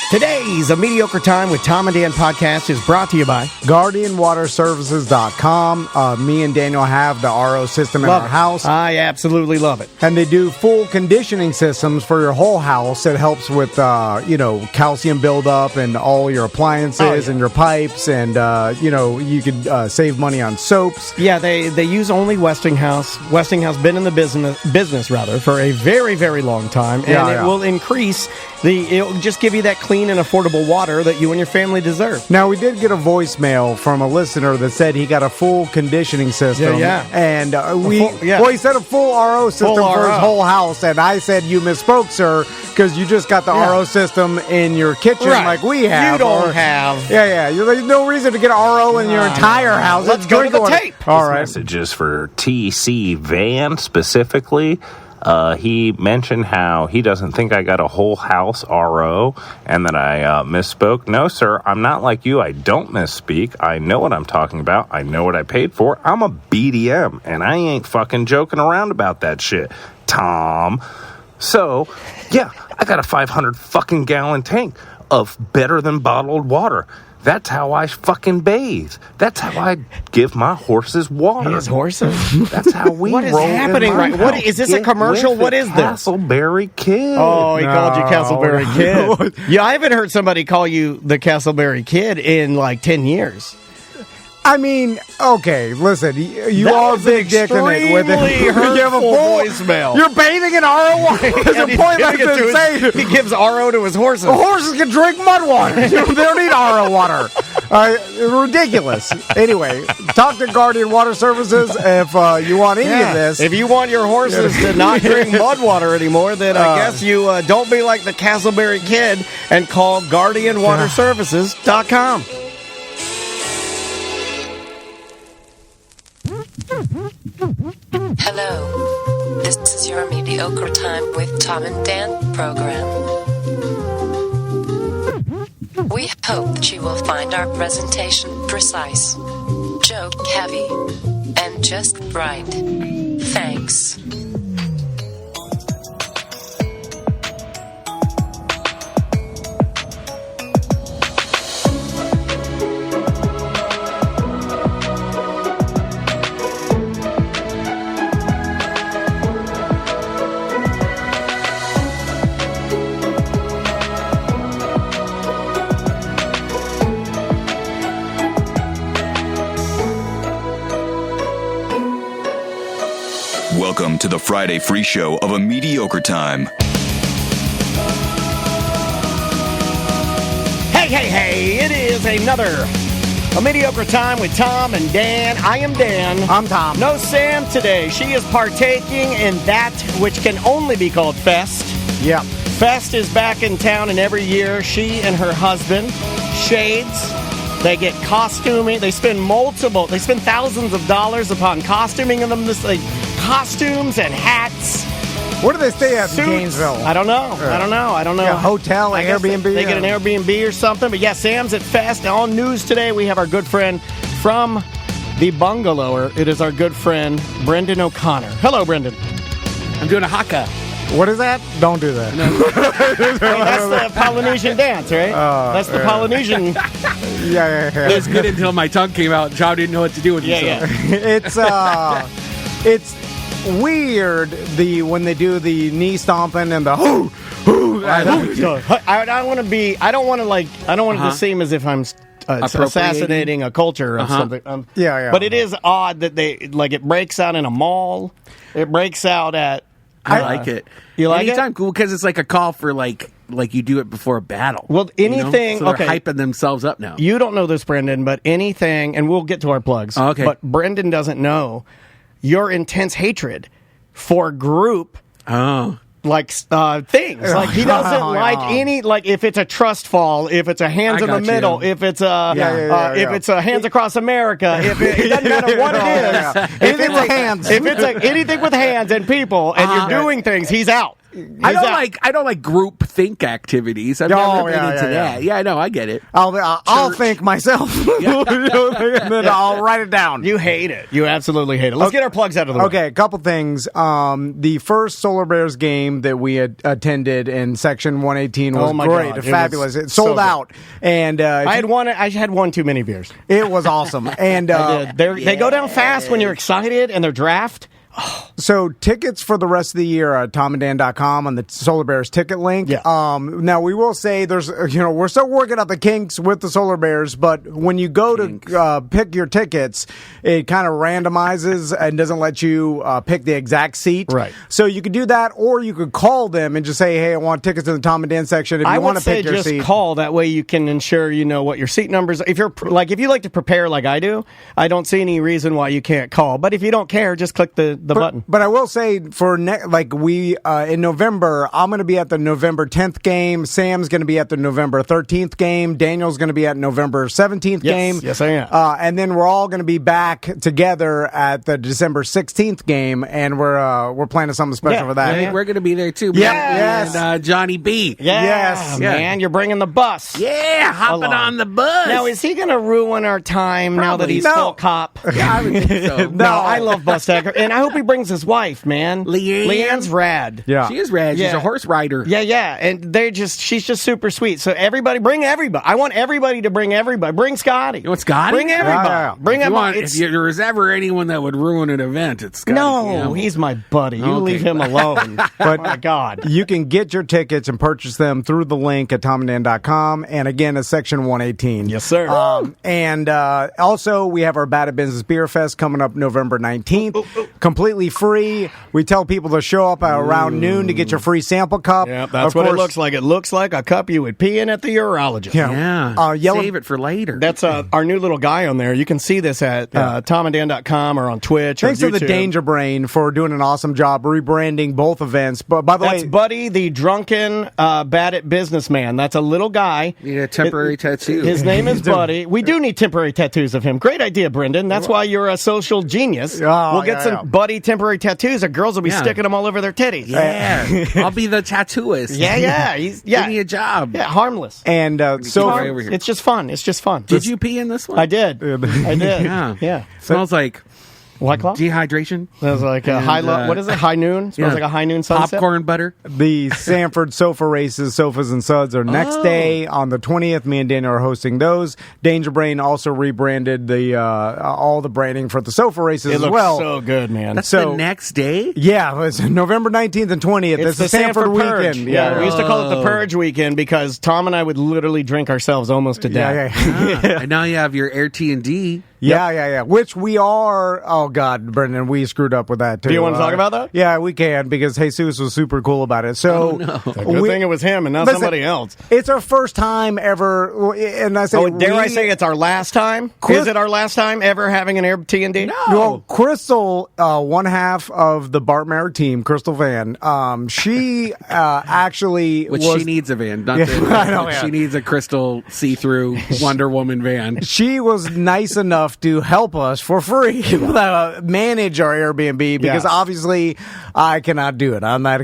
Today's A Mediocre Time with Tom and Dan podcast is brought to you by GuardianWaterServices.com. Me and Daniel have the RO system in our house. I absolutely love it. And they do full conditioning systems for your whole house. It helps with, calcium buildup and all your appliances and your pipes. And, you can save money on soaps. Yeah, they use only Westinghouse. Westinghouse been in the business for a very, very long time. And it will increase it'll just give you that clean and affordable water that you and your family deserve. Now, we did get a voicemail from a listener that said he got a full conditioning system. Yeah. And he said a full RO system for his whole house. And I said, you misspoke, sir, because you just got the RO system in your kitchen like we have. You don't have. Yeah. There's no reason to get an RO in your entire house. Let's go to the tape. All right. This message is for TC Van specifically. He mentioned how he doesn't think I got a whole house RO and that I misspoke. No, sir, I'm not like you. I don't misspeak. I know what I'm talking about. I know what I paid for. I'm a BDM, and I ain't fucking joking around about that shit, Tom. So, yeah, I got a 500 fucking gallon tank of better than bottled water. That's how I fucking bathe. That's how I give my horses water. His horses? That's how we roll. What is happening right now? Is this a commercial? What is this? Castleberry Kid. Oh, he called you Castleberry Kid. Yeah, I haven't heard somebody call you the Castleberry Kid in like 10 years. I mean, okay, listen, you are big dicking it with it. You have a full voicemail. You're bathing in RO water. There's a point like this. He gives RO to his horses. The horses can drink mud water. They don't need RO water. Ridiculous. Anyway, talk to Guardian Water Services if you want any of this. If you want your horses to not drink mud water anymore, then I guess you don't be like the Castleberry Kid and call GuardianWaterServices.com. Hello. This is your Mediocre Time with Tom and Dan program. We hope that you will find our presentation precise, joke heavy, and just right. Thanks. Welcome to the Friday free show of A Mediocre Time. Hey, it is another A Mediocre Time with Tom and Dan. I am Dan. I'm Tom. No Sam today. She is partaking in that which can only be called Fest. Yeah. Fest is back in town, and every year she and her husband, Shades, they get costuming. They spend thousands of dollars upon costuming them. Costumes and hats. Where do they stay at Suits. in Gainesville? I don't know. Yeah, hotel, an Airbnb. They get an Airbnb or something. But yeah, Sam's at Fest. On news today, we have our good friend from the Bungalower. It is our good friend, Brendan O'Connor. Hello, Brendan. I'm doing a haka. What is that? Don't do that. That's the Polynesian dance, right? That's the Polynesian. Yeah. It was good until my tongue came out and John didn't know what to do with it. Yeah. It's weird when they do the knee stomping and the I don't want it to seem as if I'm assassinating a culture or something. Yeah. But it is odd that it breaks out in a mall. It breaks out at. I like it. You like Anytime it? cool because it's like a call for like you do it before a battle. Well, anything. So they're hyping themselves up now. You don't know this, Brendan, but anything, and we'll get to our plugs. Oh, okay. But Brendan doesn't know your intense hatred for group. Oh. Things like he doesn't like any, like if it's a trust fall, if it's a hands in the middle, if it's if it's a hands across America, it doesn't matter what it is. Anything with hands. If it's anything with hands and people and you're doing things, he's out. I don't like group think activities. I've never been into that. Yeah, I know. I get it. I'll think myself, and then I'll write it down. You hate it. You absolutely hate it. Let's get our plugs out of the way. Okay, a couple things. The first Solar Bears game that we had attended in Section 118 was great, God, fabulous. It sold out, and I had one too many beers. It was awesome, and they go down fast when you're excited, and they're draft. So tickets for the rest of the year are at tomanddan.com on the Solar Bears ticket link. Yeah. Now we will say we're still working out the kinks with the Solar Bears, but when you go to pick your tickets, it kind of randomizes and doesn't let you pick the exact seat. Right. So you could do that, or you could call them and just say, "Hey, I want tickets in the Tom and Dan section." If you want to pick your seat, just call. That way you can ensure you know what your seat numbers. If you like to prepare like I do, I don't see any reason why you can't call. But if you don't care, just click the button. But I will say for in November, I'm going to be at the November 10th game. Sam's going to be at the November 13th game. Daniel's going to be at November 17th game. Yes, I am. And then we're all going to be back together at the December 16th game, and we're planning something special for that. Yeah, we're going to be there too. Yes. And Johnny B. Yes, man, you're bringing the bus. Yeah, hopping on the bus. Now, is he going to ruin our time now that he's full cop? Yeah, I would think so. No, I love Bus Decker, and I hope he brings his wife, man. Leanne's rad. Yeah. She is rad. She's a horse rider. Yeah. And she's just super sweet. So bring everybody. I want everybody to bring everybody. Bring Scotty. You want Scotty? Bring everybody. Yeah. Bring him on. If there was ever anyone that would ruin an event, it's Scotty. No, he's my buddy. You leave him alone. But my God. You can get your tickets and purchase them through the link at tomanddan.com, and again, at Section 118. Yes, sir. And also, we have our Bad at Business Beer Fest coming up November 19th. Completely free. We tell people to show up around noon to get your free sample cup. Yeah, that's what it looks like. It looks like a cup you would pee in at the urologist. Yeah. Yellow, Save it for later. That's our new little guy on there. You can see this at tomanddan.com or on Twitch. Thanks or to the Danger Brain for doing an awesome job rebranding both events. But by the way, that's Buddy, the drunken bad at businessman. That's a little guy. Need a temporary tattoo. His name is Buddy. We do need temporary tattoos of him. Great idea, Brendan. That's why you're a social genius. We'll get some Buddy temporary tattoos. The girls will be sticking them all over their titties. Yeah. I'll be the tattooist. Yeah. Give me a job. Yeah, harmless. And so it's just fun. It's just fun. Did you pee in this one? I did. Yeah. Smells like White Claw? Dehydration. It was like a what is it? High noon? Smells like a high noon sunset. Popcorn butter. the Sanford Sofa Races, Sofas and Suds are next day on the 20th. Me and Daniel are hosting those. Danger Brain also rebranded the all the branding for the Sofa Races as well. It looks so good, man. That's the next day? Yeah, it's November 19th and 20th. It's the Sanford Purge. weekend. Yeah, we used to call it the Purge weekend because Tom and I would literally drink ourselves almost to death. And now you have your Air T&D. Yeah. Which we are. Oh God, Brendan, we screwed up with that too. Do you want to talk about that? Yeah, we can because Jesus was super cool about it. So it's a good thing it was him and not somebody else. It's our first time ever, and I say, dare I say it's our last time? Is it our last time ever having an Air T&D? No. Well, Crystal, one half of the Bartmere team, Crystal Van, she actually she needs a van. Not I know, She needs a crystal see-through Wonder Woman van. She was nice enough to help us for free manage our Airbnb because obviously I cannot do it. I'm not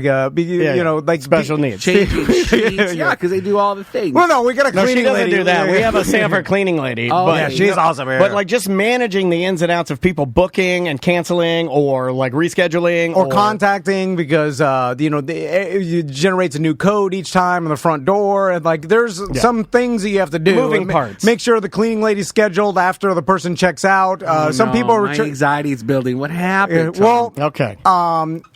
like special needs. Changing sheets. Yeah, because they do all the things. Well, no, we got a cleaning she doesn't lady. do that. We have a Sanford cleaning lady. She's awesome. But like just managing the ins and outs of people booking and canceling or like rescheduling or contacting because it generates a new code each time on the front door and like there's some things that you have to do. Moving parts. Make sure the cleaning lady's scheduled after the person checks out. Some people are my anxiety is building. What happened? Okay.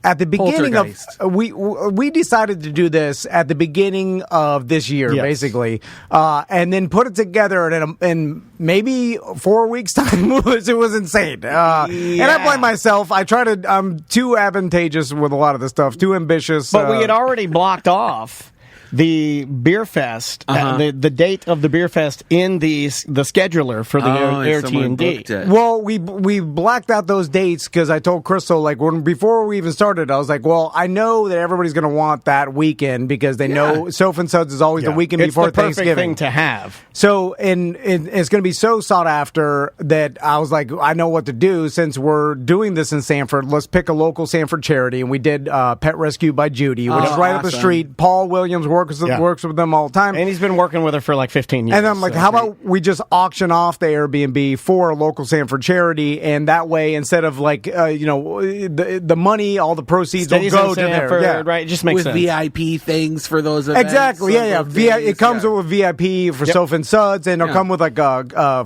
At the beginning of we decided to do this at the beginning of this year, basically, and then put it together in maybe 4 weeks' time. It was insane, and I blame myself. I'm too advantageous with a lot of this stuff, too ambitious. But we had already blocked off the beer fest, the date of the beer fest in the scheduler for the Air T&D. Well, we blacked out those dates because I told Crystal, like, before we even started, I was like, well, I know that everybody's going to want that weekend because they know Sofa and Suds is always the weekend before Thanksgiving. It's the perfect thing to have. So, and it's going to be so sought after that I was like, I know what to do since we're doing this in Sanford. Let's pick a local Sanford charity, and we did Pet Rescue by Judy, which is right up the street. Paul Williams works with them all the time, and he's been working with her for like 15 years. And I'm like, how about we just auction off the Airbnb for a local Sanford charity, and that way, instead of like the money, all the proceeds will go to Sanford, there, right? It just makes with sense. VIP things for those events. Exactly, it comes with VIP for Sofa and Suds, and it'll come with like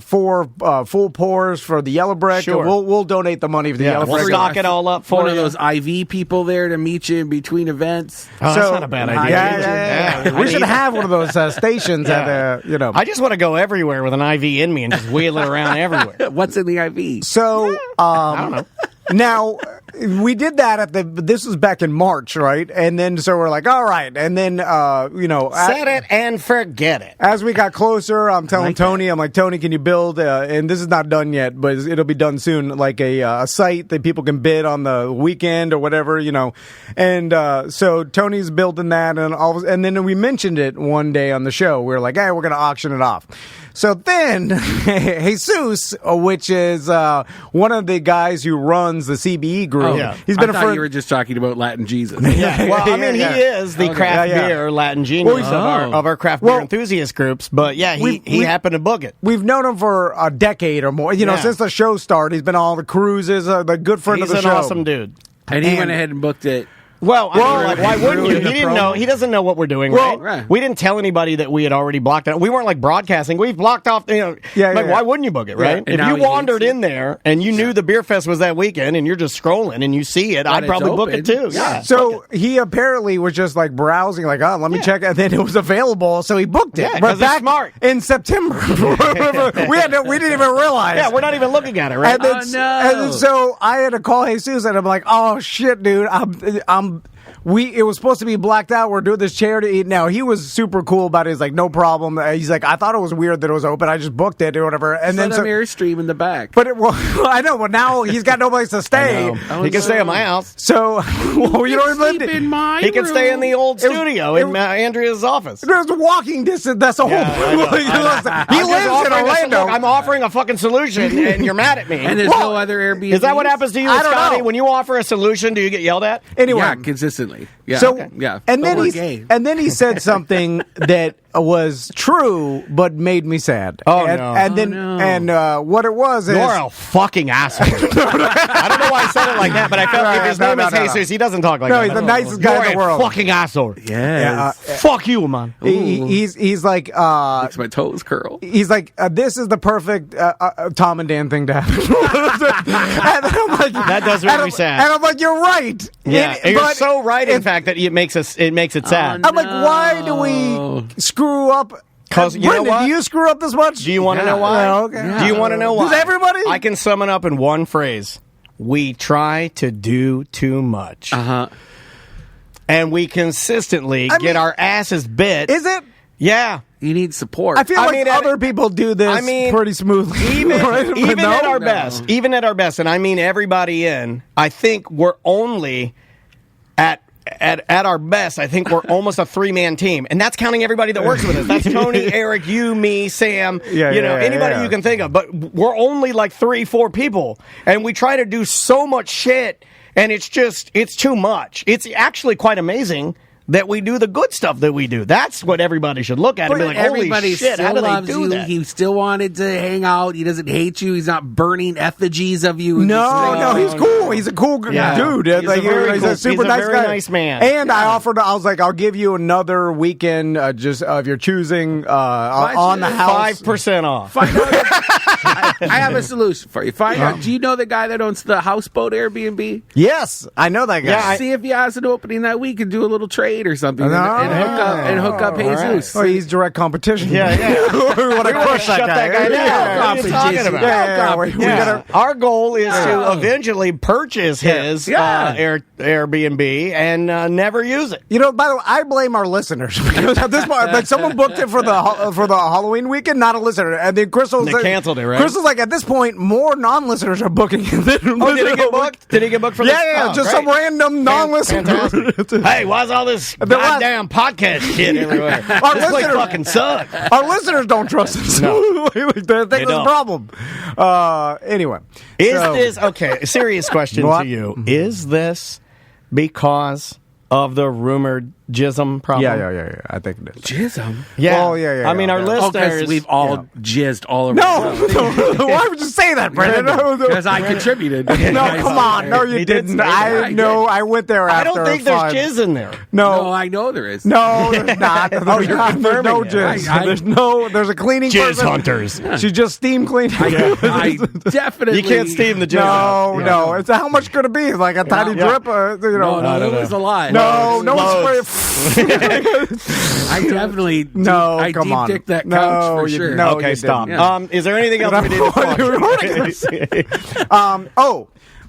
4 full pours for the yellow brick. Sure. We'll donate the money for the yellow brick. We'll stock it all up for one of those IV people there to meet you in between events. Oh, that's not a bad idea. Yeah. We should have one of those stations at I just want to go everywhere with an IV in me and just wheel it around everywhere. What's in the IV? So, I don't know. Now, we did that this was back in March, right? And then, so we're like, all right. And then, set it and forget it. As we got closer, I'm telling Tony, I'm like, Tony, can you build, and this is not done yet, but it'll be done soon, like a site that people can bid on the weekend or whatever, And so Tony's building that, and then we mentioned it one day on the show. We were like, hey, we're going to auction it off. So then, Jesus, which is one of the guys who runs the CBE group, he's been I thought you were just talking about Latin Jesus. Well, I mean, he is the craft beer Latin genius of our craft beer enthusiast groups. But he happened to book it. We've known him for a decade or more. Since the show started, he's been on all the cruises. The good friend of the show. He's an awesome dude. And he went ahead and booked it. Well, why wouldn't you? He didn't know. He doesn't know what we're doing, right? We didn't tell anybody that we had already blocked it. We weren't like broadcasting. We've blocked off. Why wouldn't you book it, right? If you wandered in there and you knew the beer fest was that weekend and you're just scrolling and you see it, I'd probably book it too. Yeah. So he apparently was just like browsing, like, let me check, and then it was available, so he booked it. Yeah, because he's smart. In September, we didn't even realize. Yeah, we're not even looking at it, right? And then so I had to call Jesus, and I'm like, oh shit, dude, it was supposed to be blacked out. We're doing this charity. Now, he was super cool about it. He's like, no problem. He's like, I thought it was weird that it was open. I just booked it or whatever. And then Airstream in the back. But I know. But now he's got no place to stay. He can stay at my house. So you don't sleep in my He can room. stay in the old studio in Andrea's office. There's walking distance. That's a whole. He lives in Orlando. I'm offering a fucking solution, and you're mad at me. And there's no other Airbnb. Is that what happens to you, Scotty? When you offer a solution, do you get yelled at? Anyway, consistently. Yeah. So yeah, and then he said something that was true but made me sad. What it was is, you're a fucking asshole. I don't know why I said it like that, but I felt if his name is Jesus, he doesn't talk like that. No, he's the nicest guy in the world. You're a fucking asshole. Yeah. Fuck you, man. He's like makes my toes curl. He's like, this is the perfect Tom and Dan thing to happen. And I'm like, that does make me sad. And I'm like, you're right. Yeah, you're so right. In fact, that it makes it sad. I'm like, why do we screw up? Because you know what? Do you screw up this much? Do you want to know why? Okay. Do you want to know why? Does everybody? I can sum it up in one phrase: we try to do too much. And we consistently get our asses bit. Is it? Yeah. You need support. I feel like other people do this pretty smoothly. Even at our best. Even at our best, and I mean everybody in, I think we're only at our best, I think we're almost a 3-man team. And that's counting everybody that works with us. That's Tony, Eric, you, me, Sam, anybody you can think of. But we're only like 3-4 people. And we try to do so much shit, and it's too much. It's actually quite amazing that we do the good stuff that we do. That's what everybody should look at and be like, holy shit, how do they do that? He still wanted to hang out. He doesn't hate you. He's not burning effigies of you. No, he's cool. He's a cool dude. He's a super nice guy. Nice man. And I was like, I'll give you another weekend just of your choosing on the house. 5% off. I have a solution for you. Find out. Do you know the guy that owns the houseboat Airbnb? Yes, I know that guy. Yeah, See if he has an opening that week and do a little trade or something and hook up Jesus. Oh, he's direct competition. Yeah. We want to crush that guy. down. Yeah. What are you talking about? Yeah, we gotta. Our goal is to eventually purchase his Airbnb and never use it. You know, by the way, I blame our listeners because at this point, like someone booked it for the Halloween weekend, not a listener, and then Crystal's They canceled it, right? Crystal's like, at this point, more non-listeners are booking it than Oh, did he get booked? Did he get booked for this? Yeah, Oh, just great. some random non-listener. Fantastic. Hey, why's all this goddamn podcast shit everywhere? Our This place listeners- fucking sucks. Our listeners don't trust us. No. They think there's a don't. problem. Anyway. Is so- this okay? A serious question What? to you. Is this because of the rumored jism problem? Yeah. I think it is. Jism. Yeah. Well, yeah, I mean, our yeah. Oh, because listeners. we've all jizzed all over. No, why would you say that, Brendan? Because I contributed. No, come on. No, you He did didn't. say that. I know. I went there I after don't think there's 5. jizz in there. No, No, I know there is. no, there's not. There's you're not. There's confirming no it. jizz. There's a cleaning Jizz person. hunters. She's just steam cleaning. I definitely. You can't steam the jizz. No. It's how much could it be? It's like a tiny Yeah. drip. You know. No, it was a lie. No, no Loads. spray. I definitely. No, I come deep on. dick that No, couch for you- sure. no. Okay, you stop. didn't. Is there anything else we need to talk?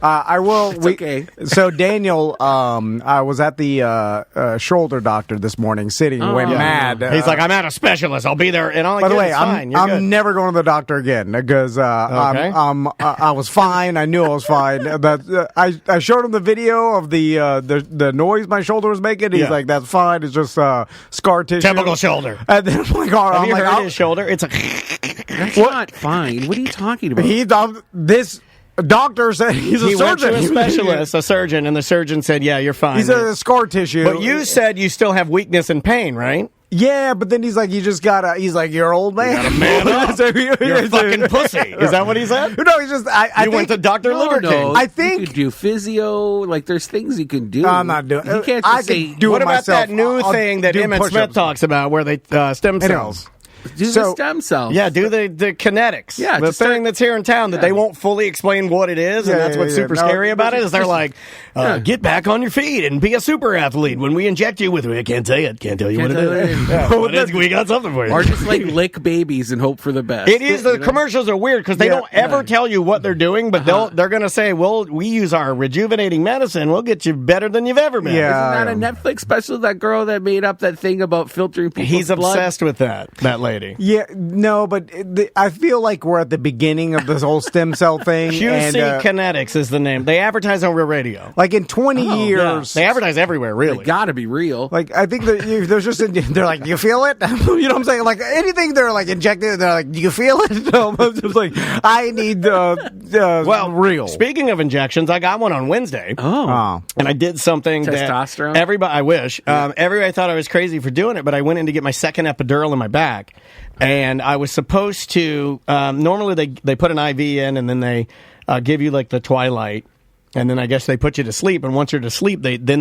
I will. It's okay. So Daniel, I was at the shoulder doctor this morning, sitting, went mad. He's like, I'm at a specialist. I'll be there. And all By the way, it's fine. You're I'm good. never going to the doctor again because I was fine. I knew I was fine. But I showed him the video of the noise my shoulder was making. He's Yeah. like, "That's fine. It's just scar tissue." Typical shoulder. And then I'm like, "All right." Have I'm you like, heard his shoulder? It's a. That's not fine. What are you talking about? This doctor said he's a He went surgeon. to a specialist, a surgeon, and the surgeon said, "Yeah, you're fine." He's a scar tissue. But you said you still have weakness and pain, right? Yeah, but then he's like, you just gotta. He's like, you're old man. gotta man up. You're a fucking pussy. Is that what he said? No, he's just. I You went to think, Dr. Liver King. No, I think- you could do physio. Like, there's things you can do. No, I'm not doing. You can't I just can say do What it about myself. that new I'll thing that do Emmett Smith push-ups. talks about, where they stem cells? do so- the stem cells. Yeah, do the kinetics. Yeah, the just thing start- that's here in town that they won't fully explain what it is, and Yeah, that's yeah, what's yeah. super No, scary about it. Is they're just- like, get back on your feet and be a super athlete when we inject you with it. I can't tell you. Can't tell you Can't what it tell you is. what it is. Yeah, but it's- we got something for you. Or just like lick babies and hope for the best. It is. The commercials are weird because they Yeah. don't ever tell you what they're doing, but they're going to say, "Well, we use our rejuvenating medicine. We'll get you better than you've ever been." Yeah. Isn't that a Netflix special? That girl that made up that thing about filtering people's He's blood? obsessed with that lady. Yeah, no, but I feel like we're at the beginning of this whole stem cell thing. QC and, Kinetics is the name. They advertise on real radio. like in 20 years, They advertise everywhere, really. Got to be real. like I think that there's just they're like, you feel it? You know what I'm saying? Like anything they're like injected, they're like, do you feel it? No, I'm just like, I need Well, real. Speaking of injections, I got one on Wednesday. Oh. And I did something Testosterone? that everybody, I wish, everybody thought I was crazy for doing it, but I went in to get my second epidural in my back. And I was supposed to, normally they put an IV in and then they give you like the twilight. And then I guess they put you to sleep. And once you're to sleep, they 'cause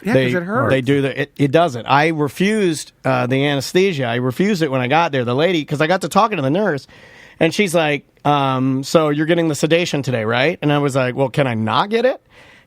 it hurts. They do it doesn't. I refused the anesthesia. I refused it when I got there. The lady, because I got to talking to the nurse. And she's like, so you're getting the sedation today, right? And I was like, well, can I not get it?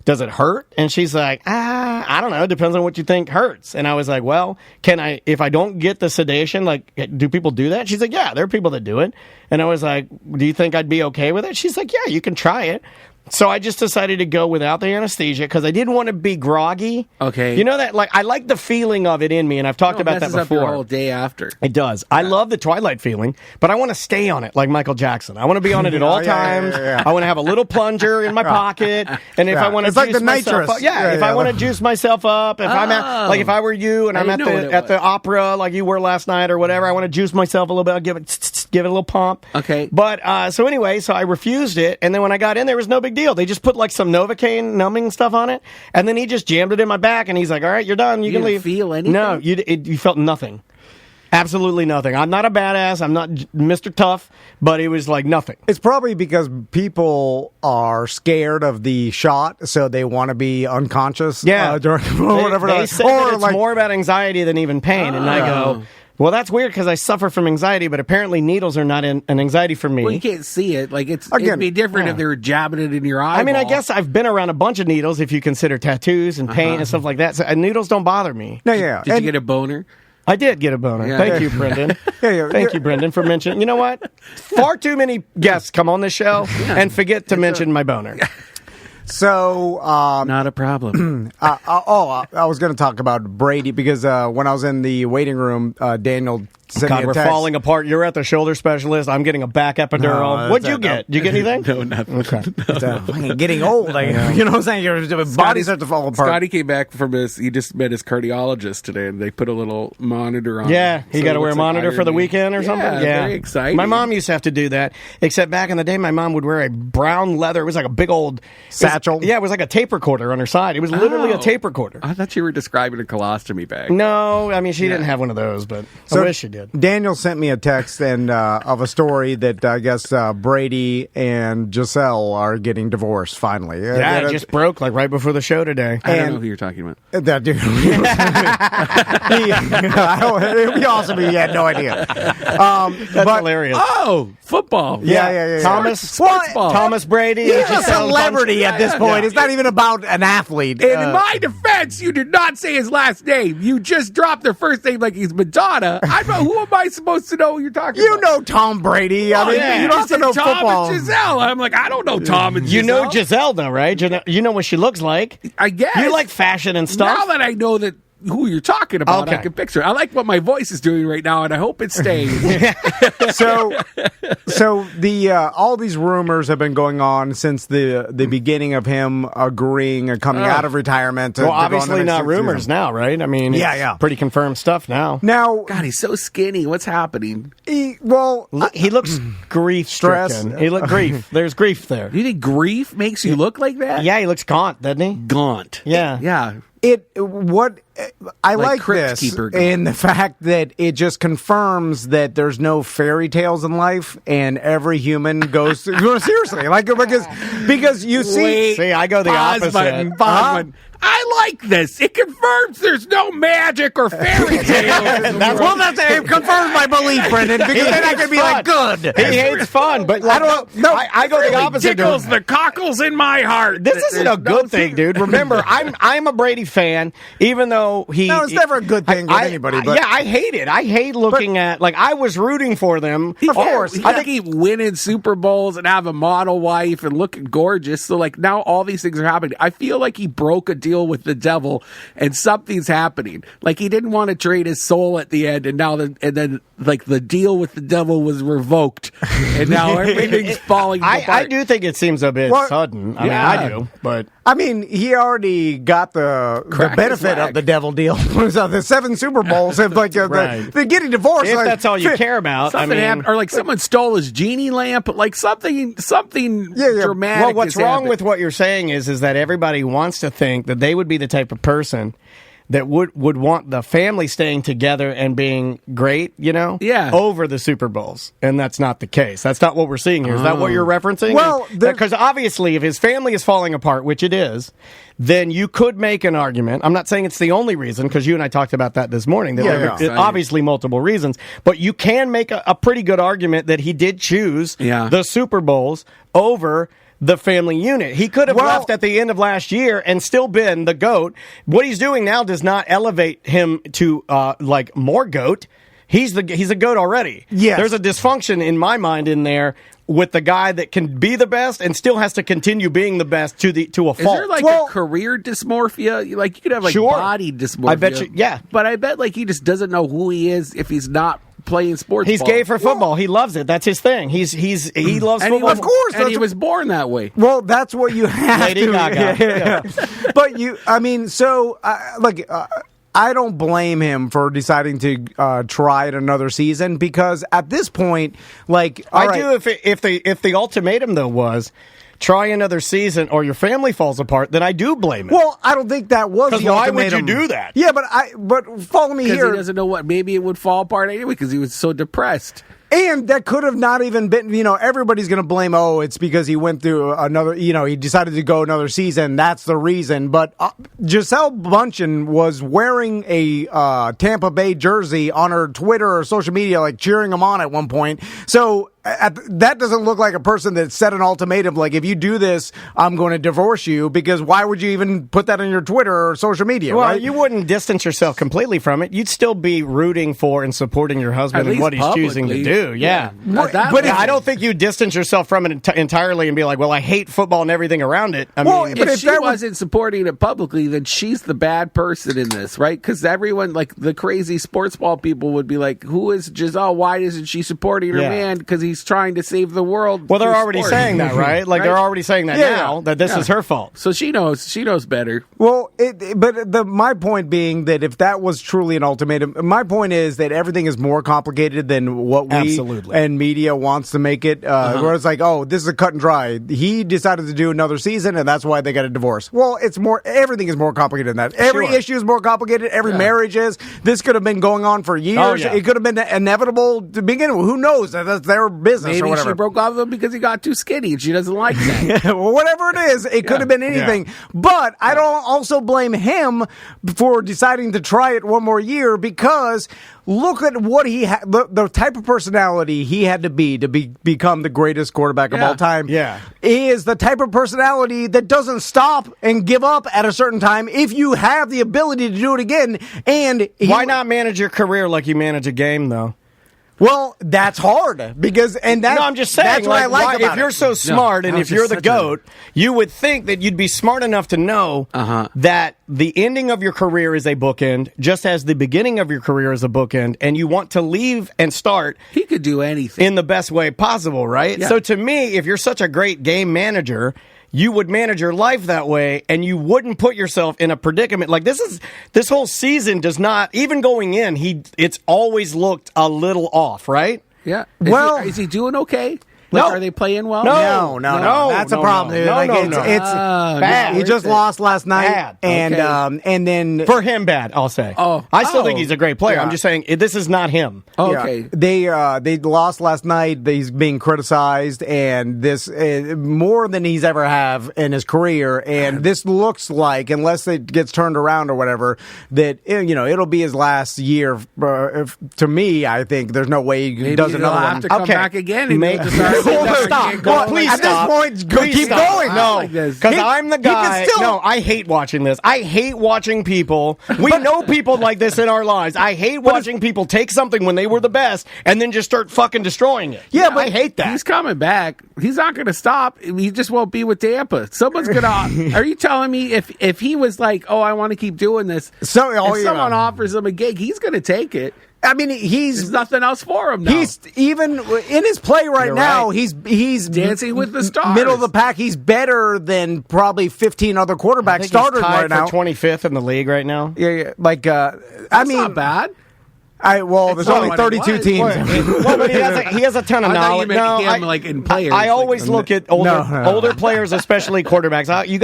Does it hurt? And she's like, I don't know. It depends on what you think hurts. And I was like, well, can I, if I don't get the sedation, like, do people do that? She's like, yeah, there are people that do it. And I was like, do you think I'd be okay with it? She's like, yeah, you can try it. So I just decided to go without the anesthesia because I didn't want to be groggy. Okay. You know that, like, I like the feeling of it in me, and I've talked about that messes up your before. whole day after. It does. I love the twilight feeling, but I want to stay on it like Michael Jackson. I want to be on it at all times. yeah. I want to have a little plunger in my pocket, and if Yeah. I want to It's like juice the myself nitrous. up, Yeah, if I yeah. want to juice myself up, if I'm at, like if I were you and I I'm at didn't know what it the was. opera like you were last night or whatever, I want to juice myself a little bit. I'll give it a little pump. Okay. But so anyway, so I refused it, and then when I got in, there was no big deal. They just put like some Novocaine numbing stuff on it, and then he just jammed it in my back, and he's like, "All right, you're done. You can didn't leave." feel anything? No, you felt nothing. Absolutely nothing. I'm not a badass. I'm not Mr. Tough, but it was like nothing. It's probably because people are scared of the shot, so they want to be unconscious. Yeah. During or whatever. They say or that it's like, more about anxiety than even pain, and I go, Well, that's weird because I suffer from anxiety, but apparently needles are not an anxiety for me. Well, you can't see it. Like it'd be different if they were jabbing it in your eyeball. I mean, I guess I've been around a bunch of needles if you consider tattoos and paint and stuff like that. So needles don't bother me. No, yeah. Did you get a boner? I did get a boner. Yeah. Thank you, Brendan. Thank you, Brendan, for mentioning. You know what? Far too many guests come on this show and forget to mention my boner. So, not a problem. I was going to talk about Brady because when I was in the waiting room, Daniel sent me a we're text. falling apart. You're at the shoulder specialist. I'm getting a back epidural. No, What'd you get? Did you get anything? No, nothing. Okay. Getting old. You know what I'm saying? Your bodies start to fall apart. Scotty came back from he just met his cardiologist today, and they put a little monitor on. Yeah, him. he So got it to wear a looks like monitor for the iron. weekend or something? Yeah, very exciting. My mom used to have to do that, except back in the day, my mom would wear a brown leather. It was like a big old... Satchel? It was like a tape recorder on her side. It was literally a tape recorder. I thought you were describing a colostomy bag. No, I mean, she didn't have one of those, but I wish she did. Daniel sent me a text and of a story that I guess Brady and Giselle are getting divorced finally. Yeah, it just broke like right before the show today. I don't know who you're talking about. That dude. It would be awesome if you had no idea. That's hilarious. Oh, football. Yeah. Thomas Brady. He's a Giselle celebrity Bundchen. at this point. It's not even about an athlete. And in my defense, you did not say his last name. You just dropped their first name like he's Madonna. Who am I supposed to know who you're talking You about? know Tom Brady. I mean, yeah. you don't have to know Tom football. and Giselle. I'm like, I don't know Tom and You Giselle. know Giselle, though, right? You know what she looks like. I guess. You like fashion and stuff. Now that I know that who you're talking about, Okay. I can picture it. I like what my voice is doing right now, and I hope it stays. So the all these rumors have been going on since the beginning of him agreeing and coming out of retirement. Well, obviously not rumors now, right? I mean, it's pretty confirmed stuff now. Now, God, he's so skinny. What's happening? He looks grief-stricken. Stress. He look grief. There's grief there. Do you think grief makes you look like that? Yeah, he looks gaunt, doesn't he? Gaunt. Yeah. Yeah. I Like like Crypt this Keeper. in the fact that it just confirms that there's no fairy tales in life, and every human goes through. No, seriously, like because you see. Wait. See, I go the Pause opposite. button, pause button. I like this. It confirms there's no magic or fairy tales. It confirms my belief, Brendan, because then I can be like, good. He hates fun, but I don't. No, I go the opposite. Tickles the cockles in my heart. This isn't a good thing, dude. Remember, I'm a Brady fan, even though he. No, it's never a good thing with anybody. But yeah, I hate it. I hate looking at I was rooting for them. Of course. He can keep winning Super Bowls and have a model wife and looking gorgeous. So now all these things are happening. I feel like he broke a deal with the devil and something's happening. Like he didn't want to trade his soul at the end, and now then the deal with the devil was revoked, and now everything's falling apart. I do think it seems a bit sudden. I mean, I do, but I mean, he already got the benefit of the devil deal. So the 7 Super Bowls have they're getting divorced. if that's all you care about, Something happened, or someone stole his genie lamp, something dramatic. Well, what's has wrong happened. with what you're saying is that everybody wants to think that they would be the type of person that would want the family staying together and being great, over the Super Bowls. And that's not the case. That's not what we're seeing here. Is that what you're referencing? Well, because obviously if his family is falling apart, which it is, then you could make an argument. I'm not saying it's the only reason, because you and I talked about that this morning. Obviously multiple reasons. But you can make a pretty good argument that he did choose the Super Bowls over the family unit. He could have left at the end of last year and still been the GOAT. What he's doing now does not elevate him to more GOAT. He's a GOAT already. Yes. There's a dysfunction in my mind in there with the guy that can be the best and still has to continue being the best to a fault. Is there a career dysmorphia? Like you could have body dysmorphia. I bet you. Yeah, but I bet he just doesn't know who he is if he's not playing sports. He's ball. gay for football. He loves it. That's his thing. He loves football. Of course, and he was born that way. Well, that's what you have Lady to. Gaga. Yeah. But I don't blame him for deciding to try it another season, because at this point, I do if the ultimatum though was try another season or your family falls apart, then I do blame him. Well, I don't think that was the why ultimatum. would you do that? Yeah, but follow me here. Because he doesn't know what. Maybe it would fall apart anyway because he was so depressed. And that could have not even been, everybody's going to blame, it's because he went through another, he decided to go another season. That's the reason. But Gisele Bundchen was wearing a Tampa Bay jersey on her Twitter or social media, like cheering him on at one point. So that doesn't look like a person that set an ultimatum, like, if you do this, I'm going to divorce you, because why would you even put that on your Twitter or social media? Well, right? you wouldn't distance yourself completely from it. You'd still be rooting for and supporting your husband and what he's choosing to do. Yeah. But I don't think you distance yourself from it entirely and be like, well, I hate football and everything around it. If she wasn't supporting it publicly, then she's the bad person in this, right? Because everyone, like the crazy sports ball people, would be like, who is Gisele? Why isn't she supporting her man? Because he's trying to save the world. Well, they're already saying that, right? Like, they're already saying that now, that this is her fault. So she knows better. Well, my point being that if that was truly an ultimatum, my point is that everything is more complicated than what we and media wants to make it. Where it's like, this is a cut and dry. He decided to do another season, and that's why they got a divorce. Well, it's more. Everything is more complicated than that. Every issue is more complicated. Every marriage is. This could have been going on for years. Oh, yeah. It could have been inevitable to begin with. Who knows? That's their business. Maybe or whatever. She broke off with him because he got too skinny and she doesn't like that. Well, whatever it is, it could have been anything. Yeah. But I don't also blame him for deciding to try it one more year, because look at what he had, the type of personality he had to become the greatest quarterback of all time. Yeah. Is the type of personality that doesn't stop and give up at a certain time if you have the ability to do it again. And why not manage your career like you manage a game, though? Well, that's hard I'm just saying. That's what I like about if you're so smart and if you're the GOAT, you would think that you'd be smart enough to know that the ending of your career is a bookend, just as the beginning of your career is a bookend, and you want to leave and start. He could do anything in the best way possible, right? Yeah. So to me, if you're such a great game manager, you would manage your life that way, and you wouldn't put yourself in a predicament. Like, this whole season does not, even going in, it's always looked a little off, right? Yeah. Is he doing okay? No. Are they playing well? No. That's a problem. It's bad. He just lost last night, bad. And then for him, bad. I'll say. I still think he's a great player. Yeah. I'm just saying this is not him. Okay. Yeah. They lost last night. He's being criticized, and this more than he's ever have in his career. And this looks like, unless it gets turned around or whatever, that it'll be his last year. To me, I think there's no way he does another one. Have to come back again. Stop. Please at stop. This point, keep going. No, because I'm the guy. No, I hate watching this. I hate watching people. We know people like this in our lives. I hate watching people take something when they were the best and then just start fucking destroying it. Yeah, but I hate that. He's coming back. He's not going to stop. He just won't be with Tampa. Someone's going to... Are you telling me if he was like, I want to keep doing this, if someone offers him a gig, he's going to take it? I mean, there's nothing else for him now. He's even in his play right now. He's dancing with the stars. Middle of the pack. He's better than probably 15 other quarterback starters right now. 25th in the league right now. Yeah. That's not bad. There's only 32 teams. Well, but he has a ton of knowledge. I always look at older players, especially quarterbacks. You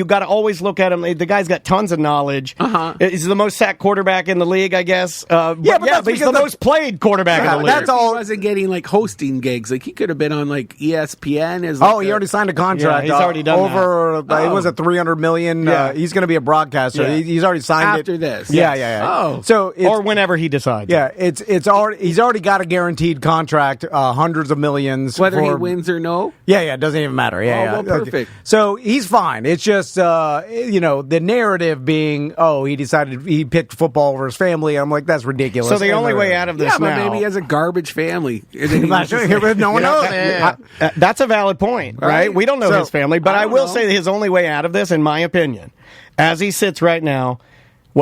got to always look at him. The guy's got tons of knowledge. He's the most sacked quarterback in the league, I guess. But he's the most played quarterback in the league. That's all. He wasn't getting hosting gigs. He could have been on ESPN. He already signed a contract. He's already done over. It was a $300 million. He's going to be a broadcaster. Yeah. He's already signed after this. Yeah. So or whenever he decides. Yeah, he's already got a guaranteed contract, hundreds of millions. Whether he wins or no? Yeah, it doesn't even matter. Well, perfect. So he's fine. It's just, the narrative being, he decided he picked football over his family. I'm like, that's ridiculous. So the only way out of this but maybe he has a garbage family. No one knows. That's a valid point, right? We don't know his family, but I will say his only way out of this, in my opinion, as he sits right now,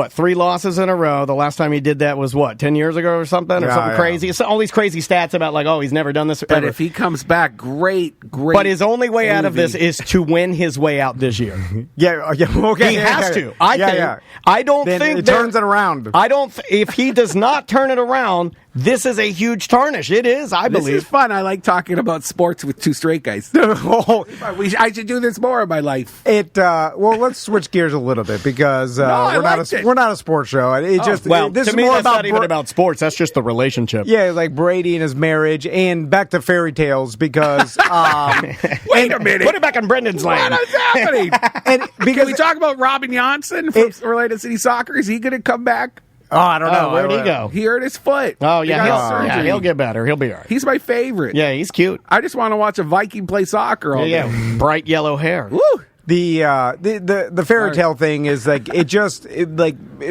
3 losses in a row. The last time he did that was 10 years ago or something crazy. It's all these crazy stats about he's never done this. But if he comes back, great. But his only way out of this is to win his way out this year. Okay. He has to. I don't think it turns it around. If he does not turn it around, this is a huge tarnish. It is, I This believe. is fun. I like talking about sports with two straight guys. I should do this more in my life. Well, let's switch gears a little bit because we're not a sports show. This to is me, more that's about not even about sports. That's just the relationship. Yeah, like Brady and his marriage, and back to fairy tales because Wait a minute. Put it back on Brendan's lane. What is happening? and Can because we talk about Robin Janssen from Related City Soccer? Is he going to come back? I don't know. Where'd he go? He hurt his foot. Oh, He yeah. got surgery. He'll get better. He'll be all right. He's my favorite. Yeah, he's cute. I just want to watch a Viking play soccer all day. Yeah, bright yellow hair. Woo! The fairy tale thing is like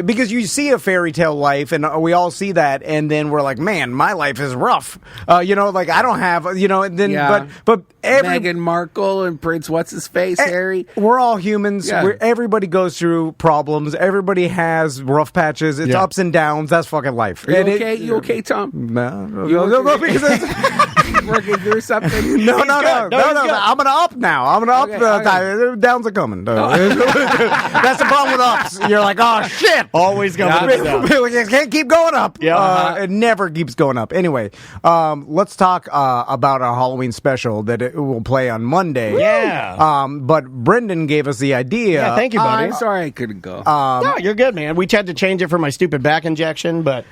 because you see a fairy tale life and we all see that and then we're like, man, my life is rough. Like I don't have and then but Meghan Markle and Prince what's his face Harry. We're all humans. Yeah. Everybody goes through problems. Everybody has rough patches. It's ups and downs. That's fucking life. Are you okay? You okay, Tom? No, because Working through something? No. good. No, he's good. I'm gonna up now. I'm gonna up the time. Downs are coming. That's the problem with ups. You're like, oh shit. Always going down. It can't keep going up. Yeah. It never keeps going up. Anyway, let's talk about our Halloween special that it will play on Monday. Yeah. But Brendan gave us the idea. Yeah, thank you, buddy. I'm sorry I couldn't go. No, you're good, man. We tried to change it for my stupid back injection, but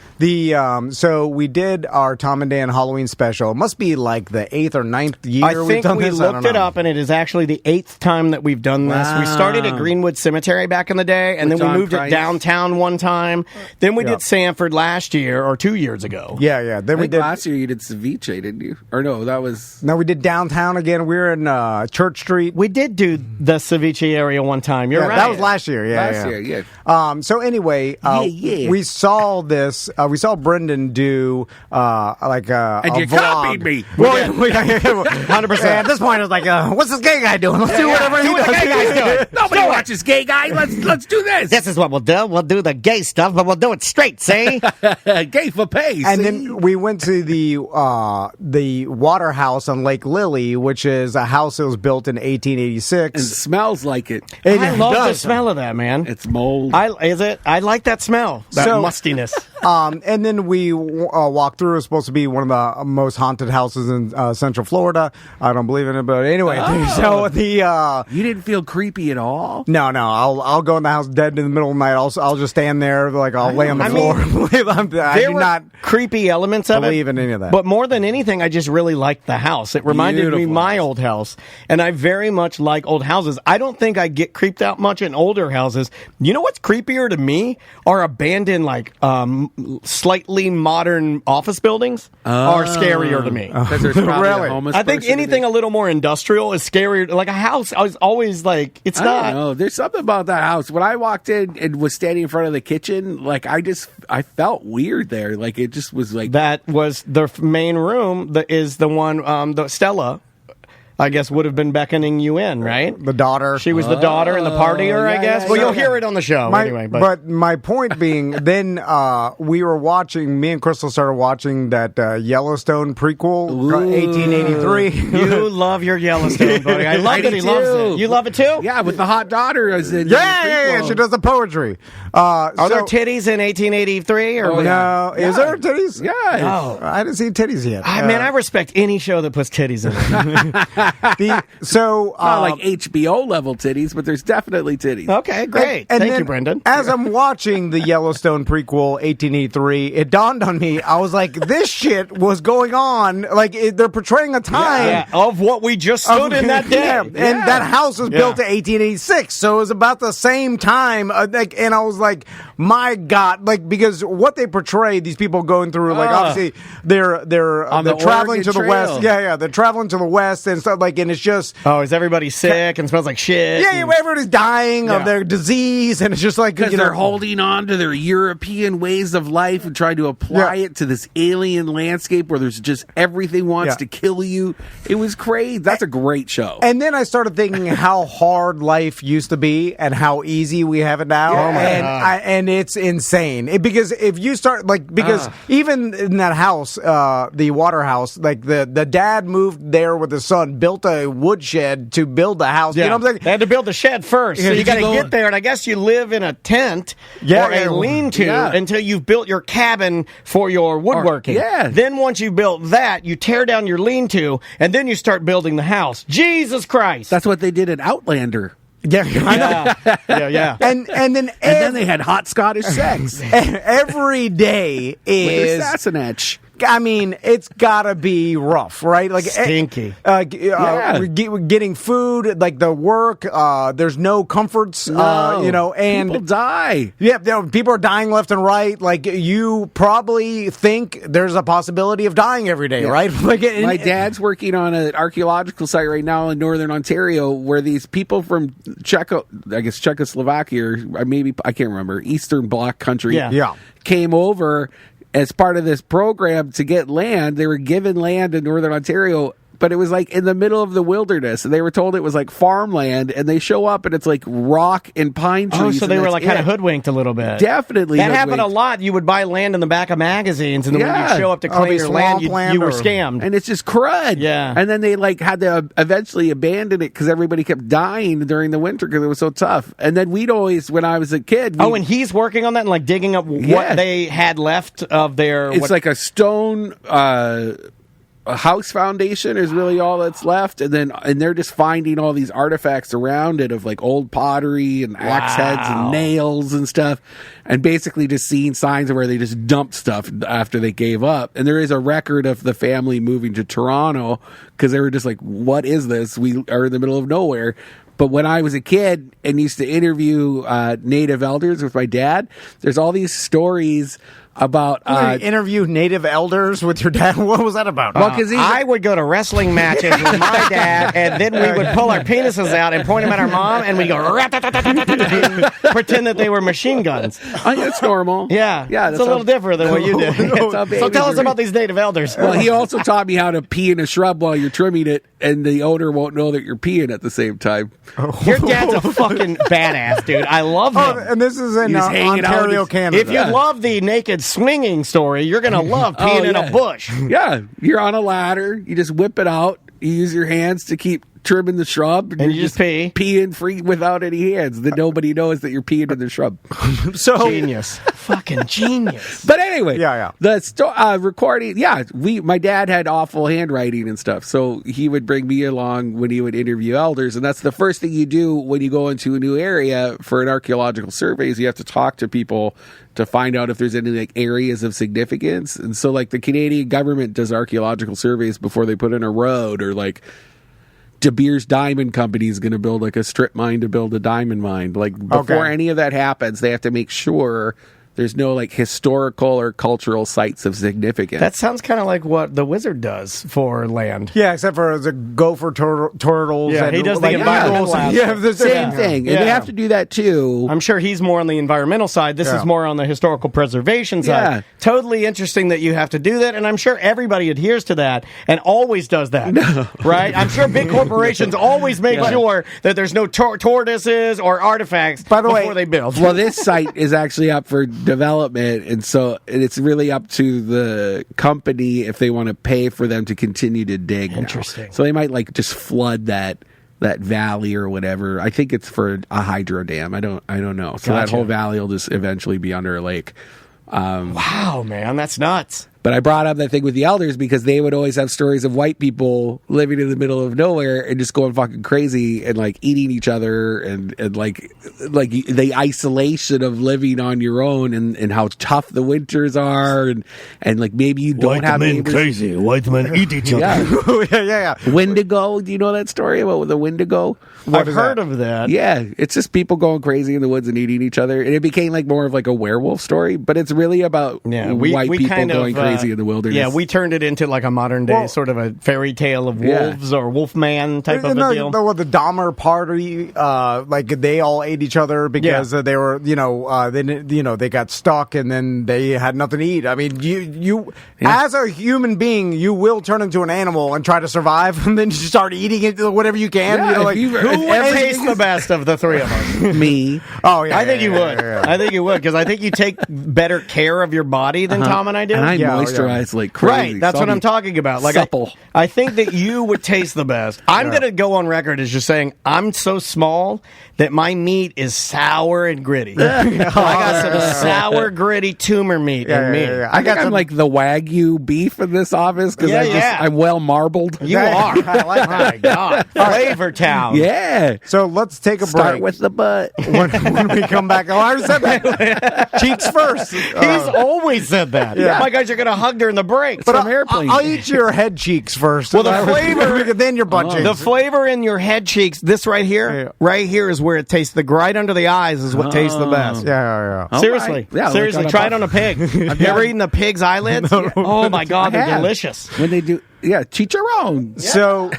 So we did our Tom and Dan Halloween special. It must be like the 8th or 9th year I we've think done we this. I don't looked it know. up, and it is actually the 8th time that we've done this. We started at Greenwood Cemetery back in the day, and With then we John moved Price. it downtown one time. Then we did Sanford last year, or 2 years ago. Yeah. Then I we think did. last year you did ceviche, didn't you? Or no, that was... No, we did downtown again. We were in Church Street. We did do the ceviche area one time. You're right. That was last year. Yeah, Last year, yeah. So anyway, Yeah. we saw this. We saw Brendan do like a And you vlog. copied me. 100%. At this point, I was like, what's this gay guy doing? Let's do whatever he does. the gay guy's doing. Nobody watches Gay Guy. Let's do this. This is what we'll do. We'll do the gay stuff, but we'll do it straight, see? Gay for pay. And see? then we went to the water house on Lake Lily, which is a house that was built in 1886. It smells like it. I love the smell of that, man. It's mold. Is it? I like that smell. That mustiness. And then we walked through. It was supposed to be one of the most haunted houses in Central Florida. I don't believe in it, but anyway. So You didn't feel creepy at all? no, I'll go in the house dead in the middle of the night. I'll just stand there, like I'll lay on the floor. I There do were not creepy elements of believe it, in any of that. But more than anything, I just really liked the house. It reminded me Beautiful of my house. old house, and I very much like old houses. I don't think I get creeped out much in older houses. You know what's creepier to me are abandoned, like slightly modern office buildings are scarier to me. Because there's probably Really? a homeless I think person in anything it. a little more industrial is scarier. Like a house, I was always like, it's I not. don't know. There's something about that house. When I walked in and was standing in front of the kitchen, like I felt weird there. Like it just was like That was the main room. That is the one. The Stella, I guess, would have been beckoning you in, right? the daughter. She was the daughter and the partier, I yeah, guess. yeah, Well, yeah. you'll hear it on the show anyway. But my point being, then we were watching. Me and Crystal started watching that Yellowstone prequel, 1883. You love your Yellowstone, buddy. I love that he do loves too. it. You love it too? yeah, with the hot daughter as in Yeah. She does the poetry. Are there titties in 1883? Or Oh, No, yeah. is there titties? Yeah. Oh. I didn't see titties yet. Man, I respect any show that puts titties in it. Not like HBO level titties, but there's definitely titties. Okay, great. And Thank then you, Brendan. As I'm watching the Yellowstone prequel, 1883, it dawned on me. I was like, this shit was going on. Like, they're portraying a time. Yeah, of what we just stood in that day. Yeah, and that house was built in 1886, so it was about the same time. And I was like, my God, like because what they portray, these people going through, like obviously they're the traveling Oregon to the Trail. west. Yeah, they're traveling to the west and stuff like, and it's just. Oh, is everybody sick and smells like shit? Yeah, everybody's dying of their disease, and it's just like Because they're holding on to their European ways of life and trying to apply it to this alien landscape where there's just everything wants to kill you. It was crazy. That's a great show. And then I started thinking how hard life used to be and how easy we have it now. Oh my God. And it's insane. Because if you start, even in that house, the water house, like the dad moved there with his son, built a woodshed to build the house. You know what I'm saying? They had to build the shed first. So Yeah, you got to go- get there, and I guess you live in a tent Yeah, or a yeah, lean-to until you've built your cabin for your woodworking. yeah. Then once you built that, you tear down your lean-to, and then you start building the house. Jesus Christ! That's what they did in Outlander. Yeah, I know. yeah. And then And then they had hot Scottish sex every day with is. Sassenach. I mean, it's gotta be rough, right? Like Stinky. Getting food, like the work. There's no comforts. No. And people die. yeah, people are dying left and right. Like you probably think there's a possibility of dying every day, right? Like My dad's working on an archaeological site right now in northern Ontario where these people from Czechoslovakia, or maybe, I can't remember, Eastern Bloc country, Yeah. came over as part of this program to get land. They were given land in northern Ontario, but it was like in the middle of the wilderness, and they were told it was like farmland, and they show up and it's like rock and pine trees. Oh, so they and were that's like kind of it. hoodwinked a little bit. Definitely. That happened a hoodwinked. lot. You would buy land in the back of magazines, and then when Yeah. you show up to Oh, claim be your land, swampland you were or- scammed. And it's just crud. Yeah. And then they like had to eventually abandon it because everybody kept dying during the winter because it was so tough. And then we'd always, when I was a kid, Oh, and he's working on that and like digging up Yeah. what they had left of their. it's like a stone a house foundation is really all that's left, and they're just finding all these artifacts around it of like old pottery and axe heads and nails and stuff, and basically just seeing signs of where they just dumped stuff after they gave up. And there is a record of the family moving to Toronto because they were just like, what is this? We are in the middle of nowhere. But when I was a kid and used to interview native elders with my dad, there's all these stories about interview native elders with your dad. What was that about? well, 'cause I would go to wrestling matches with my dad, and then we would pull our penises out and point them at our mom, and we'd go "Rat-tat-tat-tat-tat-tat," and pretend that they were machine guns. that's normal. Yeah, Yeah, it's that's a little different than what you did. That's how So babies tell us are. about these native elders. Well, he also taught me how to pee in a shrub while you're trimming it, and the owner won't know that you're peeing at the same time. Your dad's a fucking badass, dude. I love him. Oh, and this is in He's hanging out Ontario, with- Canada. If you love the naked swinging story, you're gonna love peeing in yeah. a bush. Yeah, you're on a ladder. You just whip it out. You use your hands to keep trimming the shrub, And you just pee. peeing free without any hands. Then nobody knows that you're peeing in the shrub. so Genius, fucking genius. But anyway, Yeah. the recording. Yeah, my dad had awful handwriting and stuff, so he would bring me along when he would interview elders, and that's the first thing you do when you go into a new area for an archaeological survey. Is you have to talk to people to find out if there's any like areas of significance. And so, like the Canadian government does archaeological surveys before they put in a road, or like De Beers Diamond Company is going to build like a strip mine to build a diamond mine. Like before any of that happens, they have to make sure there's no like historical or cultural sites of significance. That sounds kind of like what the wizard does for land. yeah, except for the gopher turtles. Yeah, and he does the like, environmental yeah, aspect. the same thing, and they Yeah. have to do that too. I'm sure he's more on the environmental side. This Yeah. is more on the historical preservation side. Yeah. Totally interesting that you have to do that, and I'm sure everybody adheres to that and always does that. Right? I'm sure big corporations always make sure that there's no tortoises or artifacts By the way- before they build. Well, this site is actually up for development, and so it's really up to the company if they want to pay for them to continue to dig. now. Interesting. So they might like just flood that valley or whatever. I think it's for a hydro dam. I don't know. So that Gotcha. whole valley will just eventually be under a lake. Wow, man, that's nuts. But I brought up that thing with the elders because they would always have stories of white people living in the middle of nowhere and just going fucking crazy and like eating each other and like the isolation of living on your own and how tough the winters are and like maybe you don't have neighbors. crazy. White men eat each Yeah. yeah. Wendigo. Do you know that story about the Wendigo? I've heard of that. Yeah, it's just people going crazy in the woods and eating each other, and it became like more of like a werewolf story. But it's really about white people kind of, going crazy in the wilderness. Yeah, we turned it into like a modern day sort of a fairy tale of wolves or wolfman type of a deal. The Dahmer party, like they all ate each other because they were, they got stuck and then they had nothing to eat. I mean, you as a human being, you will turn into an animal and try to survive, and then you start eating it, whatever you can. Yeah, Who would taste the best of the three of us? me. Oh yeah, I think you would. I think you would because I think you take better care of your body than Tom and I do. And I moisturized like crazy. Right, that's what I'm talking about. Like supple. I think that you would taste the best. I'm going to go on record as just saying I'm so small that my meat is sour and gritty. I got some sour, gritty tumor meat in me. I think I'm like the Wagyu beef in this office because I'm well marbled. You are. I like that. My God. Flavor Town. Yeah. So let's take a Start break. with the butt. when we come back. Oh, I already said that. Cheeks first. He's always said that. Yeah. My guys are going to hug during the break. But From airplanes. I'll eat your head cheeks first. Well, the flavor, then your butt cheeks. the flavor in your head cheeks. This right here, is where it tastes. Right under the eyes is what tastes the best. Yeah. All Seriously, right. Yeah, seriously, like try it on a pig. Have you ever eaten the pig's eyelids? Oh my God, I they're have. delicious. When they do, chicharron. So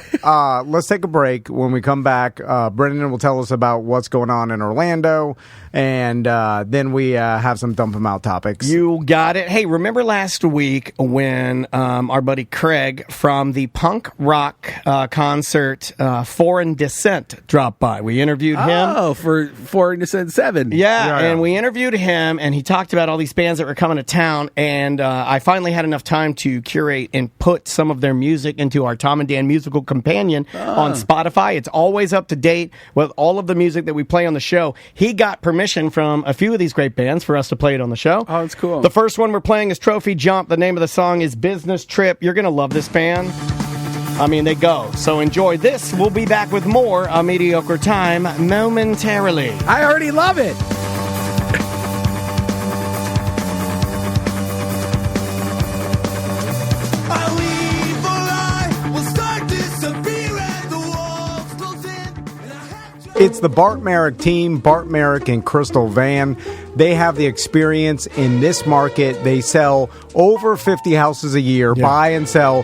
let's take a break. When we come back, Brendan will tell us about what's going on in Orlando, and then we have some dump 'em out topics. You got it. Hey, remember last week when our buddy Craig from the punk rock concert Foreign Descent dropped by? We interviewed him. Oh, for Foreign Descent 7. Yeah, and we interviewed him, and he talked about all these bands that were coming to town, and I finally had enough time to curate and put some of their music into our Tom and Dan Musical Companion on Spotify. It's always up to date with all of the music that we play on the show. He got permission from a few of these great bands for us to play it on the show. Oh, that's cool. The first one we're playing is Trophy Jump. The name of the song is Business Trip. You're going to love this band. I mean, they go. So enjoy this. We'll be back with more A Mediocre Time momentarily. I already love it. It's the Bart Merrick team, Bart Merrick and Crystal Van. They have the experience in this market. They sell over 50 houses a year, buy and sell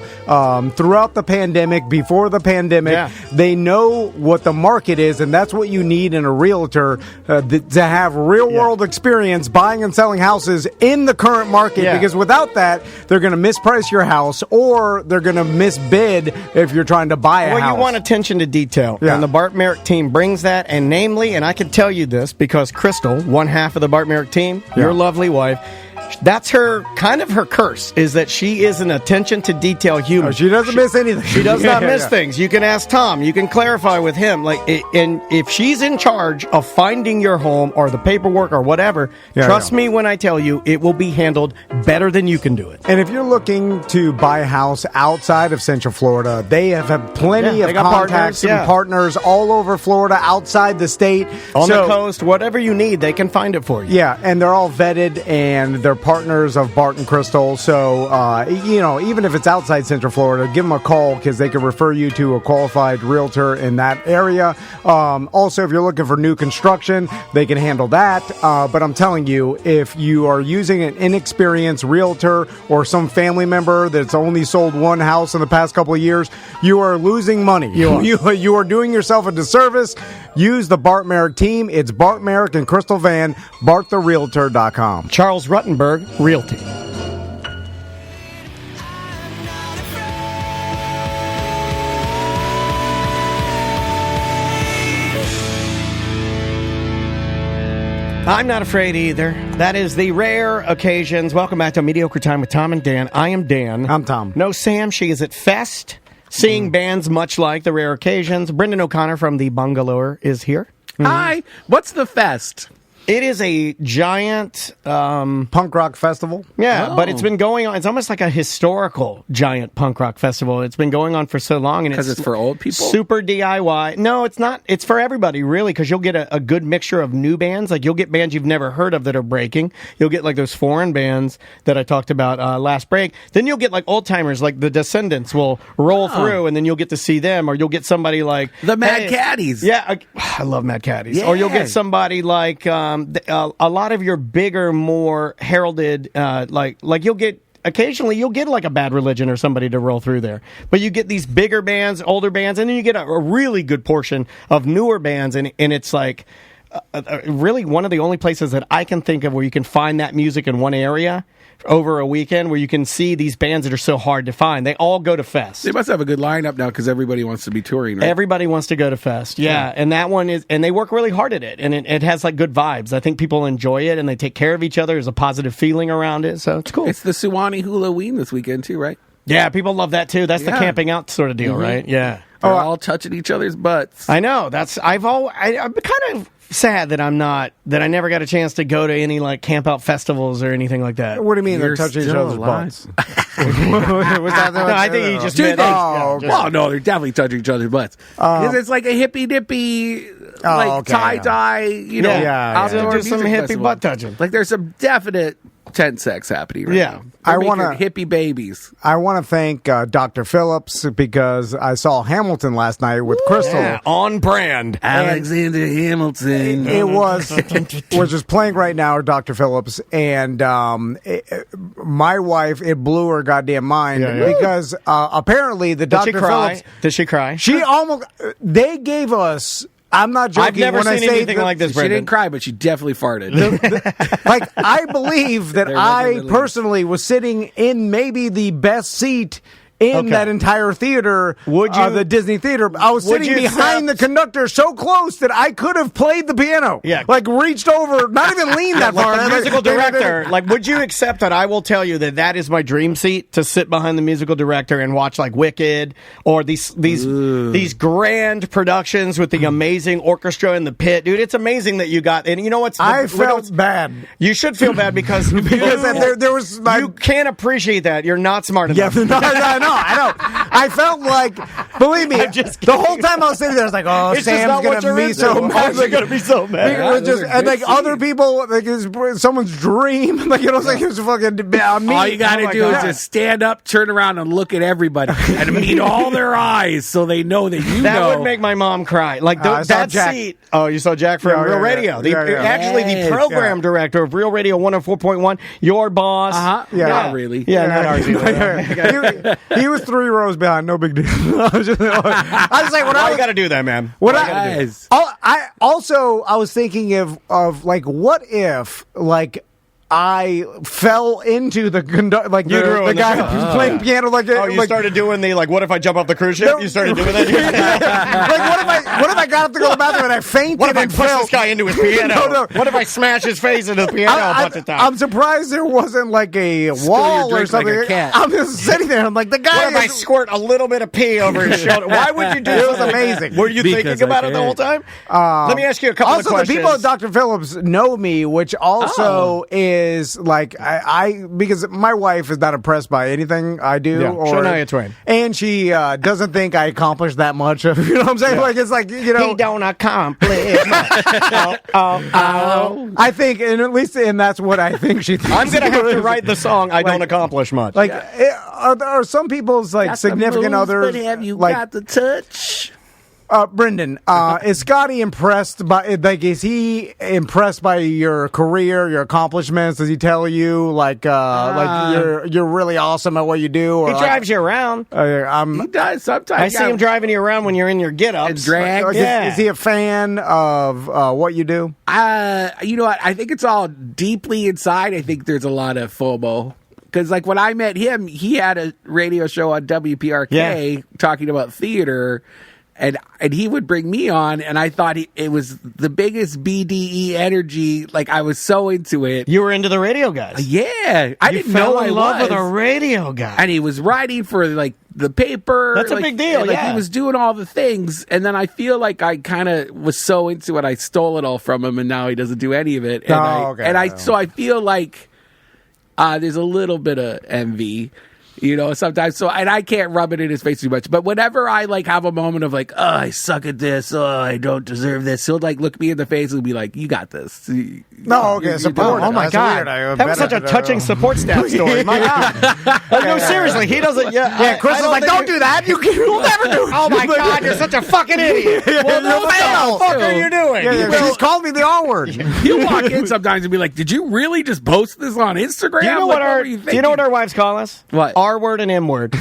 throughout the pandemic, before the pandemic. Yeah. They know what the market is, and that's what you need in a realtor to have real-world experience buying and selling houses in the current market, because without that, they're going to misprice your house or they're going to misbid if you're trying to buy a house. Well, you want attention to detail, and the Bart Merrick team brings that, and namely, and I can tell you this because Crystal, one half of the Bart Merrick team, your lovely wife, that's her curse, is that she is an attention to detail human. She doesn't miss anything. She does not miss things. You can ask Tom. You can clarify with him. And if she's in charge of finding your home or the paperwork or whatever, trust me when I tell you, it will be handled better than you can do it. And if you're looking to buy a house outside of Central Florida, they have had plenty of contacts and partners all over Florida, outside the state. On the coast, whatever you need, they can find it for you. Yeah, and they're all vetted, and they're partners of Bart and Crystal. So, even if it's outside Central Florida, give them a call because they can refer you to a qualified realtor in that area. Also, if you're looking for new construction, they can handle that. But I'm telling you, if you are using an inexperienced realtor or some family member that's only sold one house in the past couple of years, you are losing money. You are doing yourself a disservice. Use the Bart Merrick team. It's Bart Merrick and Crystal Van, BartTheRealtor.com. Charles Ruttenberg, Realty. I'm not afraid either. That is the rare occasions. Welcome back to Mediocre Time with Tom and Dan. I am Dan. I'm Tom. No Sam. She is at Fest, seeing bands much like the rare occasions. Brendan O'Connor from the Bungalower is here. Hi. What's the Fest? It is a giant punk rock festival. Yeah, but it's been going on. It's almost like a historical giant punk rock festival. It's been going on for so long, and because it's for old people. Super DIY. No, it's not. It's for everybody, really, because you'll get a good mixture of new bands. Like you'll get bands you've never heard of that are breaking. You'll get like those foreign bands that I talked about last break. Then you'll get like old timers, like the Descendants will roll through, and then you'll get to see them. Or you'll get somebody like the Mad Caddies. Yeah, I love Mad Caddies. Yeah. Or you'll get somebody like. A lot of your bigger, more heralded, like you'll get occasionally you'll get like a Bad Religion or somebody to roll through there, but you get these bigger bands, older bands, and then you get a really good portion of newer bands, and it's like really one of the only places that I can think of where you can find that music in one area. over a weekend where you can see these bands that are so hard to find. They all go to Fest. They must have a good lineup now because everybody wants to be touring, right? Everybody wants to go to Fest, yeah. And that one is, and they work really hard at it, and it has like good vibes. I think people enjoy it, and they take care of each other. There's a positive feeling around it, so it's cool. It's the Suwannee Halloween this weekend too, right? Yeah, people love that too. That's the camping out sort of deal, right? Yeah. They're all touching each other's butts. I know. I'm kind of sad that I never got a chance to go to any like camp out festivals or anything like that. What do you mean You're they're touching each still other alive. butts? Was that No, I think he just meant, Well, no, they're definitely touching each other's butts because it's like a hippy dippy, like tie dye, outdoor do some music hippie festival. butt touching. Like there's some definite tent sex happening right now. I They're wanna- making hippie babies. I want to thank Dr. Phillips because I saw Hamilton last night with Crystal. Yeah, on brand. Alexander Hamilton. It was just playing right now, Dr. Phillips, and my wife, it blew her goddamn mind because apparently the Did Dr. she cry? Phillips, Did she cry? she almost, they gave us. I'm not joking. I've never when I seen say anything like this, She Brendan. didn't cry, but she definitely farted. Like, I believe that There I wasn't really- personally was sitting in maybe the best seat in that entire theater, Would you- the Disney theater. I was would sitting you behind accept- the conductor so close that I could have played the piano. Yeah. Like, reached over, not even leaned that far. Like the musical director, like, would you accept that? I will tell you that is my dream seat, to sit behind the musical director and watch like Wicked or these grand productions with the amazing orchestra in the pit, dude. It's amazing that you got. And you know what's? I felt bad. You should feel bad because there was you can't appreciate that. You're not smart yeah, enough. no, I know. I felt like, believe me, I'm just the whole time I was sitting there, I was like, "Oh, It's just Sam's not what gonna you're be into. so mad. You're gonna be so mad. It was just, those are and good like other people, like it's someone's dream. Like it was like it was fucking me. All you got to Oh my do God. is just stand up, turn around, and look at everybody, and meet all their eyes, so they know that you That know. would make my mom cry. Like I saw that Jack. seat. Oh, you saw Jack from Yeah, Real yeah, Radio. yeah. Actually, Yes, the program director of Real Radio 104.1. Your boss. Yeah. Not really. Yeah, not ours either. he was 3 rows behind. No big deal. I was like, Why you got to do that, man? What Yes. I was thinking of like, what if like I fell into the like You'd the ruin the guy show. who's playing piano like Oh, you like, started doing the like. What if I jump off the cruise ship? No. You started doing that. like what if I got up to go to the bathroom and I fainted What if I and push fell? this guy into his piano? No. What if I smash his face into the piano a bunch of times? I'm surprised there wasn't like a wall your or drink like something. a cat. I'm just sitting there. I'm like, the guy What if I is. squirt a little bit of pee over his shoulder? Why would you do It was that? amazing. Were you Because thinking about I it the whole can. time? Let me ask you a couple of Also, questions. the people at Dr. Phillips know me, which also is like I because my wife is not impressed by anything I do. Yeah, or Shania Twain. and she doesn't think I accomplished that much. You know what I'm saying? Like it's like He don't accomplish much. I think, and at least, and that's what I think she thinks. I'm gonna have to write the song. I don't accomplish much. Like, are some people's like significant others? But have you like, got the touch? Brendan, is Scotty impressed by, like, is he impressed by your career, your accomplishments? Does he tell you, like you're really awesome at what you do? Or He drives you around. He does sometimes. I see him driving you around when you're in your get-ups. And drag. Like, Yeah. is he a fan of what you do? You know what? I think it's all deeply inside. I think there's a lot of FOMO. Because, like, when I met him, he had a radio show on WPRK talking about theater, and he would bring me on, and I thought it was the biggest BDE energy. Like, I was so into it. You were into the radio guys. Yeah. I You didn't fell know in I love was. with a radio guy. And he was writing for, like, the paper. That's a like, big deal, and, like, yeah. he was doing all the things, and then I feel like I kind of was so into it, I stole it all from him, and now he doesn't do any of it. And so I feel like there's a little bit of envy, you know, sometimes. So, and I can't rub it in his face too much. But whenever I like have a moment of like, oh, I suck at this, oh, I don't deserve this, he'll like look me in the face and be like, you got this. No, okay, support. Oh my That's God, weird. that was such a touching support staff story. My God, no, seriously, he doesn't. Yeah, Chris is like, don't do that. You'll never do it. Oh my God, you're such a fucking idiot. Well, what the fuck are you doing? She's called me the R word. He'll walk in sometimes and be like, did you really just post this on Instagram? Do you know Like, what were you do you know what our wives call us? What? R word and M word.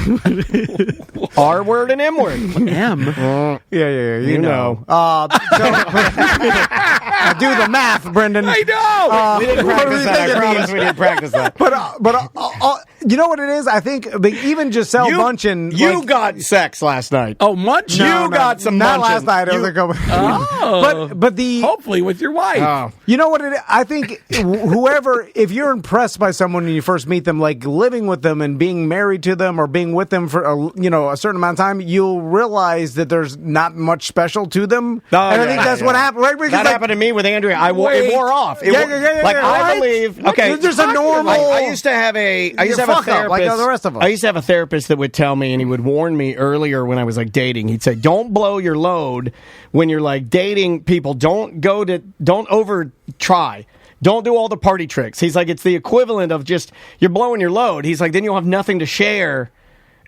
R word and M word. M? Yeah, you know. I do the math, Brendan. I know. We didn't what do practice you that. think I it promise means? we didn't practice that. But you know what it is? I think even Giselle Bundchen. You got sex last night. Oh, munch. You got some not munchin'. last night. It was a couple. But the Hopefully with your wife. you know what it is? I think whoever, if you're impressed by someone when you first meet them, like living with them and being married to them or being with them for a certain amount of time, you'll realize that there's not much special to them. Oh, and I yeah, think that's yeah. what happened. Right? Because That happened to me with Andrea. It wore off. It Yeah, wo- yeah, yeah, Like yeah, I right? believe. Okay, There's a normal. Like, I used to have a fuck therapist up, like the rest of us. I used to have a therapist that would tell me, and he would warn me earlier when I was like dating. He'd say, "Don't blow your load when you're like dating people. Don't over try. Don't do all the party tricks." He's like, it's the equivalent of just you're blowing your load. He's like, then you'll have nothing to share.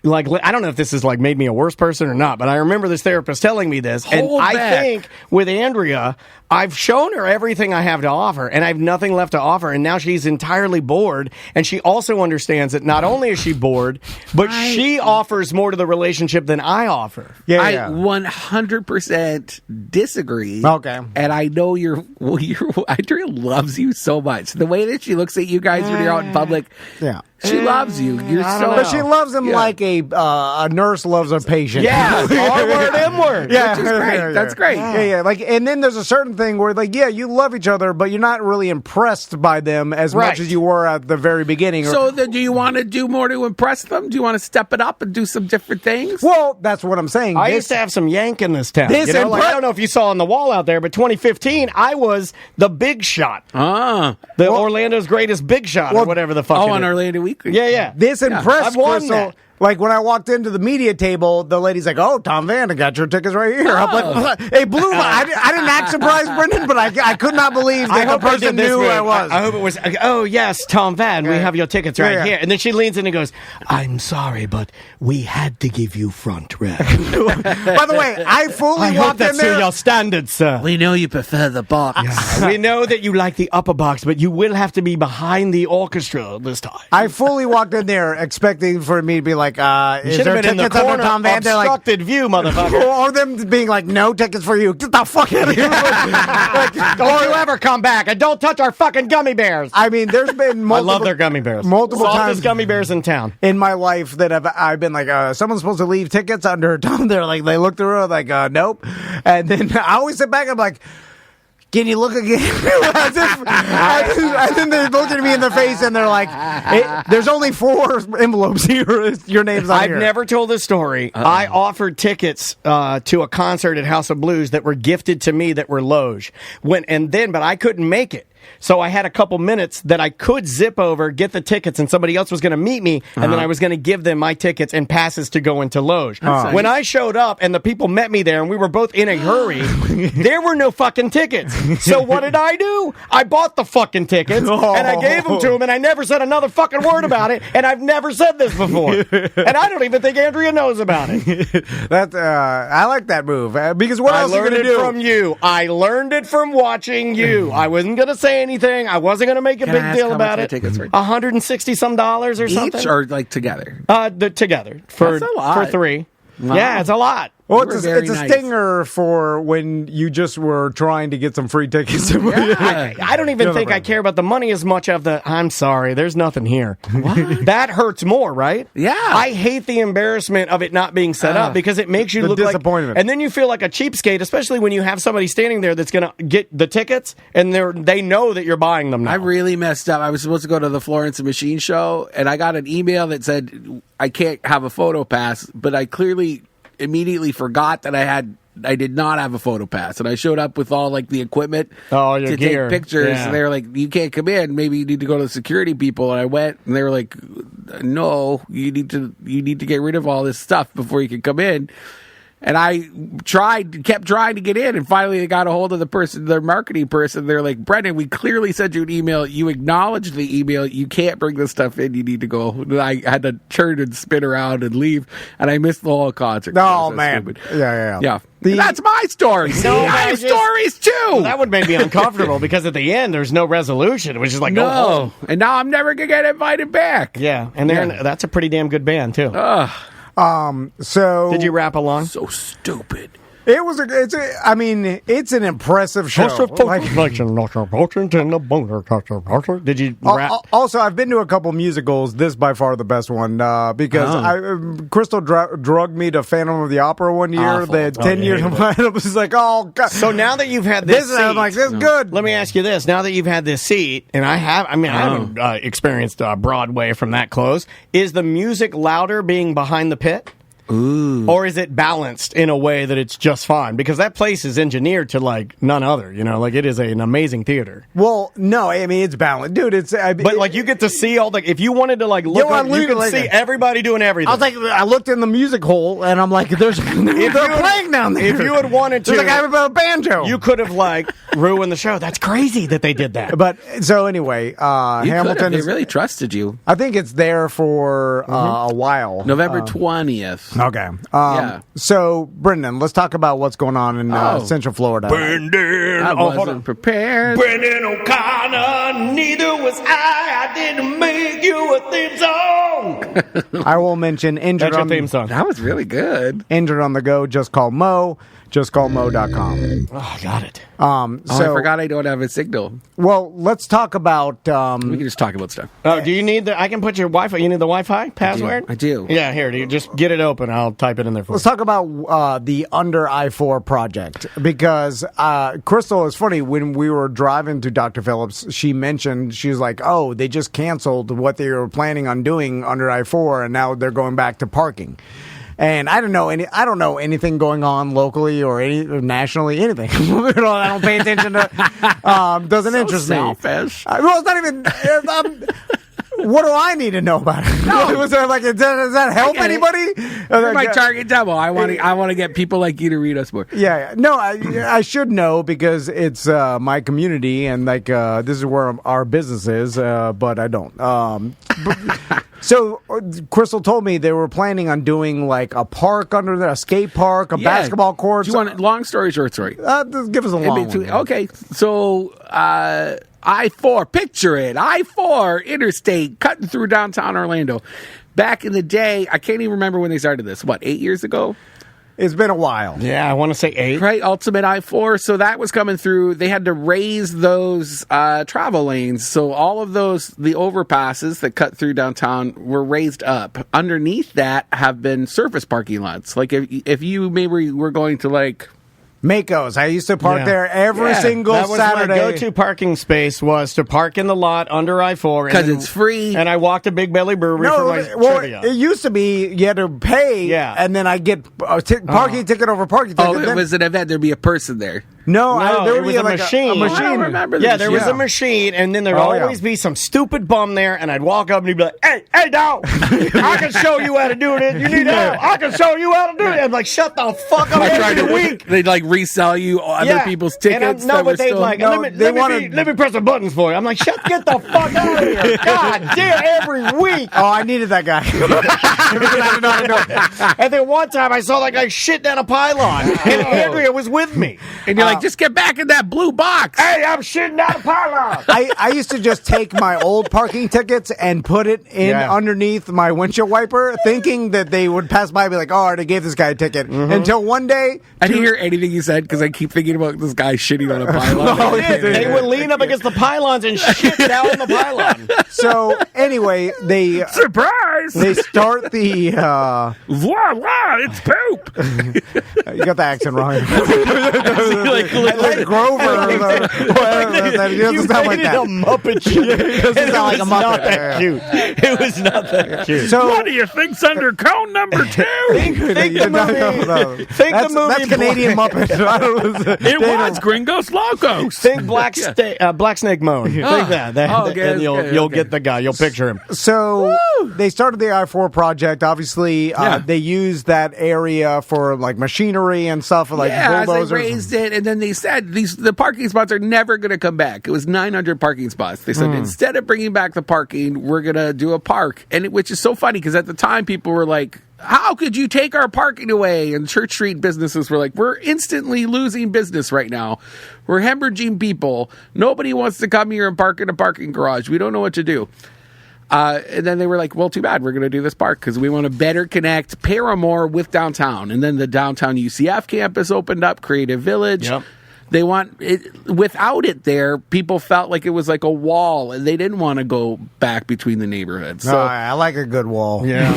Like, I don't know if this has like made me a worse person or not, but I remember this therapist telling me this, and Hold I back. think with Andrea, I've shown her everything I have to offer, and I have nothing left to offer, and now she's entirely bored, and she also understands that not only is she bored, but she offers more to the relationship than I offer. Yeah, I yeah. 100% disagree. Okay. And I know Andrea loves you so much. The way that she looks at you guys when you're out in public, Yeah. she loves you. You're I so. don't know. But she loves him Yeah. like a nurse loves a patient. Yeah, R word, M word. Yeah, Which is great. That's great. Yeah. Like, and then there's a certain thing where, like, yeah, you love each other, but you're not really impressed by them as Right. much as you were at the very beginning. So, do you want to do more to impress them? Do you want to step it up and do some different things? well, that's what I'm saying. I This- used to have some yank in this town. This You know, like, impre- I don't know if you saw on the wall out there, but 2015, I was the big shot. The Orlando's greatest big shot, or whatever the fuck. Oh, it on is. Orlando Weekly. Yeah, yeah. This impressed I've won Crystal. that. Like, when I walked into the media table, the lady's like, "Oh, Tom Van, I got your tickets right here." I'm like, "Hey, blew my." I didn't act surprised, Brendan, but I could not believe that the hope I person did this knew who move. I was. I hope it was, oh, yes, Tom Van, we Yeah. have your tickets right Yeah, yeah. here. And then she leans in and goes, "I'm sorry, but we had to give you front row." By the way, I fully I hope walked in that's to there. your standards, sir. We know you prefer the box. We know that you like the upper box, but you will have to be behind the orchestra this time. I fully walked in there expecting for me to be like, "Is Should have there been in the tickets under corner, Tom Van?" They're like, obstructed view, motherfucker. or them being like, "No tickets for you." Get the fuck out of here! Don't you ever come back, and don't touch our fucking gummy bears. I mean, there's been I multiple, love their gummy bears. multiple Softest times gummy bears in town. in my life that I've been like, someone's supposed to leave tickets under Tom. They're like, they look through it like, nope. And then I always sit back and I'm like, "Can you look again?" And then they look at me in the face and they're like, "There's only 4 envelopes here. Your name's on I've here." never told this story. I offered tickets to a concert at House of Blues that were gifted to me that were loge. But I couldn't make it. So I had a couple minutes that I could zip over, get the tickets, and somebody else was going to meet me, and then I was going to give them my tickets and passes to go into loge. When I showed up and the people met me there and we were both in a hurry, there were no fucking tickets. So what did I do? I bought the fucking tickets, and I gave them to him, and I never said another fucking word about it, and I've never said this before. And I don't even think Andrea knows about it. I like that move because what I else are you learned going it to do? from you. I learned it from watching you. I wasn't going to say anything. I wasn't going to make a Can I big ask deal how about much it. the tickets were? $160 or something. Each or like together? Together for That's a lot. for 3. Wow. Yeah, it's a lot. Well, You were it's very a nice. stinger for when you just were trying to get some free tickets. I don't even think I care about the money as much of the, "I'm sorry, there's nothing here." That hurts more, right? Yeah. I hate the embarrassment of it not being set up because it makes you The look like... disappointment. And then you feel like a cheapskate, especially when you have somebody standing there that's going to get the tickets and they know that you're buying them now. I really messed up. I was supposed to go to the Florence and Machine show, and I got an email that said I can't have a photo pass, but I clearly immediately forgot that I did not have a photo pass, and I showed up with all like the equipment Oh, your to gear. take pictures. Yeah. And they were like, "You can't come in. Maybe you need to go to the security people." And I went, and they were like, "No, you need to get rid of all this stuff before you can come in." And I kept trying to get in, and finally they got a hold of their marketing person. They're like, "Brendan, we clearly sent you an email. You acknowledged the email. You can't bring this stuff in. You need to go." And I had to turn and spin around and leave, and I missed the whole concert. That Oh was so man, stupid. yeah. That's my story. See, No, I have just- stories too. Well, that would make me uncomfortable because at the end there's no resolution. It was just like, go home. And now I'm never gonna get invited back. Yeah, and that's a pretty damn good band too. So Did you rap along? So stupid. It's an impressive show. Did you rap? Also, I've been to a couple musicals. This by far the best one because Crystal drugged me to Phantom of the Opera one year. Awful. They had 10 years of mine. I was like, oh god. So now that you've had this seat, I'm like, this is good. Let me ask you this: now that you've had this seat, and I haven't experienced Broadway from that close. Is the music louder being behind the pit? Ooh. Or is it balanced in a way that it's just fine? Because that place is engineered to like none other, it is an amazing theater. Well, no, I mean, it's balanced. Dude, But like you get to see all if you wanted to like look up, you could see everybody doing everything. I was like, I looked in the music hole and I'm like, they're playing down there. If you had wanted to, there's a guy with a banjo. You could have like ruined the show. That's crazy that they did that. But so anyway, Hamilton they really trusted you. I think it's there for a while. November 20th. Okay. Yeah. So, Brendan, let's talk about what's going on in Central Florida. I wasn't prepared. Brendan O'Connor, neither was I. I didn't make you a theme song. I will mention injured That's your on theme song. That was really good. Injured on the go. Just call Mo. JustCallMo.com. Oh, I got it. I forgot I don't have a signal. Well, let's talk about. We can just talk about stuff. Oh, do you need I can put your Wi-Fi. You need the Wi-Fi password? I do. Yeah, here. Do you just get it open? I'll type it in there for you. Let's talk about the Under I-4 project because Crystal is funny. When we were driving to Dr. Phillips, she mentioned she was like, "Oh, they just canceled what they were planning on doing under I-4, and now they're going back to parking." And I don't know anything going on locally or nationally, anything. I don't pay attention to. Doesn't interest me. Selfish. Well, it's not even. What do I need to know about it? No. Was there does that help anybody? You're my target demo. I want to get people like you to read us more. Yeah. No, I should know because it's my community and this is where our business is, but I don't. So, Crystal told me they were planning on doing like a park under there, a skate park, a basketball court. Do you want long story, short story? Give us a long one. Okay, so I-4, picture it. I-4 interstate cutting through downtown Orlando. Back in the day, I can't even remember when they started this. What, 8 years ago? It's been a while. Yeah, I want to say 8. Right, Ultimate I-4. So that was coming through. They had to raise those travel lanes. So all of those, the overpasses that cut through downtown were raised up. Underneath that have been surface parking lots. Like if you maybe were going to like... Mako's. I used to park there every single Saturday. My go-to parking space was to park in the lot under I-4 because it's free. And I walked to Big Belly Brewery for my trivia. It used to be you had to pay, and then I get a parking ticket over parking ticket. Oh, it was an event. There'd be a person there. No, there was be a like machine. A machine. I don't remember this. Yeah, there was a machine, and then there'd always be some stupid bum there, and I'd walk up and he'd be like, hey, dog, I can show you how to do it. You need help. I can show you how to do it. I'm like, shut the fuck up every week. They'd like resell you other people's tickets. But they'd like, let me press the buttons for you. I'm like, get the fuck out of here. God damn, every week. Oh, I needed that guy. And then one time I saw that guy shit down a pylon, and Andrea was with me. And you're like, just get back in that blue box. Hey, I'm shitting down a pylon. I used to just take my old parking tickets and put it in underneath my windshield wiper, thinking that they would pass by and be like, oh, I already gave this guy a ticket. Until one day... I didn't hear anything you said because I keep thinking about this guy shitting on a pylon. They would lean up against the pylons and shit down the pylon. So, anyway, they... Surprise! They start the... Voila, it's poop! You got the accent wrong. like Grover. It doesn't sound like that. A Muppet shit. It doesn't sound like a Muppet. Not that cute. It was not that cute. So, what do you think's under cone number 2? Think the movie. Think the movie. That's Canadian Muppet. It was Gringos Locos. Think Black Snake Moan. Think that. And you'll get the guy. You'll picture him. So they started the I-4 project. Obviously, they used that area for like machinery and stuff, like bulldozers. They raised it, and then they said the parking spots are never going to come back. It was 900 parking spots. They said instead of bringing back the parking, we're going to do a park, which is so funny because at the time people were like, how could you take our parking away? And Church Street businesses were like, we're instantly losing business right now. We're hemorrhaging people. Nobody wants to come here and park in a parking garage. We don't know what to do. And then they were like, well, too bad. We're going to do this park because we want to better connect Paramore with downtown. And then the downtown UCF campus opened up, Creative Village. Yep. They want it without it there. People felt like it was like a wall, and they didn't want to go back between the neighborhoods. So I like a good wall. Yeah. I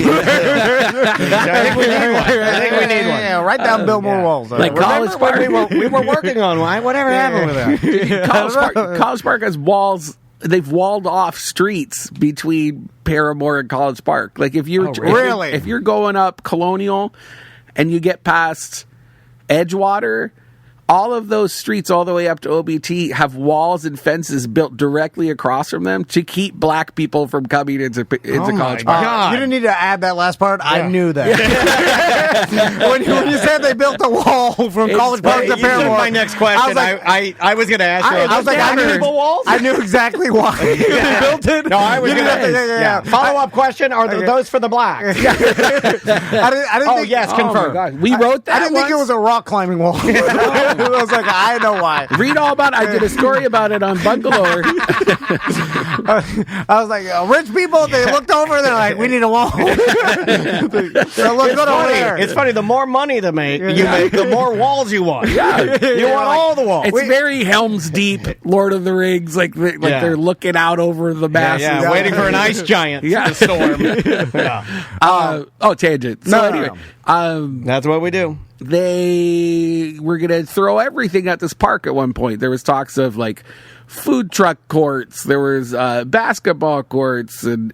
think we need one. Yeah, write down Billmore walls. Like College Park. We were working on one. Whatever happened with that? College Park has walls. They've walled off streets between Paramore and College Park. Like if you're really? if you're going up Colonial and you get past Edgewater, all of those streets all the way up to OBT have walls and fences built directly across from them to keep black people from coming into College Park. You didn't need to add that last part. I knew that. when you said they built a wall from College Park to Paramore, my next question. I was going to ask you. I was like, I knew exactly why they built it. No, I was going to. Follow-up question: are those for the blacks? I didn't think, yes, confirm. Oh we wrote that. I didn't think it was a rock climbing wall. I was like, I know why. Read all about it. I did a story about it on Bungalower. I was like, rich people, they looked over, they're like, we need a wall. So look good over there. It's funny, the more money you make, the more walls you want. Yeah. You want all the walls. It's very Helm's Deep, Lord of the Rings, they're looking out over the masses. Waiting for an ice giant to storm. Tangent. So anyway. That's what we do. They were going to throw everything at this park at one point. There was talks of like food truck courts. There was basketball courts and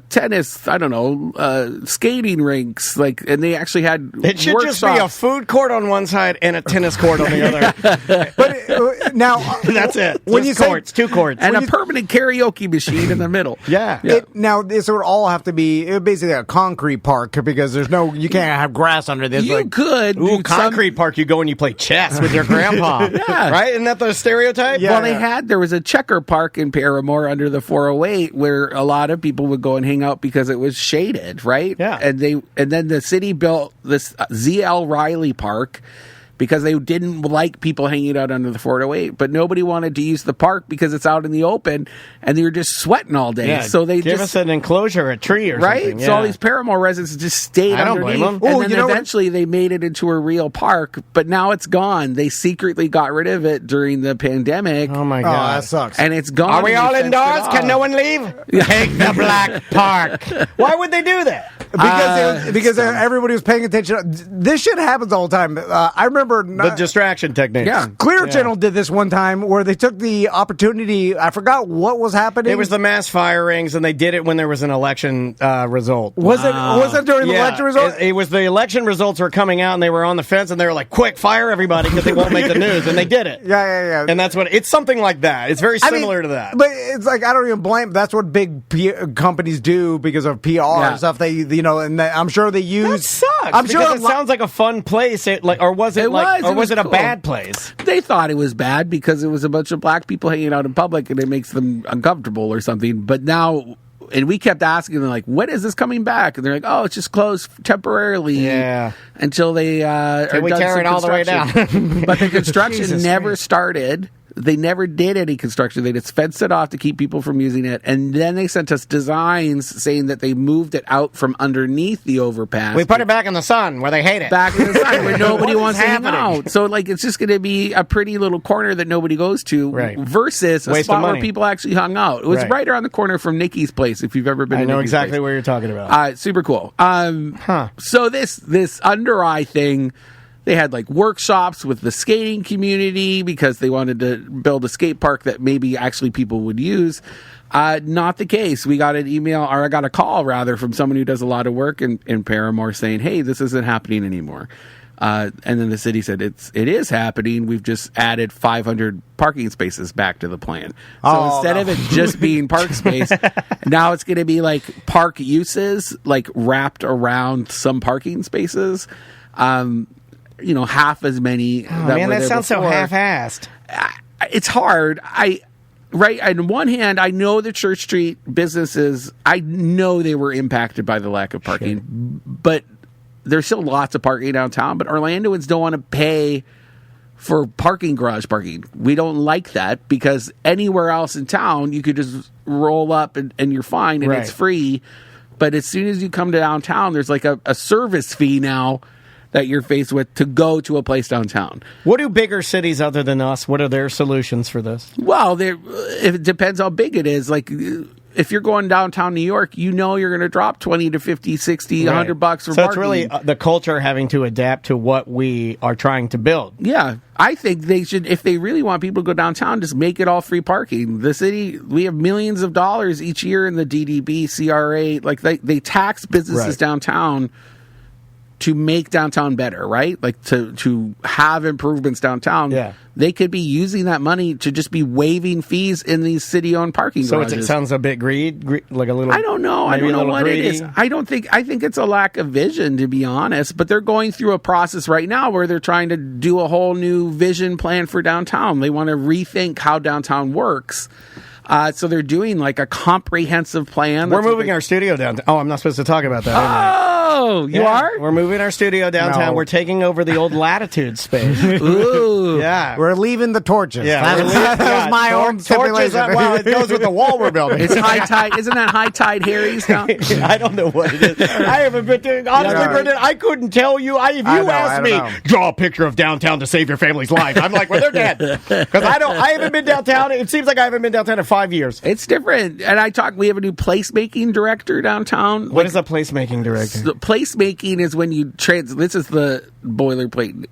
tennis. I don't know, skating rinks. And they actually had it should workshops. Just be a food court on one side and a tennis court on the other. But now that's it. When you say two courts, and a permanent karaoke machine in the middle. Now this would all have to be basically a concrete park because you can't have grass under this. You could. Concrete park. You go and you play chess with your grandpa. Right? Isn't that the stereotype? Yeah, well, there was a checker park in Paramore under the 408 where a lot of people would go and hang out because it was shaded, right? Yeah. And then the city built this ZL Riley Park because they didn't like people hanging out under the 408, but nobody wanted to use the park because it's out in the open and they were just sweating all day. So they give us an enclosure, a tree or something. So all these Paramore residents just stayed underneath. Blame them. And then eventually they made it into a real park, but now it's gone. They secretly got rid of it during the pandemic. Oh my God. That sucks. And it's gone. Are we all indoors? Can no one leave? Take the black park. Why would they do that? Because everybody was paying attention. This shit happens all the time. I remember the distraction techniques. Yeah, Clear Channel did this one time where they took the opportunity. I forgot what was happening. It was the mass firings, and they did it when there was an election result. Was it during the election result? It was the election results were coming out, and they were on the fence, and they were like, "Quick, fire everybody because they won't make the news," and they did it. Yeah. And that's what it's something like that. It's very similar to that. But it's like I don't even blame. That's what big companies do because of PR and stuff. They I'm sure they use. That sucks. I'm sure it sounds like a fun place. Or was it a bad place? They thought it was bad because it was a bunch of black people hanging out in public and it makes them uncomfortable or something. But now, and we kept asking them, like, when is this coming back? And they're like, oh, it's just closed temporarily until they are we done tear some it all the way down. But the construction never started. They never did any construction. They just fenced it off to keep people from using it. And then they sent us designs saying that they moved it out from underneath the overpass. We put it back in the sun where they hate it. Back in the sun where nobody wants to hang out. So, it's just going to be a pretty little corner that nobody goes to versus a spot where people actually hung out. It was right around the corner from Nikki's place, if you've ever been to know Nikki's exactly place. where you're talking about. Super cool. So this under eye thing, they had workshops with the skating community because they wanted to build a skate park that maybe actually people would use. Not the case. We got an email, or I got a call rather, from someone who does a lot of work in Paramore saying, hey, this isn't happening anymore. And then the city said, it is happening. We've just added 500 parking spaces back to the plan. So instead of it just being park space, now it's going to be park uses, wrapped around some parking spaces. Half as many. That sounds so half-assed. It's hard. On one hand, I know the Church Street businesses, I know they were impacted by the lack of parking, but there's still lots of parking downtown. But Orlandoans don't want to pay for garage parking. We don't like that because anywhere else in town, you could just roll up and you're fine and Right. it's free. But as soon as you come to downtown, there's like a service fee now that you're faced with to go to a place downtown. What do bigger cities other than us, what are their solutions for this? Well, it depends how big it is. Like, if you're going downtown New York, you're going to drop 20 to 50, 60, Right. $100 for so parking. it's really the culture having to adapt to what we are trying to build. Yeah, I think they should, if they really want people to go downtown, just make it all free parking. The city, we have millions of dollars each year in the DDB, CRA. Like, they tax businesses Right. downtown to make downtown better, right? Like to have improvements downtown. Yeah. They could be using that money to just be waiving fees in these city-owned parking So garages. it sounds a bit like a little. I don't know. I maybe don't a know little what greedy. it is. I think it's a lack of vision, to be honest. But they're going through a process right now where they're trying to do a whole new vision plan for downtown. They want to rethink how downtown works. So they're doing like a comprehensive plan. We're moving our studio downtown. Oh, I'm not supposed to talk about that. am I? Oh, you Yeah, are? We're moving our studio downtown. No. We're taking over the old Latitude space. Ooh. Yeah. We're leaving the torches. Yeah, that was my own torches. stipulation. Well, it goes with the wall we're building. It's high tide. Isn't that high tide Harry's now? I don't know what it is. I haven't been to. Honestly, Yeah. Brendan, I couldn't tell you. If you I asked don't me, know. draw a picture of downtown to save your family's life, I'm like, well, they're dead. Because I haven't been downtown. It seems like I haven't been downtown in 5 years. It's different. And we have a new placemaking director downtown. What is a placemaking director? The placemaking is when you this is the boilerplate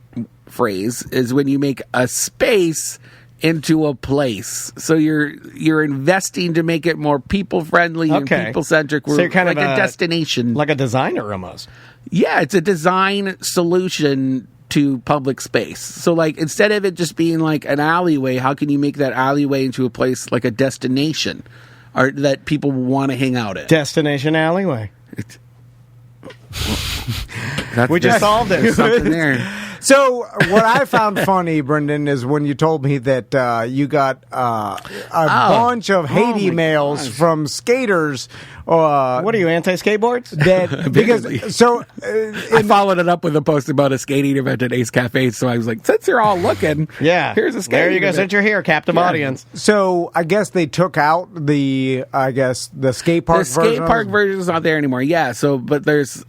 phrase, is when you make a space into a place. So you're investing to make it more people friendly and Okay. people centric. So you're kind like of a destination. like a designer almost. Yeah, it's a design solution to public space. So like instead of it just being like an alleyway, how can you make that alleyway into a place like a destination or that people want to hang out at? Destination alleyway. That's We just solved it. something there. So what I found funny, Brendan, is when you told me that you got a bunch of hate my emails gosh. from skaters. What are you, anti-skateboards? That because so I followed it up with a post about a skating event at Ace Cafe, so I was like, since you're all looking, Yeah. here's a skating There you go. event. Since you're here, captive audience. so I guess they took out the skate park The skate version. park version is not there anymore. Yeah, so but there's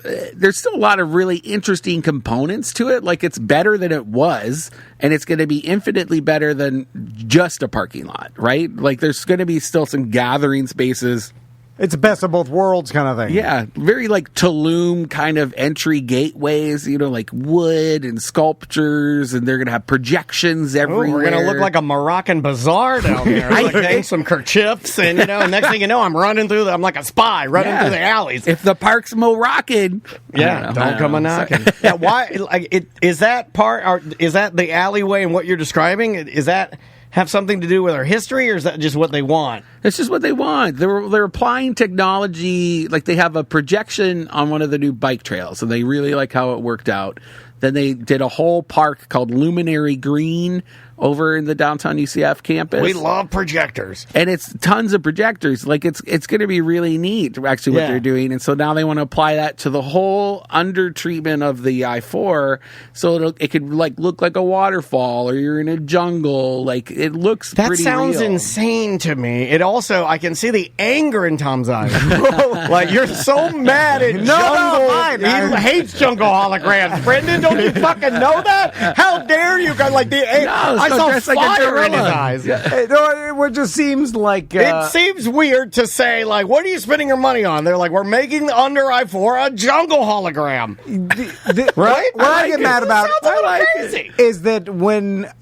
still a lot of really interesting components to it. Like it's better than it was, and it's going to be infinitely better than just a parking lot, right? Like there's going to be still some gathering spaces. It's a best of both worlds kind of thing. Yeah, very like Tulum kind of entry gateways, like wood and sculptures, and they're going to have projections Ooh, everywhere. we're going to look like a Moroccan bazaar down there. Like hang some kerchiefs, and next thing you know, I'm running through I'm like a spy running Yeah. through the alleys. If the park's Moroccan, Yeah, don't come a knocking. Yeah, why? Like, is that part? Or is that the alleyway and what you're describing? Is that have something to do with our history, or is that just what they want? It's just what they want. They're applying technology. Like they have a projection on one of the new bike trails, and they really like how it worked out. Then they did a whole park called Luminary Green over in the downtown UCF campus. We love projectors. And it's tons of projectors. Like it's going to be really neat, actually, what Yeah. they're doing. And so now they want to apply that to the whole under treatment of the I-4, so it could like look like a waterfall, or you're in a jungle. Like it looks. That pretty sounds real. insane to me. It also, I can see the anger in Tom's eyes. Like you're so mad at jungle. fine. He hates jungle holograms. Brendan, don't you fucking know that? How dare you guys? Like I so saw dressed like a fire in his gorilla. eyes. It just seems like It seems weird to say, like, what are you spending your money on? They're like, we're making the under I-4 a jungle hologram. Right? What I get mad about Sounds a little crazy. is that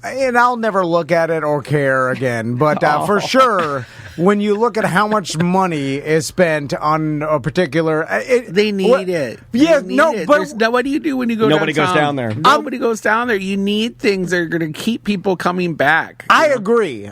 and I'll never look at it or care again, but for sure, when you look at how much money is spent on a particular, They need it. Yeah, They need no, it. but Now, what do you do when you go Nobody downtown? goes down there. Nobody goes down there. You need things that are going to keep people coming back. I agree.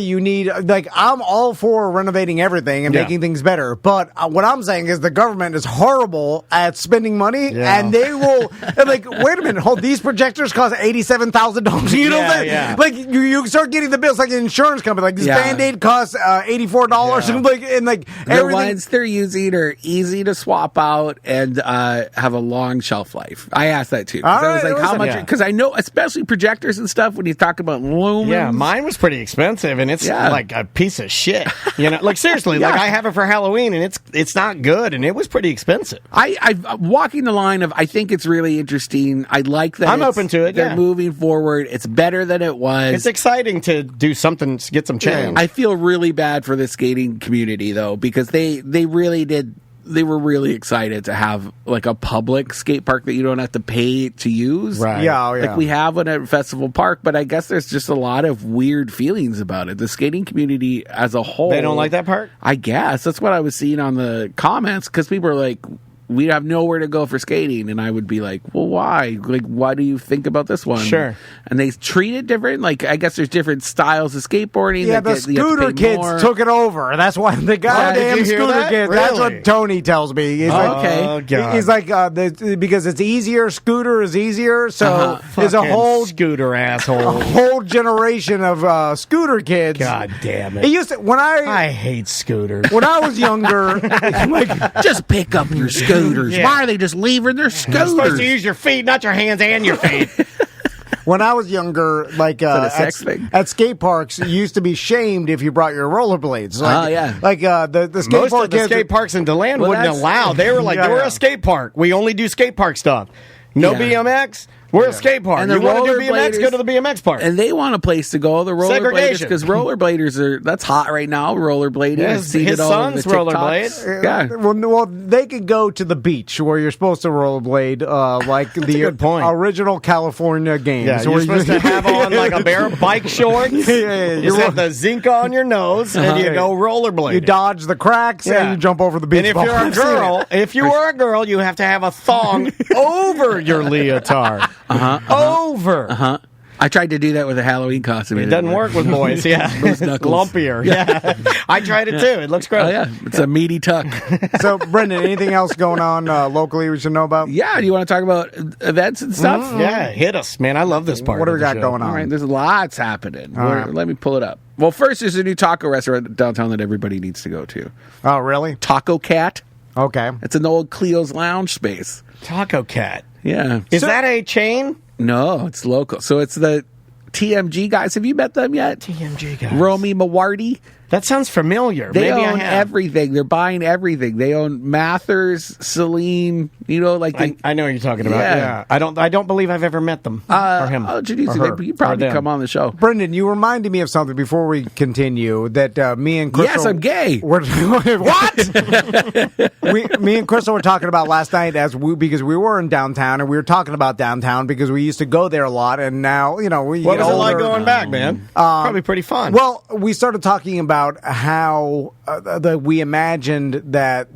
You need, like, I'm all for renovating everything and Yeah. making things better. But what I'm saying is the government is horrible at spending money, Yeah. and they will, and like, wait a minute, these projectors cost $87,000. You know, Yeah, yeah. like, you start getting the bills like an insurance company. Like, this Yeah. Band-Aid costs $84. Yeah. The everything. ones they're using are easy to swap out and have a long shelf life. I asked that too. All I was right, like, how listen, much? yeah. Because I know, especially projectors and stuff, when you talk about lumens. Yeah, mine was pretty expensive, and it's like a piece of shit. Like seriously, Yeah. like I have it for Halloween, and it's not good, and it was pretty expensive. I'm walking the line of I think it's really interesting. I like that. I'm open to it, They're yeah. moving forward. It's better than it was. It's exciting to do something, to get some change. I feel really bad for the skating community though, because they really did. They were really excited to have like a public skate park that you don't have to pay to use. Right. Yeah, Like we have one at Festival Park, but I guess there's just a lot of weird feelings about it. The skating community as a whole. They don't like that part? I guess. That's what I was seeing on the comments, because people are like, we have nowhere to go for skating. And I would be like, well, why? Like, why do you think about this one? Sure. And they treat it different. Like, I guess there's different styles of skateboarding. Yeah, that the you have to scooter pay kids more. took it over. That's why the goddamn did you hear scooter that? kids. That's Really? what Tony tells me. He's okay. Oh, God. He's like, because it's easier. Scooter is easier. So there's a Fucking whole scooter asshole. whole generation of scooter kids. God damn It it! used to I hate scooters. when I was younger. like, Just pick up your scooters. Yeah. Why are they just leaving their You're supposed to scooters? use your feet, not your hands and your feet. when I was younger, like a sex thing? at skate parks, you used to be shamed if you brought your rollerblades. Like, Oh, yeah. Like the skate Most park of the kids. skate parks in DeLand Well, wouldn't that's- allow. They were like, Yeah, we're yeah. a skate park. We only do skate park stuff. No Yeah. BMX. We're a skate park. And the You want to do BMX? rollerbladers- Go to the BMX park. And they want a place to go. The rollerbladers, Segregation. because rollerbladers that's hot right now. Rollerblading. Yeah, I've seen his it all over sons the TikToks. rollerblade. Yeah. Well, they could go to the beach where you're supposed to rollerblade, like the good point. original California games. yeah, you're where supposed to have on like a pair of bike shorts. yeah. You have the zinc on your nose, and you go rollerblade. You dodge the cracks Yeah. and you jump over the beach. And if ball. you're a girl, you have to have a thong over your leotard. Over. I tried to do that with a Halloween costume. It doesn't work with boys. Yeah, Those knuckles. lumpier. Yeah, I tried it too. It looks great. Oh yeah, it's a meaty tuck. So, Brendan, anything else going on locally we should know about? Yeah, do you want to talk about events and stuff? Yeah, hit us, man. I love this part. What do of we the got show. going on? All right, there's lots happening. right. Let me pull it up. Well, first, there's a new taco restaurant downtown that everybody needs to go to. Oh, really? Taco Cat. Okay. It's an old Cleo's Lounge space. Taco Cat. Yeah. Is that a chain? No, it's local. So it's the TMG guys. Have you met them yet? TMG guys. Romy Mawardi. That sounds familiar. They Maybe own I have. everything. They're buying everything. They own Mathers, Celine. You know, like they, I know what you're talking about. Yeah. Yeah. I don't believe I've ever met them. or him. I'll introduce or you. her, You probably or them. come on the show. Brendan, you reminded me of something before we continue that me and Crystal. Yes, I'm gay. What? Me and Crystal were talking about last night because we were in downtown and we were talking about downtown because we used to go there a lot and now we What get was it like older. going back, man? Probably pretty fun. Well, we started talking about how that we imagined that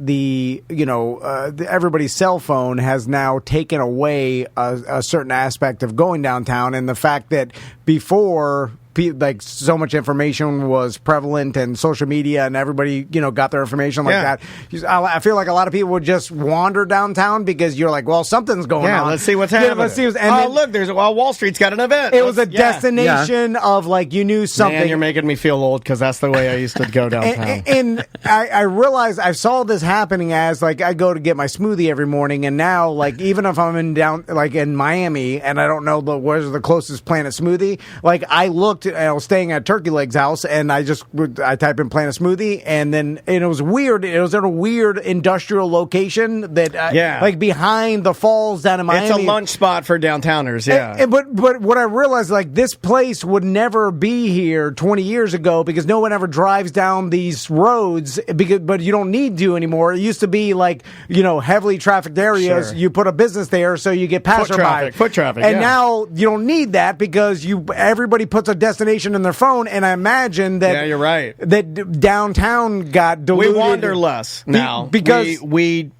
everybody's cell phone has now taken away a certain aspect of going downtown, and the fact that before. Like so much information was prevalent and social media and everybody got their information like Yeah. that. I feel like a lot of people would just wander downtown because you're like, well, something's going on. let's see what's happening. Let's see and look, Wall Street's got an event. it was a Let's- yeah. destination of like you knew something. Man, you're making me feel old because that's the way I used to go downtown. And I realized I saw this happening as like I go to get my smoothie every morning, and now like even if I'm in Miami and I don't know where's the closest Planet Smoothie, like I looked. I was staying at Turkey Leg's house, and I type in Planet Smoothie, and it was weird. It was at a weird industrial location that like behind the falls down in Miami. It's a lunch spot for downtowners. Yeah, But what I realized, like this place would never be here 20 years ago because no one ever drives down these roads. But you don't need to anymore. It used to be like heavily trafficked areas. Sure. You put a business there, so you get passerby. Foot traffic, and yeah. now you don't need that because everybody puts a destination in their phone. And I imagine that you're right. That downtown got diluted. We wander less now because we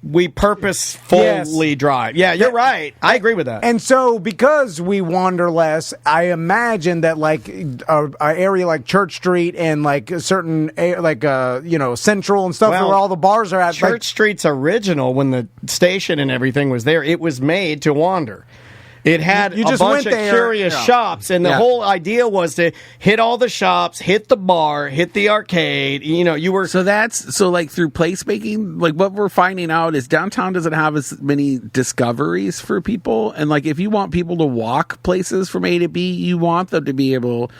purposefully drive. Yeah, you're right. I agree with that. And so, because we wander less, I imagine that like a area like Church Street and like a certain Central and stuff Well, where all the bars are at. Church Street's original when the station and everything was there. It was made to wander. It had You a just bunch went of there, curious shops, and the whole idea was to hit all the shops, hit the bar, hit the arcade. You know, you were So like through placemaking, like what we're finding out is downtown doesn't have as many discoveries for people. And like if you want people to walk places from A to B, you want them to be able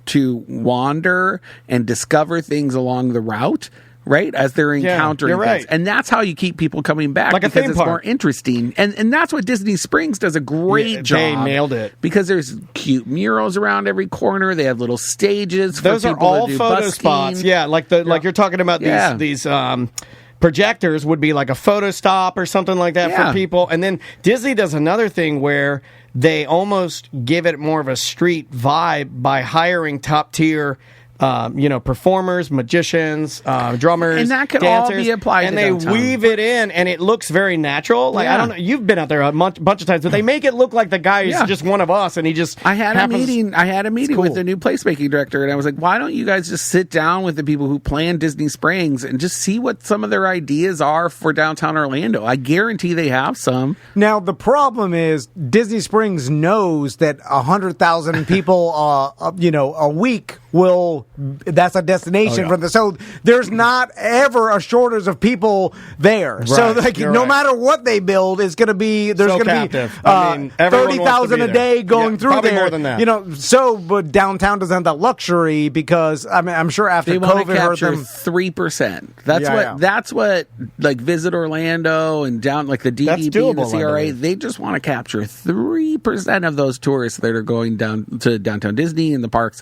to wander and discover things along the route. Right, as they're encountering you're things, right. and that's how you keep people coming back, Like a because theme it's park. more interesting, and that's what Disney Springs does a great job. They nailed it. Because there's cute murals around every corner. They have little stages. Those for are people all to do photo busking. spots. Yeah, like you're talking about these projectors would be like a photo stop or something like that for people. And then Disney does another thing where they almost give it more of a street vibe by hiring top tier performers, magicians, drummers, And that could all dancers, be applied and to they downtown. weave it in, and it looks very natural. Like I don't know, you've been out there a bunch of times, but they make it look like the guy is just one of us, and he just. I had a meeting cool. with the new placemaking director, and I was like, "Why don't you guys just sit down with the people who plan Disney Springs and just see what some of their ideas are for downtown Orlando? I guarantee they have some." Now the problem is Disney Springs knows that 100,000 people, a week that's a destination for the. So there's not ever a shortage of people there. Right, So like you're no right. matter what they build, it's going to be there's So going to captive. be I mean, everyone wants to 30,000 be a there. day going Yeah, through probably there. more than that. But downtown doesn't have that luxury because I'm sure after They want to COVID hurt capture them. 3%. That's Yeah. That's what like Visit Orlando and down like the DDB and the doable, I CRA. believe. They just want to capture 3% of those tourists that are going down to downtown Disney and the parks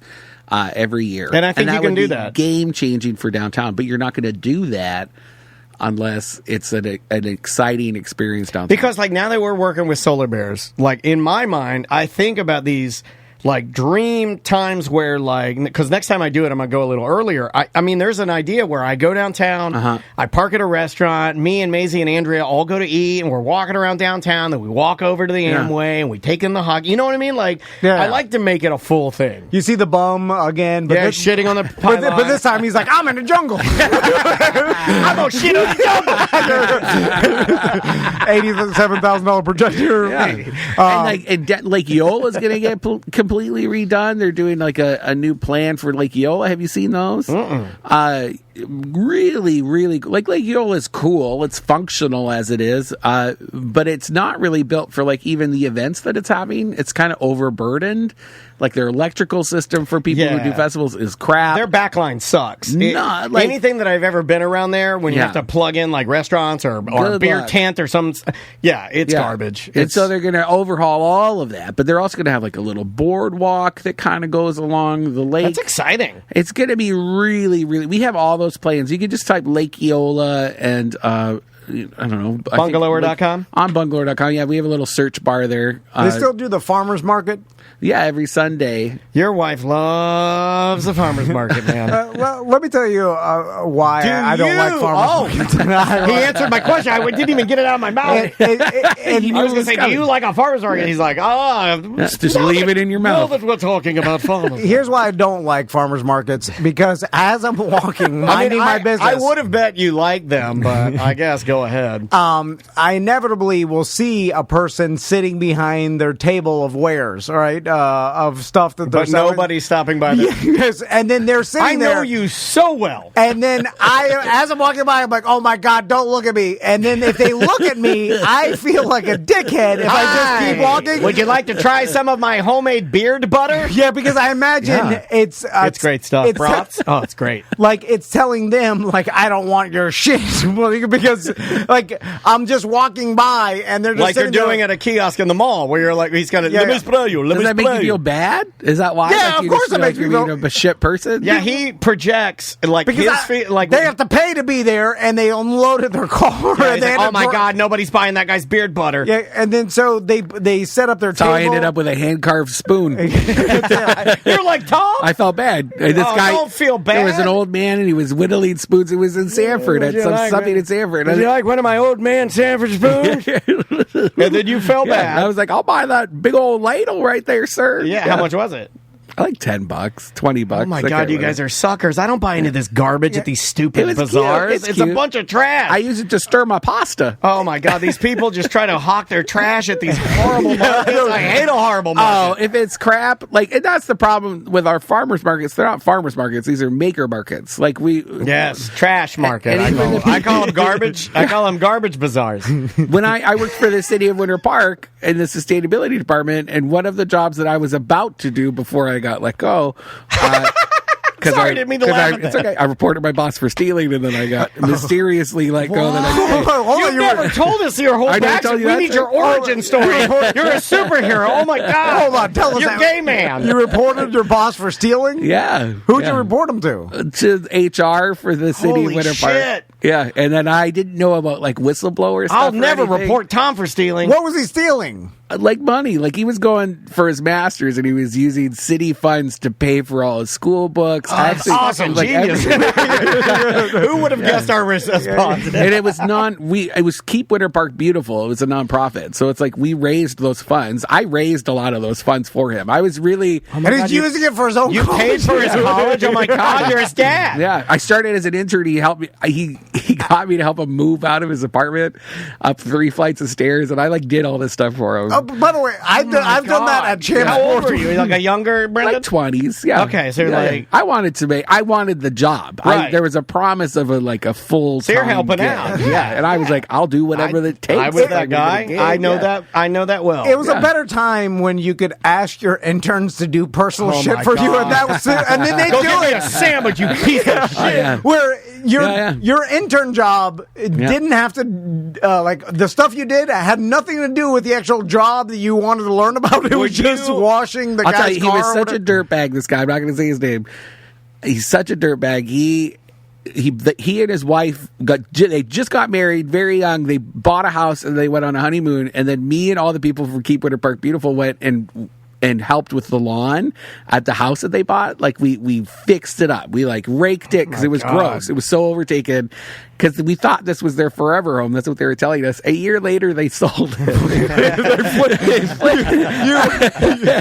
every year. And I think you that can would do be that. Game changing for downtown, but you're not going to do that unless it's an exciting experience downtown. Because like now that we're working with solar bears, like in my mind, I think about these like dream times where like, because next time I do it, I'm gonna go a little earlier. I mean, there's an idea where I go downtown, I park at a restaurant, me and Maisie and Andrea all go to eat, and we're walking around downtown. Then we walk over to the Amway and we take in the hockey. You know what I mean? Like, I like to make it a full thing. You see the bum again, but this, shitting on the but, pylon. but this time he's like, I'm in the jungle. I'm gonna shit on the jungle. $87,000 projector. and Lake Eola is going to get completely redone. They're doing like a new plan for Lake Eola. Have you seen those? Really, really, like Lake Eola is cool. It's functional as it is, but it's not really built for like even the events that it's having. It's kind of overburdened. Like their electrical system for people who do festivals is crap. Their backline sucks. Anything that I've ever been around there, when you have to plug in like restaurants or a beer tent or some, it's garbage. And so they're going to overhaul all of that, but they're also going to have like a little boardwalk that kind of goes along the lake. That's exciting. It's going to be really, really. We have all those plans. You can just type Lake Eola and I don't know. Bungalower.com? On bungalower.com. Yeah, we have a little search bar there. They still do the farmer's market? Yeah, every Sunday. Your wife loves the farmer's market, man. Well, let me tell you why I don't like farmer's markets. He answered my question. I didn't even get it out of my mouth. I was going to say, do you like a farmer's market? He's like, just leave it in your mouth. Now that we're talking about farmers. Here's why I don't like farmer's markets, because as I'm walking, minding my business. I would have bet you like them, but I guess go ahead. I inevitably will see a person sitting behind their table of wares, all right, of stuff that they're But selling. nobody's stopping by them. Yes, and then they're sitting I there. know you so well. And then as I'm walking by, I'm like, oh my God, don't look at me. And then if they look at me, I feel like a dickhead if I just keep walking. Would you like to try some of my homemade beard butter? Yeah, because I imagine it's great stuff. It's Brats? Oh, it's great. Like it's telling them like I don't want your shit because like I'm just walking by and they're just Like you're sitting there. doing at a kiosk in the mall where you're like, he's got to, Yeah, let me yeah. spray you. Let Does me that make spray you feel bad? Is that why? Yeah, Like, of you course just it feel makes like me you're feel- being a shit person? Yeah, he projects like because his feet. Like they have to pay to be there, and they unloaded their car. Yeah, and he's they like, had oh to my dri- God, nobody's buying that guy's beard butter. Yeah, and then so they set up their That's table. how I ended up with a hand carved spoon. You're like, Tom? I felt bad. This guy don't feel bad. There was an old man and he was whittling spoons. It was in Sanford at something in Sanford. Would you like one of my old man Sanford spoons? And then you felt bad. I was like, I'll buy that big old ladle right there, sir. Yeah, how much was it? I like $10, $20. Oh my God, you guys are suckers. I don't buy into this garbage at these It stupid was bazaars. cute. It's a cute. bunch of trash. I use it to stir my pasta. Oh my God, these people just try to hawk their trash at these horrible markets. I hate a horrible market. Oh, if it's crap, and that's the problem with our farmers markets. They're not farmers markets; these are maker markets. Yes, trash market. And even I call them garbage. I call them garbage bazaars. when I worked for the city of Winter Park in the sustainability department, and one of the jobs that I was about to do before I got let go. Sorry, I didn't mean to laugh at It's that. okay. I reported my boss for stealing, and then I got mysteriously let go. You never told us your whole I never told backstory. you We that need your story? origin story. You're a superhero. Oh my God. Hold on, tell us You're that. gay man. You reported your boss for stealing? Yeah. Who'd yeah. you report him to? To HR for the city Holy of Winter shit. Park. Yeah, and then I didn't know about whistleblower stuff. I'll or never anything. report Tom for stealing. What was he stealing? Like money. Like he was going for his master's and he was using city funds to pay for all his school books. That's awesome. Genius. Who would have guessed our response? And it was it was Keep Winter Park Beautiful. It was a nonprofit. So it's like we raised those funds. I raised a lot of those funds for him. I was really And he's using it for his own You college. paid for his college? Oh my God, you're his dad. Yeah, I started as an intern. He helped me. He got me to help him move out of his apartment up 3 flights of stairs, and I did all this stuff for him. Oh, by the way, I've done that at Champ How old Sports. were you? Like a younger Brendan? Like 20s, yeah. Okay, so you're like- I wanted the job. Right. There was a promise of a full. So you're helping out. Yeah, and I was like, I'll do whatever it takes. I was if that I'm gonna guy. get a gig. I know Yeah. that. I know that well. It was a better time when you could ask your interns to do personal Oh shit my for you, God. and that was it. And then they Go do get me it. a sandwich, you piece of shit. Oh, yeah. Where Yeah. your intern job didn't have to the stuff you did had nothing to do with the actual job that you wanted to learn about. It was just washing the I'll guy's tell you, he car. was or such a whatever. dirtbag. This guy, I'm not going to say his name. He's such a dirtbag. He and his wife they just got married very young. They bought a house and they went on a honeymoon. And then me and all the people from Keep Winter Park Beautiful went and helped with the lawn at the house that they bought. Like we fixed it up. We raked it because it was gross. It was so overtaken because we thought this was their forever home. That's what they were telling us. A year later, they sold it.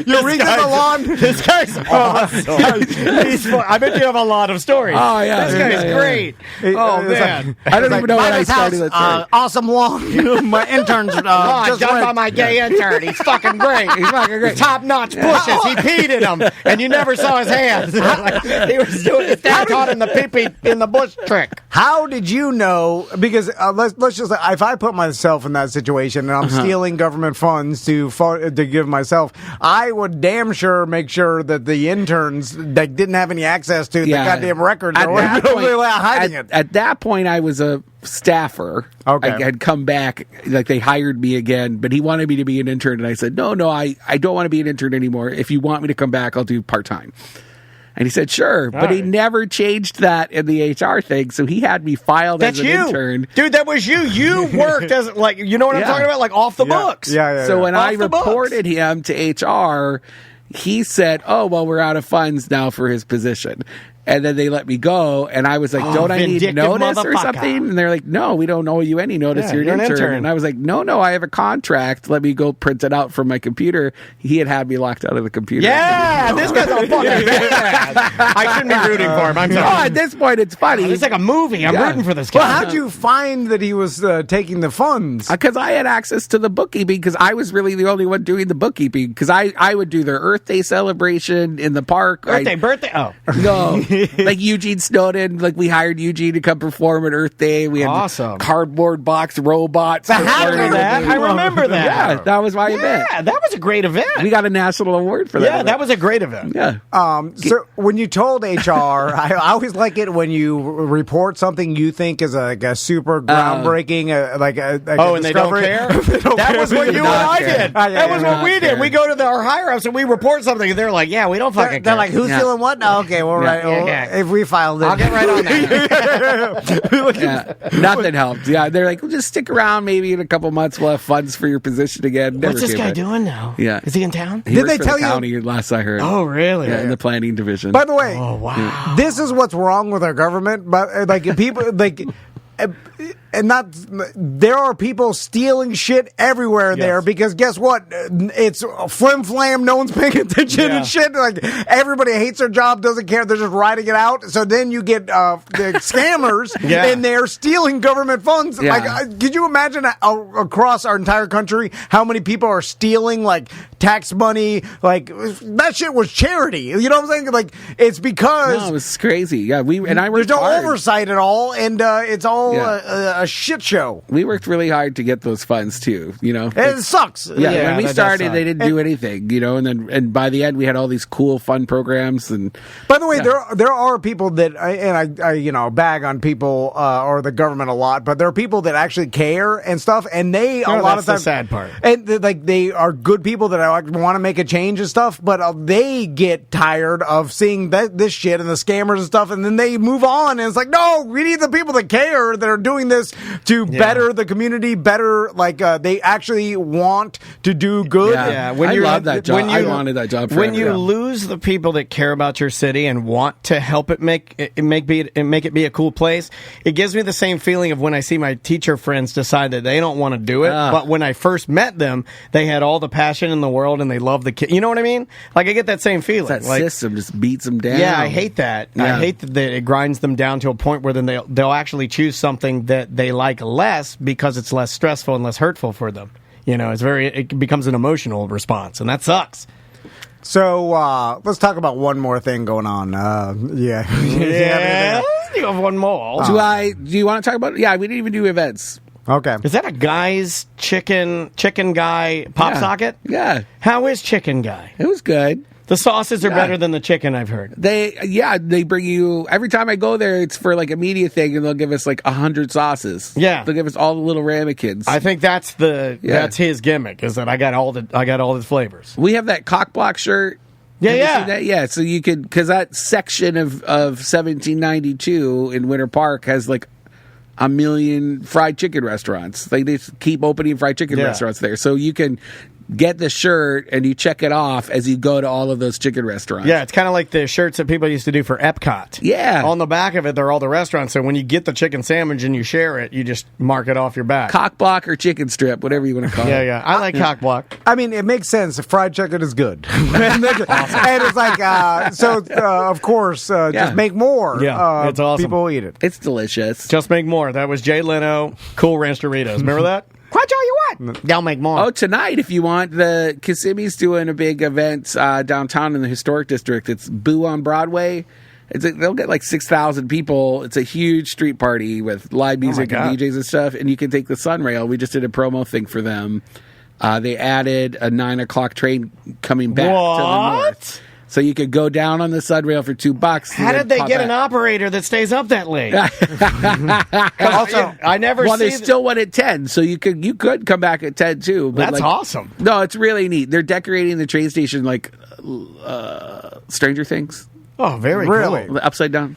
You redid the lawn. This guy's awesome. I bet you have a lot of stories. Oh, yeah. This guy's Yeah. great. Oh man. I don't even know when I Midas started house, that story. awesome lawn. My interns Oh, just done went. by my gay intern. He's fucking great. He's fucking great. Top-notch bushes. He peed in them, and you never saw his hands. He was doing his dad taught him the pee-pee in the bush trick. How did you know? Because let's just say, if I put myself in that situation and I'm stealing government funds to give myself, I would damn sure make sure that the interns that didn't have any access to the goddamn records At or that whatever, point- hiding it. At that point, I was a staffer. Okay. I had come back, they hired me again, but he wanted me to be an intern, and I said, no, I don't want to be an intern anymore. If you want me to come back, I'll do part-time. And he said, sure, but he never changed that in the HR thing, so he had me filed That's as an you. intern. Dude, that was you. You worked as, you know what I'm Yeah. talking about? Like off the books. Yeah. So when Off I the books. reported him to HR, he said, oh, well, we're out of funds now for his position. And then they let me go, and I was like, don't I need vindictive notice or motherfucker. something? And they're like, no, we don't owe you any notice. Yeah, you're an you're an intern. intern. And I was like, no, I have a contract. Let me go print it out from my computer. He had me locked out of the computer. Yeah, this guy's a fucking badass. I shouldn't be rooting for him. I'm Oh, sorry. at this point, it's funny. It's like a movie. I'm Yeah. rooting for this guy. Well, how'd you find that he was taking the funds? Because I had access to the bookkeeping, because I was really the only one doing the bookkeeping, because I would do their Earth Day celebration in the park. Birthday. Oh. No, like Eugene Snowden, we hired Eugene to come perform at Earth Day. We had Awesome. cardboard box robots. I remember that. Yeah, that was my event. Yeah, that was a great event. We got a national award for that. Yeah, event. that was a great event. Yeah. So when you told HR, I always like it when you report something you think is a super groundbreaking, Oh, and they don't care? That was what you and I did. That was what we did. We go to our higher-ups and we report something, and they're like, yeah, we don't fucking They're care. like, who's Yeah. doing what? No, okay, well, Yeah. right. Well, Yeah. if we filed it, I'll get right on that. Yeah, nothing helped. Yeah, they're like, well, just stick around. Maybe in a couple months we'll have funds for your position again. Never What's this came guy back. doing now? Yeah. Is he in town? He Did works they for tell the you- county, last I heard? Oh, really? Yeah, in the planning division. By the way, Oh, wow. this is what's wrong with our government. But people there are people stealing shit everywhere there because guess what? It's flim flam. No one's paying attention and shit. Like everybody hates their job, doesn't care. They're just writing it out. So then you get the scammers in there stealing government funds. Yeah. Like, could you imagine across our entire country how many people are stealing like tax money? Like that shit was charity. You know what I'm saying? Like it's because it was crazy. Yeah, there's no oversight at all, and it's all a shit show. We worked really hard to get those funds too. You know, it sucks. Yeah, when we started, they didn't do anything. You know, and by the end, we had all these cool, fun programs. And by the way, there are people that I bag on people or the government a lot, but there are people that actually care and stuff, and they a lot of times the sad part. And they are good people that I want to make a change and stuff, but they get tired of seeing this shit and the scammers and stuff, and then they move on, and it's like, no, we need the people that care, that are doing this to better the community, better, like they actually want to do good. Yeah, I love that job. I wanted that job forever. When you lose the people that care about your city and want to help it make it be a cool place, it gives me the same feeling of when I see my teacher friends decide that they don't want to do it, but when I first met them, they had all the passion in the world and they love the kid. You know what I mean? Like I get that same feeling. That system just beats them down. Yeah, I hate that. Yeah. I hate that it grinds them down to a point where then they'll actually choose something that they like less because it's less stressful and less hurtful for them. You know, it becomes an emotional response, and that sucks. So let's talk about one more thing going on. Yeah, you have one more. Do you want to talk about? Yeah, we didn't even do events. Okay. Is that a guy's chicken guy pop socket? Yeah. How is Chicken Guy? It was good. The sauces are better than the chicken, I've heard. They bring you, every time I go there, it's for like a media thing, and they'll give us like 100 sauces. Yeah. They'll give us all the little ramekins. I think that's his gimmick, is that I got all the flavors. We have that cock block shirt. Have you seen that? Yeah, so you could, because that section of 1792 in Winter Park has like a million fried chicken restaurants. They just keep opening fried chicken restaurants there. So you can get the shirt and you check it off as you go to all of those chicken restaurants. Yeah, it's kind of like the shirts that people used to do for Epcot. Yeah. On the back of it, they're all the restaurants. So when you get the chicken sandwich and you share it, you just mark it off your back. Cock block or chicken strip, whatever you want to call it. Yeah. I like cock block. I mean, it makes sense. Fried chicken is good. And it's like, of course, just make more. Yeah, it's awesome. People eat it. It's delicious. Just make more. That was Jay Leno, Cool Ranch Doritos. Remember that? Quite all you want. They'll make more. Oh, tonight, if you want, the Kissimmee's doing a big event downtown in the historic district. It's Boo on Broadway. They'll get like 6,000 people. It's a huge street party with live music and DJs and stuff. And you can take the Sunrail. We just did a promo thing for them. They added a 9 o'clock train coming back to the north. So you could go down on the Sunrail for $2. How did they get an operator that stays up that late? Also, I never. Well, there's still one at 10, so you could come back at 10 too. But that's awesome. No, it's really neat. They're decorating the train station like Stranger Things. Oh, very cool. Upside down.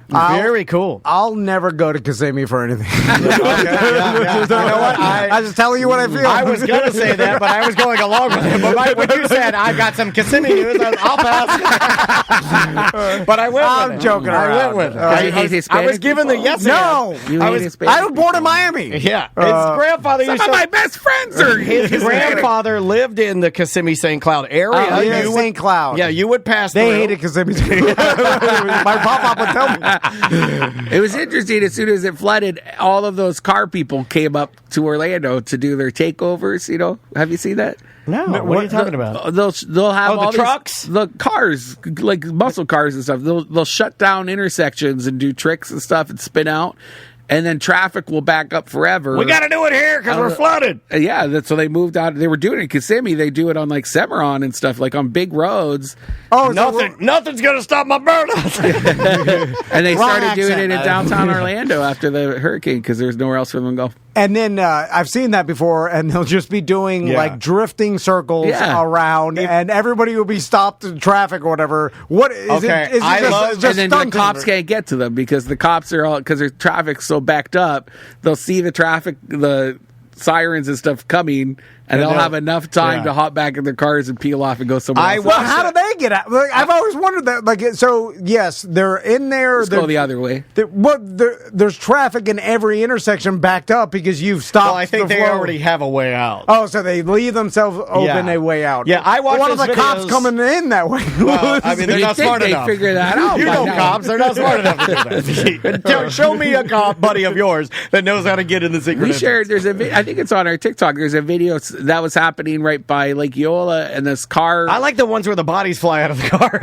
Very cool. I'll never go to Kissimmee for anything. You know what? I just telling you what I feel. I was going to say that, but I was going along with it. But when you said, I've got some Kissimmee news, I'll pass. But I went with it. I'm joking around. I went with it. I was given the yes No. I was born in Miami. Yeah. His grandfather Some of my best friends are his grandfather lived in the Kissimmee St. Cloud area. St. Cloud. Yeah, you would pass They through. hated Kissimmee. My pop-up would tell me. It was interesting. As soon as it flooded, all of those car people came up to Orlando to do their takeovers. You know, have you seen that? No, what are you talking about? They'll have all the trucks, the cars, like muscle cars and stuff. They'll shut down intersections and do tricks and stuff and spin out. And then traffic will back up forever. We got to do it here because we're flooded. Yeah, so they moved out. They were doing it in Kissimmee. They do it on like Cimarron and stuff, like on big roads. Oh, nothing's going to stop my burnout. And they started doing it in downtown Orlando after the hurricane because there's nowhere else for them to go. And then I've seen that before, and they'll just be doing like drifting circles around, and everybody will be stopped in traffic or whatever. What is it? Is it just and then the cops can't get to them because the cops are all because their traffic's so backed up. They'll see the traffic, the sirens and stuff coming, And they'll have enough time to hop back in their cars and peel off and go somewhere else. Well, how do they get out? Like, I've always wondered that. Like, so yes, they're in there. Let's go the other way. There's traffic in every intersection backed up because you've stopped. Well, I think they already have a way out. Oh, so they leave themselves open a way out. Yeah, I watched one of the videos. Cops coming in that way. Well, I mean, they're not smart enough. They figure that out. You know, cops, they're not smart enough to do that. Show me a cop buddy of yours that knows how to get in the secret. We shared. There's I think it's on our TikTok. There's a video that was happening right by Lake Eola, and this car. I like the ones where the bodies fly out of the car.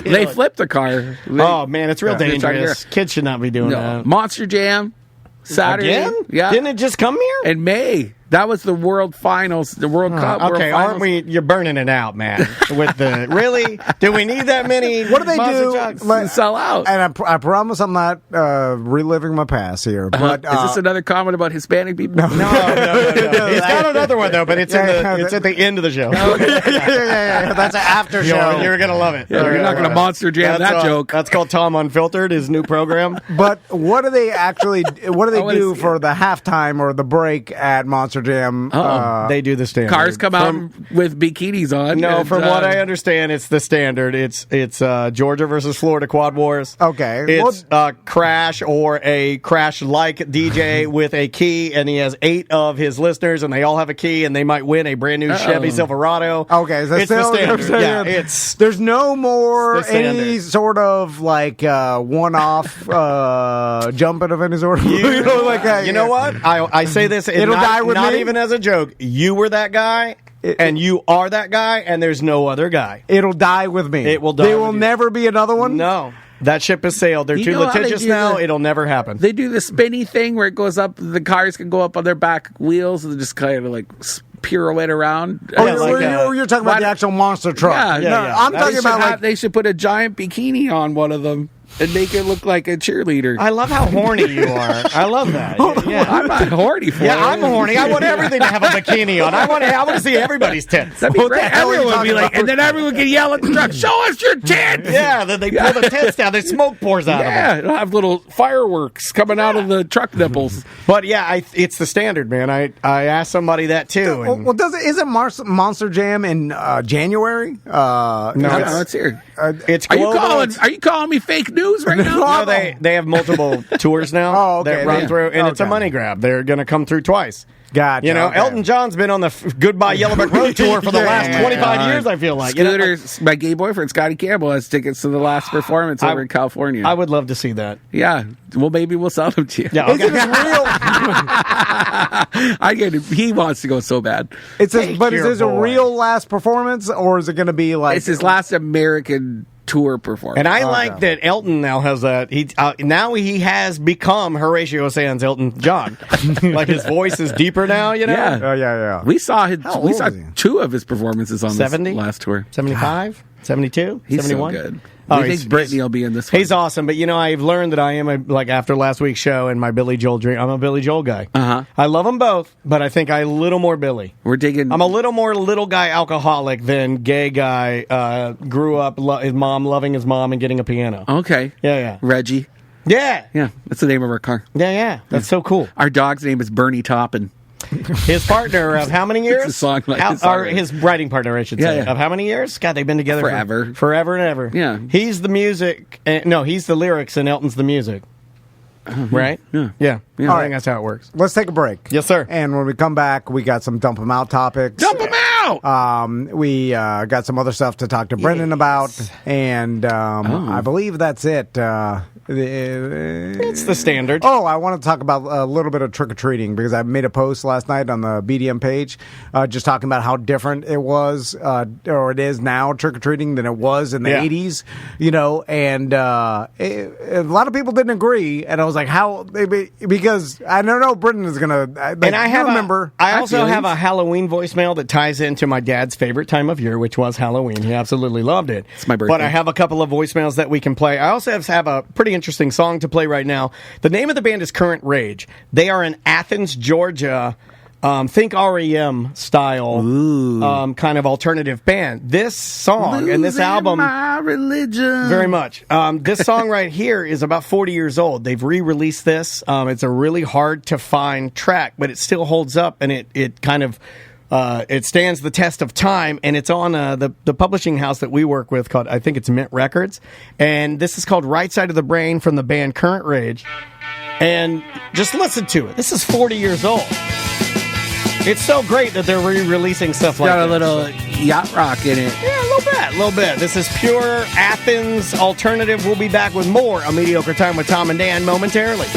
They flipped the car. Oh man, it's real dangerous. Kids should not be doing that. Monster Jam Saturday. Again? Yeah, didn't it just come here in May? That was the World Finals, the World Cup. Okay, aren't we? You're burning it out, man. With the really? Do we need that many? What do they do? Sell out. And I promise I'm not reliving my past here. But is this another comment about Hispanic people? No. He's got another one though, but it's it's at the end of the show. Yeah. That's an after show. You're gonna love it. Yeah, you're not gonna Monster Jam that joke. That's called Tom Unfiltered, his new program. But what do they actually? What do they do for the halftime or the break at Monster Jam? They do the standard. Cars come out with bikinis on. No, from what I understand, it's the standard. It's Georgia versus Florida Quad Wars. Okay, it's Crash or a Crash-like DJ with a key, and he has 8 of his listeners, and they all have a key, and they might win a brand new Chevy Silverado. Okay, so it's the standard. Yeah, there's no more any sort of like one-off jumping of any sort. You know what? I say this. It'll die with not me. Even as a joke. You were that guy, and you are that guy, and there's no other guy. It'll die with me. It will die. There will never be another one. No. That ship has sailed. They're too litigious now. It'll never happen. They do the spinny thing where it goes up. The cars can go up on their back wheels and just kind of like pirouette around. You're talking about the actual monster truck. Yeah. I'm talking about they should put a giant bikini on one of them and make it look like a cheerleader. I love how horny you are. I love that. Yeah. I'm not horny for it. Yeah, I'm horny. I want everything to have a bikini on. I want to see everybody's tits. That'd be great. Everyone would be like, and then everyone can yell at the truck, "Show us your tits!" Yeah, then they pull the tits down. The smoke pours out of them. Yeah, it'll have little fireworks coming out of the truck nipples. But yeah, it's the standard, man. I asked somebody that too. Isn't Monster Jam in January? No, it's here. It's global. Are you calling me fake news right now? No, they have multiple tours now that run through, and it's a money grab. They're going to come through twice. Gotcha. You know, Elton John's been on the Goodbye Yellow Brick Road tour for the last 25 years, I feel like. Scooter, my gay boyfriend, Scotty Campbell, has tickets to the last performance over in California. I would love to see that. Yeah. Well, maybe we'll sell them to you. Yeah, okay. I get it. He wants to go so bad. Is this a real last performance, or is it going to be like... It's his last American tour performance. And I like that Elton now has that. Now he has become Horatio Sands Elton John. Like his voice is deeper now, you know? Yeah. Yeah. We saw 2 of his performances on 70? this last tour. 75? 72? He's 71? so good. I think Brittany will be in this one. He's awesome, but I've learned that I am after last week's show and my Billy Joel dream, I'm a Billy Joel guy. I love them both, but I think I'm a little more Billy. I'm a little more little guy alcoholic than gay guy. Grew up his mom loving his mom and getting a piano. Okay. Yeah. Reggie. Yeah. Yeah. That's the name of our car. Yeah. That's so cool. Our dog's name is Bernie Toppin. His partner of how many years? It's a song his writing partner, I should say. Yeah. Of how many years? God, they've been together forever and ever. Yeah. He's the music. He's the lyrics, and Elton's the music. Right? Yeah. I think that's how it works. Let's take a break. Yes, sir. And when we come back, we got some Dump 'em Out topics. Dump 'em out! We got some other stuff to talk to Brendan about, and I believe that's it. It's the standard. Oh, I want to talk about a little bit of trick-or-treating because I made a post last night on the BDM page just talking about how different it was, or it is now, trick-or-treating than it was in the 80s, and a lot of people didn't agree, and I was like, how? Because I don't know, Brendan is going to... And I also have a Halloween voicemail that ties into my dad's favorite time of year, which was Halloween. He absolutely loved it. It's my birthday. But I have a couple of voicemails that we can play. I also have a pretty interesting song to play right now. The name of the band is Current Rage. They are an Athens, Georgia think REM style kind of alternative band. This song and this album, my religion. very much. This song right here is about 40 years old. They've re-released this. It's a really hard to find track, but it still holds up, and it kind of it stands the test of time. And it's on the publishing house that we work with called, I think it's Mint Records, and this is called Right Side of the Brain from the band Current Rage. And just listen to it. This is 40 years old. It's so great that they're re-releasing stuff like Got a this. little yacht rock in it. Yeah, a little bit. This is pure Athens alternative. We'll be back with more A Mediocre Time with Tom and Dan momentarily.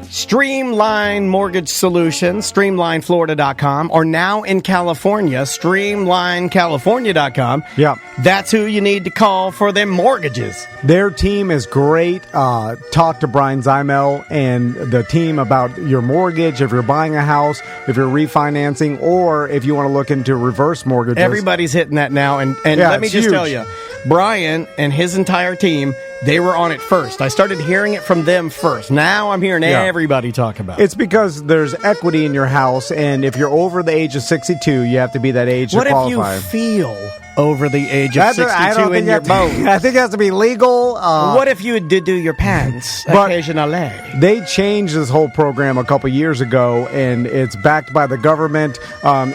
Streamline Mortgage Solutions, StreamlineFlorida.com, or now in California, StreamlineCalifornia.com. Yeah. That's who you need to call for them mortgages. Their team is great. Talk to Brian Zymel and the team about your mortgage, if you're buying a house, if you're refinancing, or if you want to look into reverse mortgages. Everybody's hitting that now, and Yeah, let me it's just huge. tell you, Brian and his entire team, they were on it first. I started hearing it from them first. Now I'm hearing Yeah. everybody talk about it. It's because there's equity in your house, and if you're over the age of 62, you have to be that age What to if qualify. you feel over the age of I 62 don't in think your it has to- boat? I think it has to be legal. What if you did do your pants But- occasionally? They changed this whole program a couple years ago, and it's backed by the government.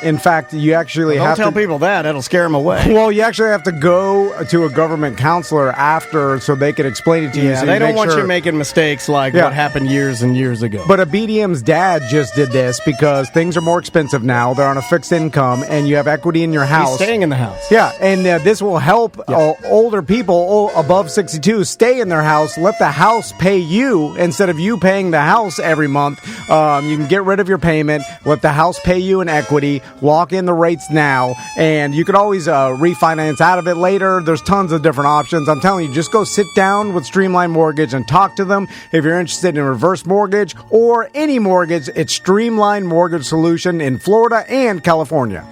In fact, you actually Don't have tell to. people that. It'll scare them away. Well, you actually have to go to a government counselor after so they can explain it to you. Yeah, so they don't make want sure- you making mistakes like Yeah. what happened years and years ago. But a BDM's dad just did this because things are more expensive now. They're on a fixed income, and you have equity in your he's house. staying in the house. Yeah, and this will help older people above 62 stay in their house. Let the house pay you instead of you paying the house every month. You can get rid of your payment, let the house pay you in equity, lock in the rates now, and you could always refinance out of it later. There's tons of different options. I'm telling you, just go sit down with Streamline Mortgage and talk to them. If you're interested in reverse mortgage or any mortgage, it's Streamline Mortgage Solution in Florida and California.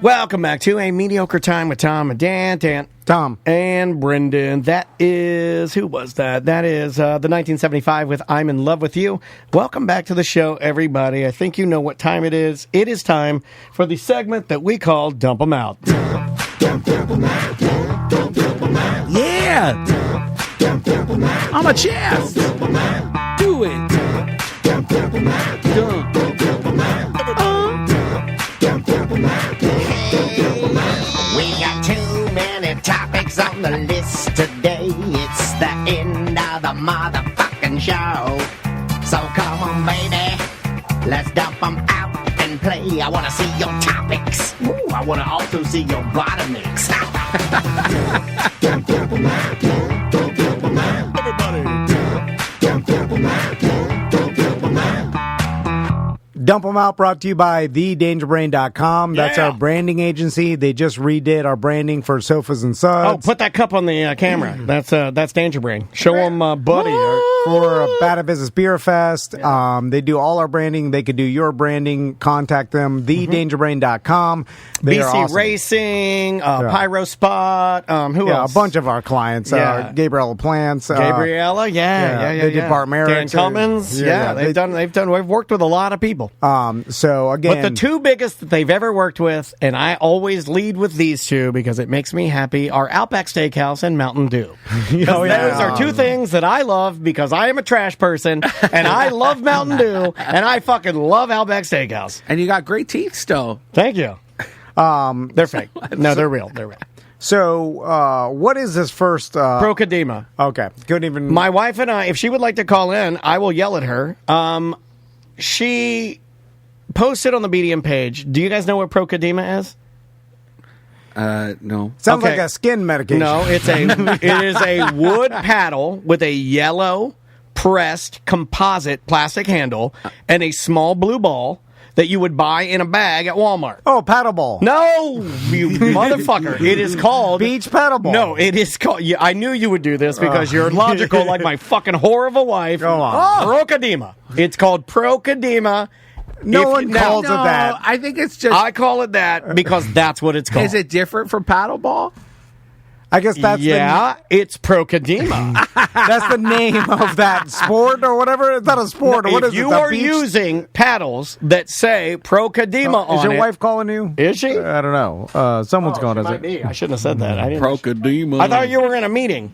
Welcome back to A Mediocre Time with Tom and Dan. Tom. And Brendan. That is, who was that? That is the 1975 with I'm in Love with You. Welcome back to the show, everybody. I think you know what time it is. It is time for the segment that we call Dump 'em Out. Yeah. I'm a chest. Do it. We got too many topics on the list today. It's the end of the motherfucking show. So come on, baby, let's dump them out and play. I want to see your topics. Ooh, I want to also see your bottomics. Dump 'em Out brought to you by TheDangerBrain.com. That's Yeah. our branding agency. They just redid our branding for Sofas and Oh, Suds. put that cup on the camera. That's Danger Brain. Show them, Buddy. For Bad at Business Beer Fest. They do all our branding. They could do your branding. Contact them. TheDangerBrain.com. They are BC awesome. Racing, Pyro Spot. Who Yeah, else? a bunch of our clients. Yeah. Gabriella Plants. Gabriella, yeah. They did Bart Merrick. Dan Cummins, Yeah, they've done. We've worked with a lot of people. So again, But the two biggest that they've ever worked with, and I always lead with these two because it makes me happy, are Outback Steakhouse and Mountain Dew. Oh, yeah. Those are two things that I love because I am a trash person, and I love Mountain Dew, and I fucking love Outback Steakhouse. And you got great teeth still. Thank you. They're fake. No, they're real. They're real. So, what is this first? Pro Kadima. Okay, couldn't even. My wife and I, if she would like to call in, I will yell at her. She posted on the BDM page. Do you guys know what Pro Kadima is? No. Sounds okay. like a skin medication. No, it is a wood paddle with a yellow pressed composite plastic handle and a small blue ball that you would buy in a bag at Walmart. Oh, paddleball. No, you motherfucker. It is called... Beach paddleball. No, it is called... Yeah, I knew you would do this because you're logical like my fucking whore of a wife. Go on. Pro Kadima. It's called Pro Kadima. No one calls it that. I think it's just... I call it that because that's what it's called. Is it different from paddleball? I guess that's it's Pro Kadima. that's the name of that sport or whatever. It's not a sport. What if is you it? are using paddles that say Pro Kadima on it... Is your wife calling you? Is she? I don't know. Someone's calling us. Might be. I shouldn't have said that. I didn't. Pro Kadima. I thought you were in a meeting.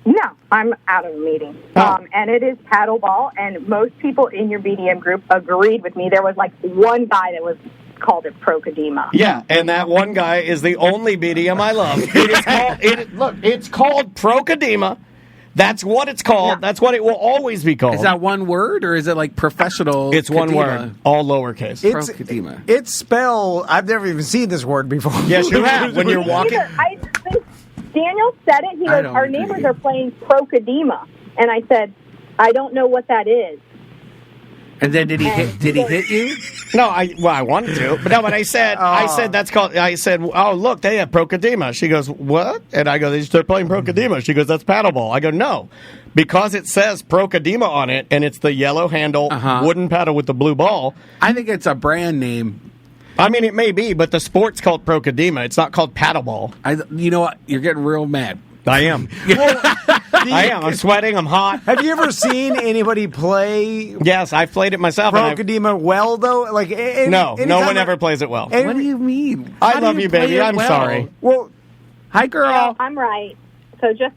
No, I'm out of a meeting. And it is paddleball, and most people in your BDM group agreed with me. There was like one guy that was called it Pro Kadima. Yeah, and that one guy is the only BDM I love. It's called Pro Kadima. That's what it's called. Yeah. That's what it will always be called. Is that one word, or is it like professional? It's one word, all lowercase. Pro Kadima. It's spelled... I've never even seen this word before. Yes, you have. When you're walking... Daniel said it. He goes, our neighbors are playing Pro Kadima. And I said, I don't know what that is. And then did he hit you? No, I wanted to, but I said that's called. I said, oh look, they have Pro Kadima. She goes, what? And I go, they're playing Pro Kadima. She goes, that's paddleball. I go, no, because it says Pro Kadima on it, and it's the yellow handle wooden paddle with the blue ball. I think it's a brand name. I mean, it may be, but the sport's called Pro Kadima. It's not called paddleball. You know what? You're getting real mad. I am. I am. I'm sweating. I'm hot. Have you ever seen anybody play? Yes, I've played it myself. Pro Kadima well, though? Like no one ever plays it well. What do you mean? I love you, baby. I'm sorry. Well, hi, girl. No, I'm right. So just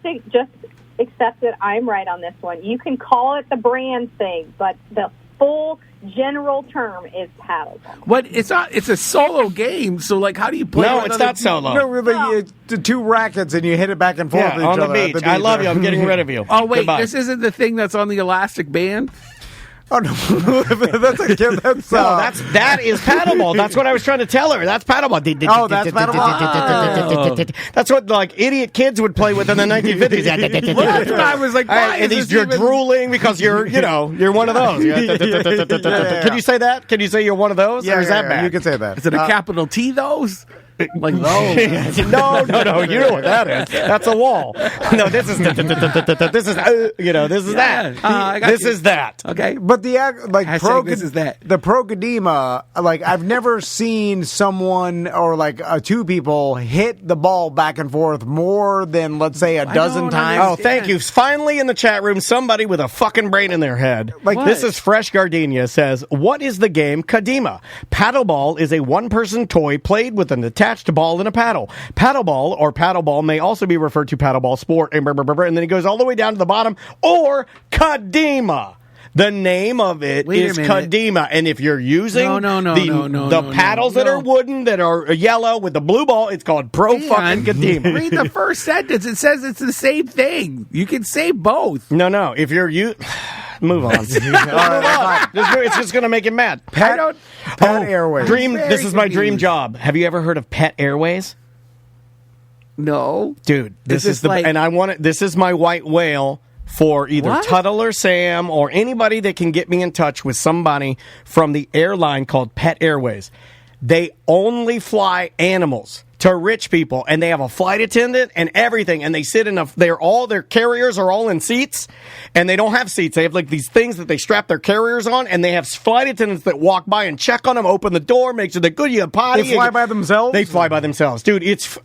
accept that I'm right on this one. You can call it the brand thing, but the full general term is paddleball. What? It's not. It's a solo game. So, like, how do you play? No, it's not solo. No, really, the two rackets and you hit it back and forth. Yeah, on the beach. I love you. I'm getting rid of you. Oh wait, Goodbye. This isn't the thing that's on the elastic band. Oh no, that is paddleball. That's what I was trying to tell her. That's paddleball. Oh, that's paddleball. That's what like idiot kids would play with in the 1950s. I was like, and you're drooling because you're one of those. Can you say that? Can you say you're one of those? Yeah, or is that bad? You can say that. Is it a capital T? Those. Like those. No, you know what that is. That's a wall. No, this is that. This is that. Okay, but the this is that. The Pro Kadima, like I've never seen someone or like two people hit the ball back and forth more than let's say a dozen times. Oh, thank you. Finally, in the chat room, somebody with a fucking brain in their head. Like what? This is Fresh Gardenia says, "What is the game Kadima? Paddleball is a one-person toy played with an attached ball and a paddle. Paddleball or paddleball may also be referred to paddleball sport," and then he goes all the way down to the bottom, or Kadima. The name of it is Kadima, and if you're using the paddles that are wooden, that are yellow with the blue ball, it's called Pro fucking Kadima. Read the first sentence. It says it's the same thing. You can say both. No. If you're move on. It's just going to make him mad. Pet Airways. This is my dream job. Have you ever heard of Pet Airways? No, dude. This is and I want it. This is my white whale for either Tuttle or Sam or anybody that can get me in touch with somebody from the airline called Pet Airways. They only fly animals to rich people, and they have a flight attendant and everything, and they sit in their carriers are all in seats, and they don't have seats. They have like these things that they strap their carriers on, and they have flight attendants that walk by and check on them, open the door, make sure they're good. You have potty. They fly by themselves? They fly by themselves. Dude, it's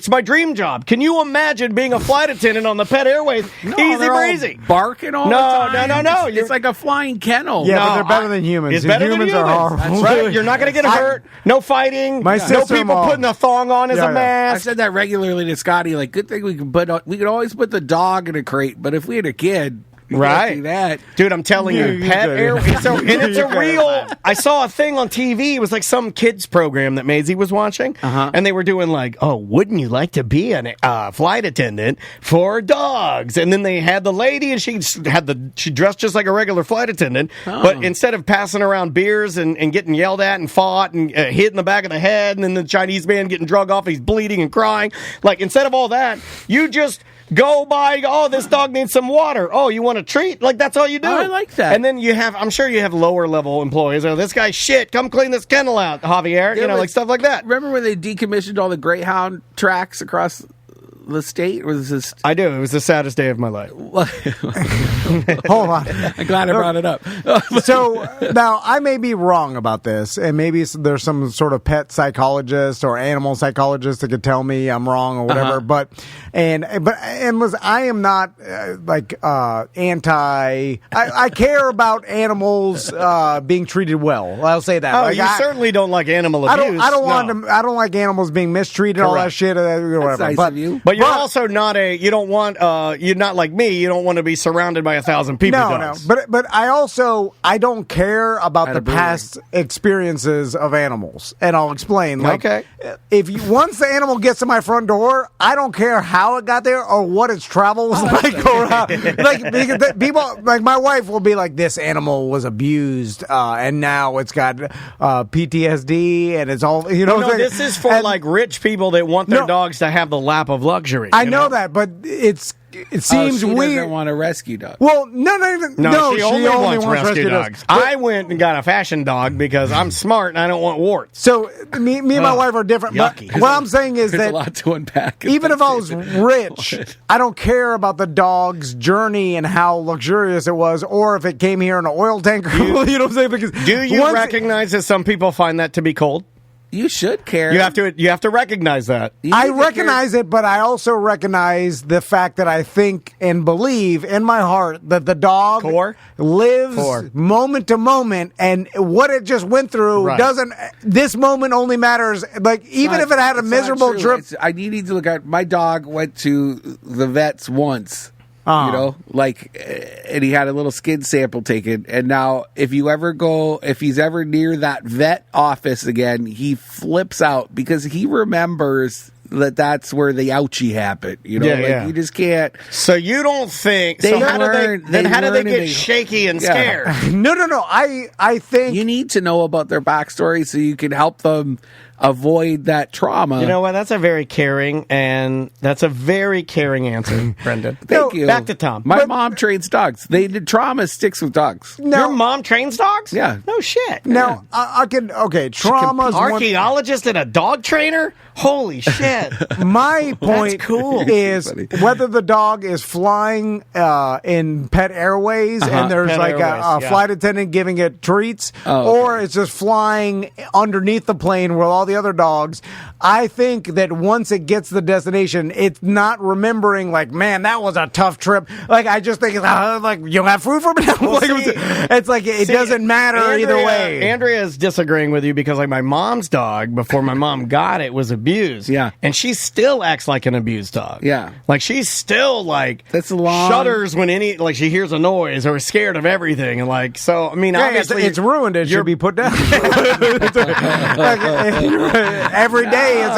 my dream job. Can you imagine being a flight attendant on the Pet Airways? Easy breezy. Barking all the time. No. It's like a flying kennel. Yeah, but they're better than humans. It's better humans than humans. Are That's right. You're not going to get hurt. No fighting. No people putting a thong on as a mask. I said that regularly to Scotty. Like, good thing we could always put the dog in a crate, but if we had a kid, right? Do that, dude. I'm telling you, Pet Airways. And it's a real. I saw a thing on TV. It was like some kids program that Maisie was watching, and they were doing like, "Oh, wouldn't you like to be a flight attendant for dogs?" And then they had the lady, and she dressed just like a regular flight attendant, but instead of passing around beers and getting yelled at and fought and hit in the back of the head, and then the Chinese man getting drug off, he's bleeding and crying. Like instead of all that, you just Go buy, this dog needs some water. Oh, you want a treat? Like, that's all you do. Oh, I like that. And then I'm sure you have lower level employees. Oh, this guy's shit. Come clean this kennel out, Javier. Like stuff like that. Remember when they decommissioned all the Greyhound tracks across the state? Was this? I do. It was the saddest day of my life. Hold on. I'm glad I brought it up. So now I may be wrong about this, and maybe there's some sort of pet psychologist or animal psychologist that could tell me I'm wrong or whatever. But I am not anti. I care about animals being treated well. I'll say that. Oh, you certainly don't like animal abuse. I don't want them. I don't like animals being mistreated. All that shit. Whatever. Nice of you. But you're also not you don't want, you're not like me, you don't want to be surrounded by 1,000 people. No. But I don't care about the past experiences of animals. And I'll explain. Okay. Once the animal gets to my front door, I don't care how it got there or what its travel was like around. Because people, like my wife will be like, this animal was abused, and now it's got PTSD, and it's all, No, this is for like rich people that want their dogs to have the lap of luxury. I know that, but it seems she weird. Doesn't want a rescue dog. Well, no. She only wants rescue dogs. I went and got a fashion dog because I'm smart and I don't want warts. So me and my wife are different. Yucky. But what I'm saying is There's that a lot to unpack. even if I was rich, I don't care about the dog's journey and how luxurious it was, or if it came here in an oil tanker. You know what I'm saying? Because do you recognize that some people find that to be cold? You should care. You have to recognize that. I recognize it, but I also recognize the fact that I think and believe in my heart that the dog lives moment to moment, and what it just went through doesn't. This moment only matters. Like even if it had a miserable trip. You need to look at my dog went to the vets once. And he had a little skin sample taken. And now, if he's ever near that vet office again, he flips out because he remembers that's where the ouchie happened. You just can't. So you don't think? How do they get shaky and scared? No. I think you need to know about their backstory so you can help them avoid that trauma. You know what? That's a very caring answer, Brendan. Thank you. Back to Tom. My mom trains dogs. Trauma sticks with dogs. Your mom trains dogs? Yeah. No shit. Now, I can, trauma's archaeologist and a dog trainer? Holy shit. My point cool. is whether the dog is flying in Pet Airways and there's a flight attendant giving it treats, or it's just flying underneath the plane with all the other dogs. I think that once it gets to the destination, it's not remembering like, man, that was a tough trip. Like, I just think, you don't have food for me now? It doesn't matter either way. Andrea's disagreeing with you because like my mom's dog, before my mom got it, was abused. Yeah. And she still acts like an abused dog. Yeah. Like she's still like shudders when she hears a noise or is scared of everything. And obviously it's ruined. It should be put down. Every day it's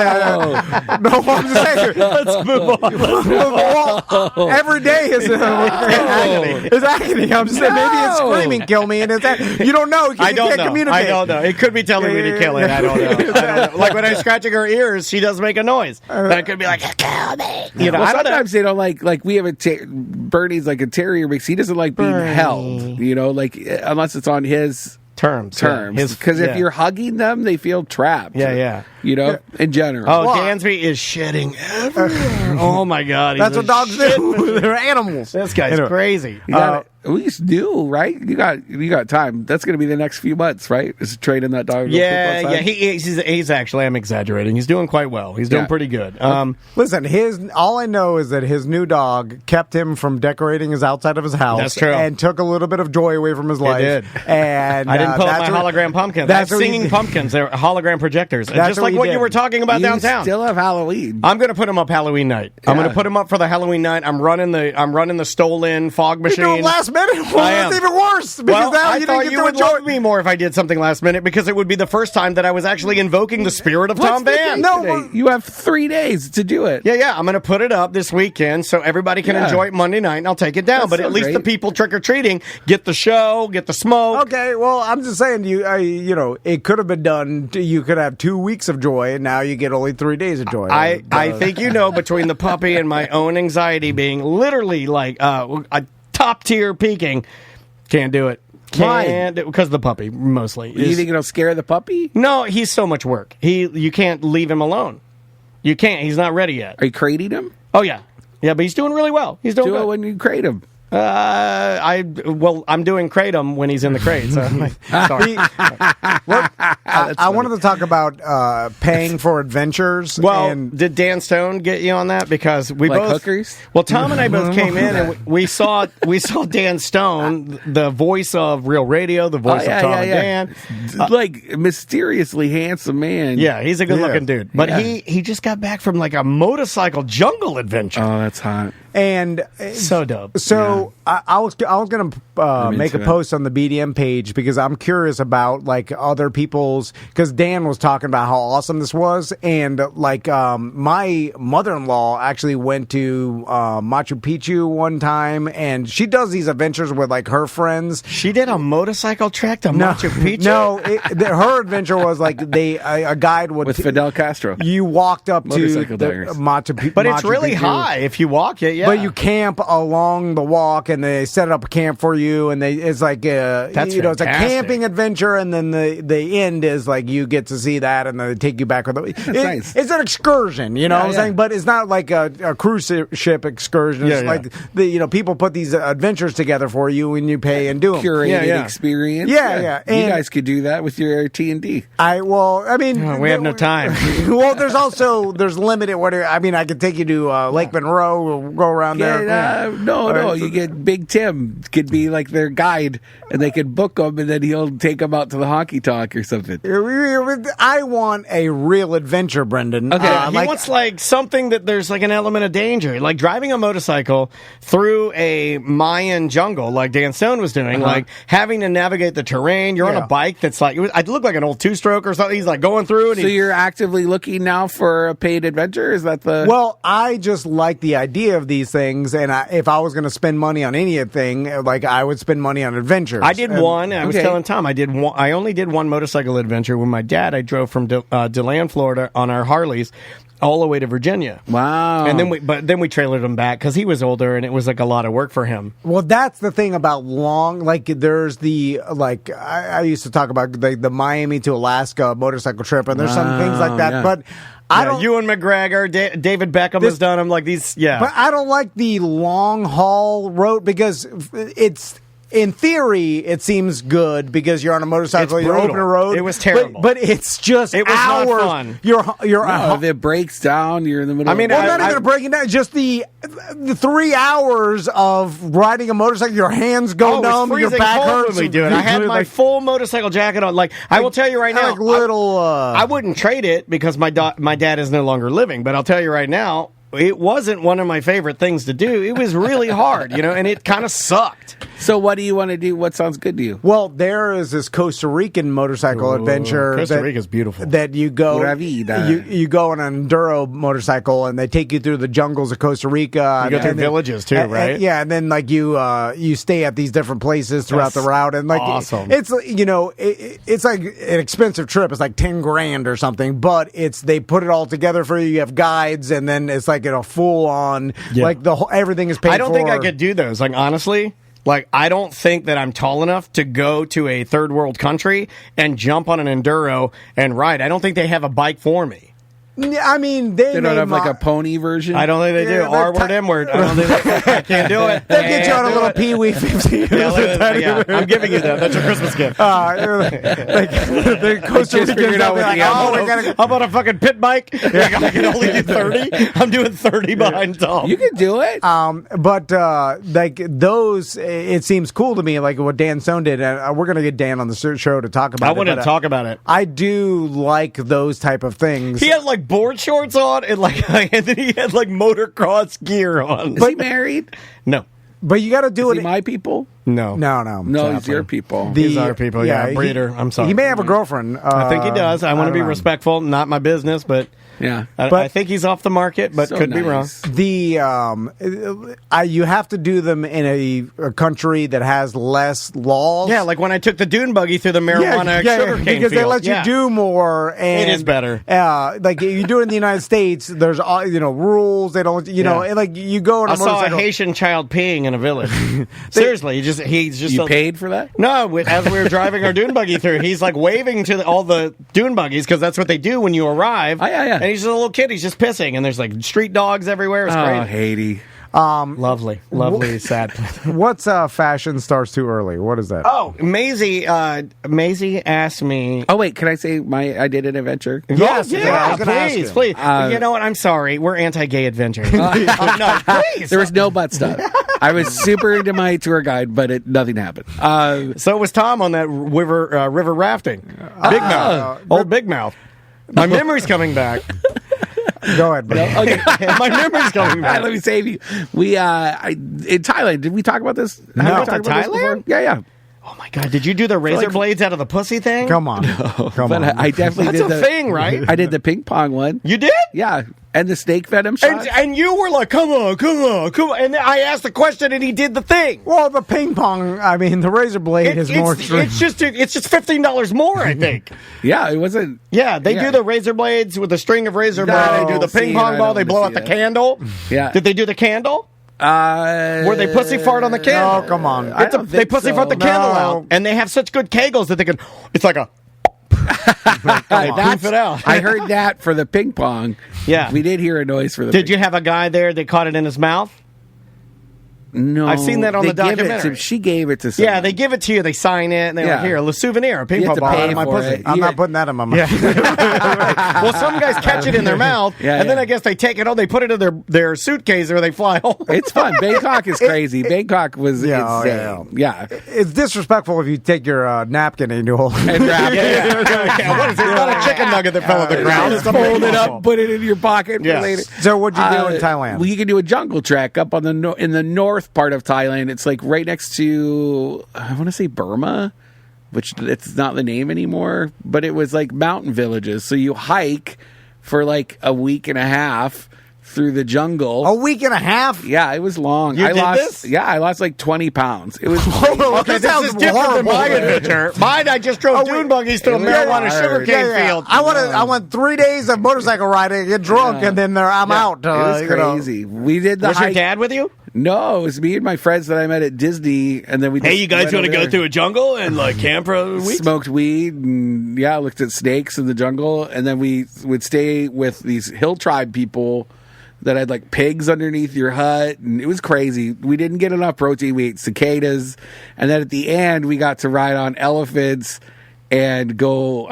I'm just saying. Let's move on. Every day is agony. It's agony. I'm just saying maybe it's screaming, kill me, and you don't know. I don't know. Communicate. I don't know. It could be telling me to kill it. I don't know. Like when I'm scratching her ears, she does make a noise. But it could be like, kill me. Sometimes they don't like we have Bernie's like a terrier mix. He doesn't like being held, unless it's on his terms. Because if you're hugging them, they feel trapped. Yeah. In general. Oh, Dansby is shedding everywhere. Oh my God. That's what dogs do. They're animals. This guy's crazy. At least new, right? You got time. That's going to be the next few months, right? Is training that dog. Yeah. He's actually. I'm exaggerating. He's doing quite well. He's doing pretty good. Listen, all I know is that his new dog kept him from decorating his outside of his house. That's true. And took a little bit of joy away from his life. It did. And I didn't pull up my hologram pumpkins. That's singing pumpkins. They're hologram projectors. Just like what you were talking about downtown. Still have Halloween. I'm going to put him up Halloween night. I'm going to put him up for the Halloween night. I'm running the stolen fog machine. You're doing last minute. I am. Even worse because now I thought you would love me more if I did something last minute because it would be the first time that I was actually invoking the spirit of Tom Van. No, you have 3 days to do it. Yeah. I'm going to put it up this weekend so everybody can enjoy it Monday night, and I'll take it down. But at least the people trick or treating get the show, get the smoke. Okay, well, I'm just saying it could have been done. You could have 2 weeks of joy, and now you get only 3 days of joy. I think between the puppy and my own anxiety being literally like a top tier peaking, can't do it. Can't because of the puppy mostly. You think it'll scare the puppy? No, he's so much work. You can't leave him alone. You can't. He's not ready yet. Are you crating him? Oh yeah, but he's doing really well. He's doing Do it good. when you crate him. I'm doing kratom when he's in the crate. So sorry. I wanted to talk about paying for adventures. Well, and did Dan Stone get you on that? Because we Like both hookers? Well, Tom and I both came in and we saw Dan Stone, the voice of Real Radio, the voice of Tom and Dan, like mysteriously handsome man. Yeah, he's a good looking dude. But he just got back from like a motorcycle jungle adventure. Oh, that's hot. And so dope. So I was gonna make a into post on the BDM page because I'm curious about like other people's, because Dan was talking about how awesome this was, and like my mother-in-law actually went to Machu Picchu one time, and she does these adventures with like her friends. She did a motorcycle trek to Machu Picchu. No, her adventure was like a guide with Fidel Castro. You walked up to Motorcycle the Tigers. Machu Picchu, But it's really high if you walk it. Yeah. But you camp along the walk, and they set up a camp for you, and it's like it's a fantastic. camping adventure, and then the end is like you get to see that, and then they take you back with nice. It's an excursion, you know what I'm saying? But it's not like a cruise ship excursion. It's like people put these adventures together for you, and you pay and do them. Curated experience. Yeah. You And guys could do that with your T&D. We have no time. Well, there's limited. I could take you to Lake Monroe, go around there. No. You get Big Tim could be like their guide, and they could book him, and then he'll take them out to the honky tonk or something. I want a real adventure, Brendan. Okay, he wants like something that there's like an element of danger, like driving a motorcycle through a Mayan jungle, like Dan Stone was doing, like having to navigate the terrain. You're on a bike that's like I'd look like an old 2-stroke or something. He's like going through, and so you're actively looking now for a paid adventure? Is that the? Well, I just like the idea of these things, and if I was going to spend money on anything, like I would spend money on adventures. I did one. I was telling Tom I did one. I only did one motorcycle adventure with my dad. I drove from DeLand, Florida, on our Harleys all the way to Virginia. Wow. And then we trailered him back because he was older, and it was like a lot of work for him. Well, that's the thing about long. Like, there's the I used to talk about the Miami to Alaska motorcycle trip, and there's some things like that, yeah. but. I don't. Ewan McGregor, David Beckham has done them like these. Yeah, but I don't like the long haul road because it's. In theory, it seems good because you're on a motorcycle, you're open a road. It was terrible, but it's just it was hours. Not fun. You're if it breaks down, you're in the middle. I mean, not even breaking down. Just the 3 hours of riding a motorcycle. Your hands go numb. Your back hurts. When we do it. I had my full motorcycle jacket on. I will tell you right now, I wouldn't trade it because my dad is no longer living. But I'll tell you right now, it wasn't one of my favorite things to do. It was really hard, and it kind of sucked. So what do you want to do? What sounds good to you? Well, there is this Costa Rican motorcycle adventure. Costa Rica's beautiful. That you go, you go on an enduro motorcycle, and they take you through the jungles of Costa Rica. You go through villages too, right? And then you stay at these different places throughout the route, and awesome. It's it's like an expensive trip. It's like $10,000 or something, but they put it all together for you. You have guides, and then it's like a full on everything is paid for. I don't think I could do those. Honestly. I don't think that I'm tall enough to go to a third world country and jump on an enduro and ride. I don't think they have a bike for me. I mean, they don't have a pony version. I don't think they do. R word, M word. I don't think I can't do it. They get you on a little Pee Wee 50. I'm giving you that. That's your Christmas gift. The Costa Ricans out with how about a fucking pit bike? I can only do 30. I'm doing 30 behind Tom. You can do it. But those, it seems cool to me. Like what Dan Stone did, and we're gonna get Dan on the show to talk about it. I want to talk about it. I do like those type of things. He had board shorts on and and then he had motocross gear on. Is he married? No. But you got to do Is it. he my people? No. No, he's your people. These are people, breeder. I'm sorry. He may have a girlfriend. I think he does. I want to don't be know. respectful. Not my business, but Yeah. I think he's off the market, but So could be wrong. nice. You have to do them in a country that has less laws. Yeah, like when I took the dune buggy through the marijuana sugarcane because they field. let you do more. And It is better. Like you do it in the United States, there's rules. They don't, like you go on a I saw a motorcycle. Haitian child peeing in a village. Seriously, he's just You paid for that? No, as we were driving our dune buggy through, he's like waving to all the dune buggies because that's what they do when you arrive. Oh, yeah. And he's just a little kid. He's just pissing, and there's like street dogs everywhere. It's Oh, great. Haiti. Lovely, sad. What's fashion starts too early? What is that? Oh, Maisie asked me. Oh, wait, can I say I did an adventure? Yes, I yeah, was gonna ask please, you. please. You know what? I'm sorry. We're anti-gay adventurers. No, please. There was no butt stuff. I was super into my tour guide, but nothing happened. So was Tom on that river rafting. Big Mouth. Old Big Mouth. My memory's coming back. Go ahead, buddy. Okay. My memory's coming All right, back. let me save you. We in Thailand. Did we talk about this? Have we talked about this Thailand? before? Yeah. Oh my God! Did you do the razor blades out of the pussy thing? Come on. Come But on. I definitely That's did a thing, right? I did the ping pong one. You did? Yeah, and the snake venom shot. And you were like, come on. And then I asked the question, and he did the thing. Well, the ping pong, the razor blade is more extreme. It's just $15 more, I think. Yeah, it wasn't. Yeah, they do the razor blades with a string of razor blades. They do the see, ping I pong don't ball. They wanna blow see out the that. candle. Yeah. Did they do the candle? Where they pussy fart on the candle? Oh, come on. They pussy fart the candle No. out, and they have such good kegels that they can. It's like a. They poof it out. I heard that for the ping pong. Yeah. we did hear a noise for the. Did you have a guy there that caught it in his mouth? No, I've seen that on they the give it to- documentary. she gave it to someone. Yeah, they give it to you. They sign it, and they're like, Yeah. here, a souvenir, a ping You pong have to ball pay out of my for pussy. it. I'm Yeah. not putting that in my mouth. Well, some guys catch it in their mouth, Yeah, and then yeah. I guess they take it. They put it in their suitcase, or they fly home. It's fun. Bangkok is crazy. Bangkok was Yeah, insane. Yeah. It's disrespectful if you take your napkin and you hold And wrap it. Yeah, what is it? It's not a chicken nugget that fell on the ground. It's a Fold ping it pong ball. up, put it in your pocket Yes. for later. So what'd you do in Thailand? Well, you can do a jungle trek up on the in the north part of Thailand. It's like right next to, I want to say Burma, which it's not the name anymore, but it was like mountain villages. So you hike for like a week and a half through the jungle. a week and a half? Yeah, it was long. You I did lost, this? Yeah, I lost like 20 pounds. It was Okay, this is different than my adventure. Mine, I just drove dune buggies through a It was marijuana hard. sugarcane field. I went 3 days of motorcycle riding, get drunk, and then I'm out. It was crazy. We did the Was your hike. dad with you? No, it was me and my friends that I met at Disney, and then we. Hey, just you guys went want to over go there. through a jungle and like camp for a week? Smoked weed and looked at snakes in the jungle, and then we would stay with these hill tribe people that had like pigs underneath your hut, and it was crazy. We didn't get enough protein. We ate cicadas, and then at the end we got to ride on elephants and go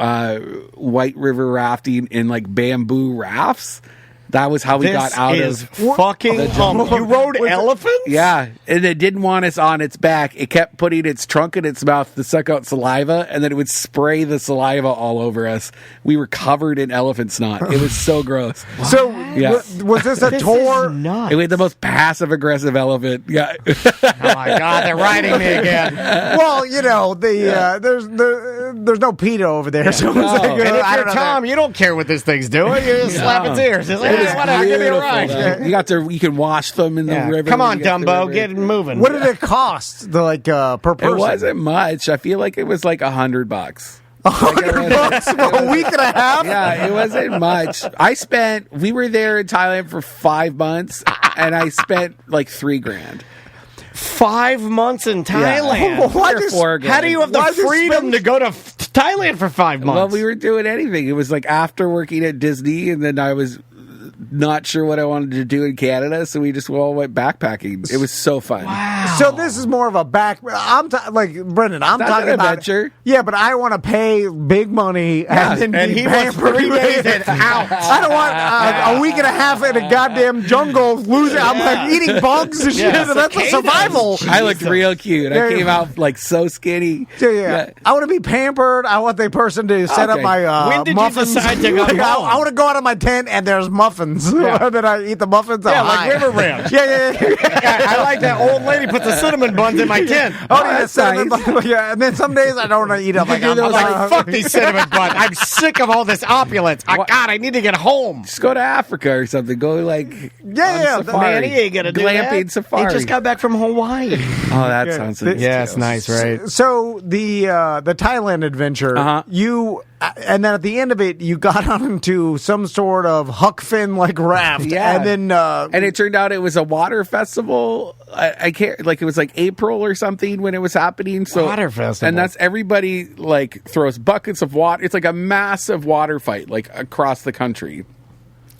White River rafting in like bamboo rafts. That was how we got out is of fucking humble. You rode elephants? Yeah, and it didn't want us on its back. It kept putting its trunk in its mouth to suck out saliva, and then it would spray the saliva all over us. We were covered in elephant snot. It was so gross. So Yeah. was this a This tour? is nuts. It was the most passive aggressive elephant. Yeah, Oh my God, they're riding me again. Well, there's no PETA over there, so it's like, And if I you're don't know. Tom, you don't care what this thing's doing. You just slap its ears. It's like, it was whatever, give me a beautiful, ride. though. You can wash them in the Yeah. river. Come on, You get the Dumbo, river. get moving. What did it cost? Per person? It wasn't much. I feel like it was like $100. $100 for a week and a half. Yeah, it wasn't much. We were there in Thailand for 5 months, and I spent like $3,000. 5 months in Thailand. Well, why Or just- $4,000. How do you have the Why just freedom spend- to go to Thailand for 5 months? Well, we were doing anything. It was like after working at Disney, and then I was not sure what I wanted to do in Canada, so we just all went backpacking. It was so fun. So this is more of a back. Like Brendan, I'm That's talking an about. adventure. Yeah, but I want to pay big money and then and be he wants pampered. 3 days and out. I don't want a week and a half in a goddamn jungle losing. I'm like eating bugs and shit. Yeah, and that's a cicadas. survival. I looked real cute. Yeah, I came yeah. out like so skinny. Yeah. I want to be pampered. I want the person to set up Okay. my When did you muffins. decide to go I home? want to go out of my tent and there's muffins. muffins. Then I eat the muffins. Yeah, Oh, like hi. River Ranch. Yeah. I like that old lady put the cinnamon buns in my tent. That's nice. Yeah, and then some days I don't want to eat them. Like, I'm like, fuck these cinnamon buns. I'm sick of all this opulence. God, I need to get home. Just go to Africa or something. Go like Yeah, safari. Man, he ain't gonna do glamping that. safari. He just got back from Hawaii. Oh, that sounds nice. Yeah, it's nice, right? So the Thailand adventure, and then at the end of it, you got onto some sort of Huck Finn like raft, and then and it turned out it was a water festival. I can't like it was like April or something when it was happening. So water festival, and that's everybody like throws buckets of water. It's like a massive water fight like across the country.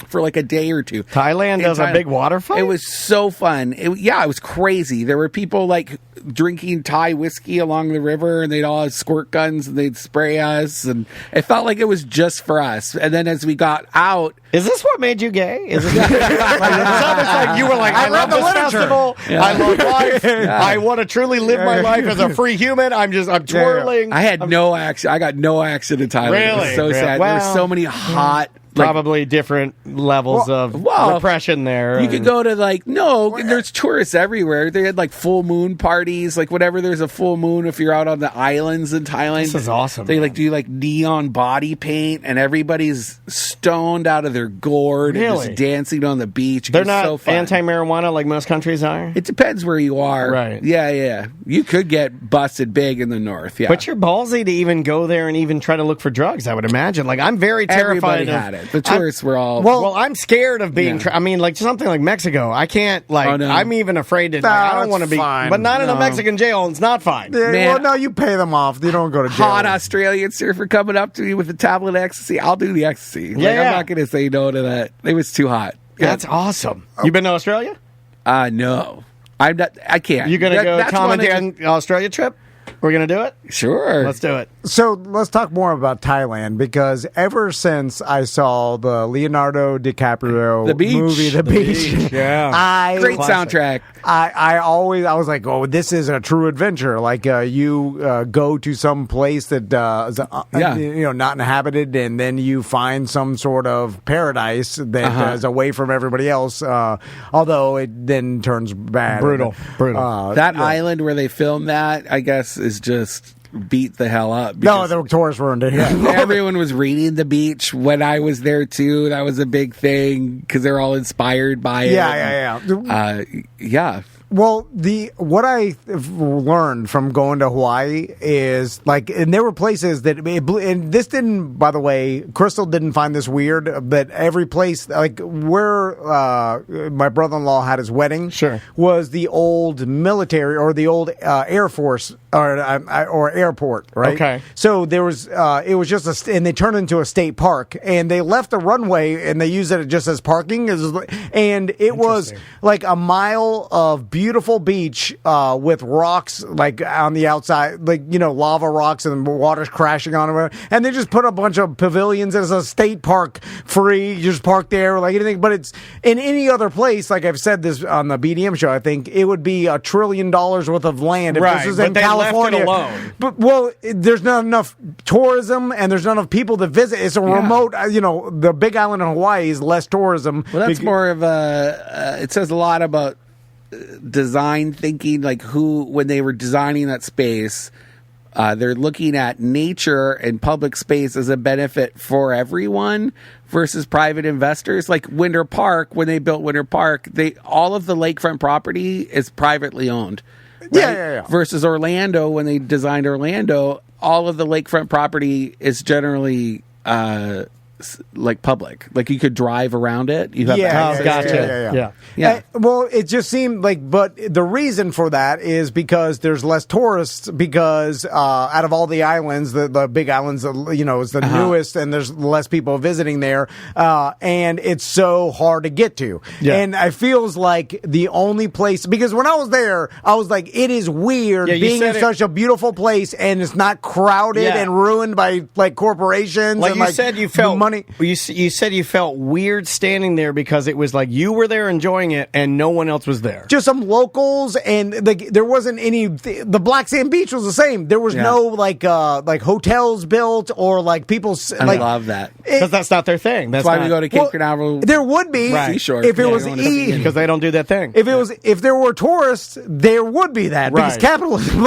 For like a day or two. Thailand does a big water fight? It was so fun. It was crazy. There were people like drinking Thai whiskey along the river, and they'd all have squirt guns, and they'd spray us, and it felt like it was just for us. And then as we got out... Is this what made you gay? Is it like you were like, I love this festival. Yeah. I love life. I want to truly live my life as a free human. I'm twirling. I had no action. I got no action in Thailand. Really? It was so sad. Well, there were so many hot... Probably different levels of repression there. You could go to there's tourists everywhere. They had like full moon parties, like whatever. There's a full moon if you're out on the islands in Thailand. This is awesome. They do like neon body paint, and everybody's stoned out of their gourd and just dancing on the beach. They're not anti-marijuana like most countries are? It depends where you are. Right. Yeah. You could get busted big in the north, yeah. But you're ballsy to even go there and even try to look for drugs, I would imagine. Like, I'm very terrified Everybody had it. The tourists were all... Well, I'm scared of being... I mean, like, something like Mexico. I can't, I'm even afraid to... I don't want to be... Fine. But not in a Mexican jail. It's not fine. Yeah, Man, well, no, you pay them off. You don't go to jail. Hot Australian surfer coming up to you with a tablet of ecstasy. I'll do the ecstasy. I'm not going to say no to that. It was too hot. That's awesome. You been to Australia? No. I'm not... I can't. You going to go commentate on the Australia trip? We're going to do it? Sure. Let's do it. So let's talk more about Thailand, because ever since I saw the Leonardo DiCaprio movie, The Beach, great soundtrack. I was like, oh, this is a true adventure. Like you go to some place that is not inhabited, and then you find some sort of paradise that is away from everybody else. Although it then turns bad, brutal. That island where they filmed that, I guess, is just beat the hell up. No, the tourists ruined it. Everyone was raiding the beach when I was there too. That was a big thing because they're all inspired by it. Yeah. Well, what I've learned from going to Hawaii is and there were places that, and this didn't, by the way, Crystal didn't find this weird, but every place, like where my brother-in-law had his wedding, was the old military or the old Air Force or airport, right? Okay. So there was, it was just and they turned it into a state park, and they left the runway and they used it just as parking, and it was like a mile of beautiful beach with rocks like on the outside, like lava rocks, and water's crashing on them, and they just put a bunch of pavilions as a state park free. You just park there like anything. But it's in any other place, like I've said this on the BDM show, I think it would be $1 trillion worth of land if this was in California. Left it alone. But there's not enough tourism, and there's not enough people to visit. It's a remote, the Big Island in Hawaii is less tourism. Well, that's more of a. It says a lot about design thinking, like when they were designing that space, they're looking at nature and public space as a benefit for everyone versus private investors. Like Winter Park, when they built Winter Park, all of the lakefront property is privately owned. Right? Yeah. Versus Orlando, when they designed Orlando, all of the lakefront property is generally like public. Like you could drive around it. You have gotcha. Yeah. Well, it just seemed like, but the reason for that is because there's less tourists, because out of all the islands, the big islands, is the newest, and there's less people visiting there, and it's so hard to get to. Yeah. And it feels like the only place, because when I was there, I was like, it is weird being in such a beautiful place and it's not crowded and ruined by like corporations. Like and you said, you felt money money. You said you felt weird standing there because it was like you were there enjoying it and no one else was there. Just some locals, and there wasn't any. The Black Sand Beach was the same. There was no like hotels built or like people. I love that because that's not their thing. That's why we go to Cape Canaveral. There would be seashore if it was because they don't do that thing. If there were tourists, there would be that because capitalism,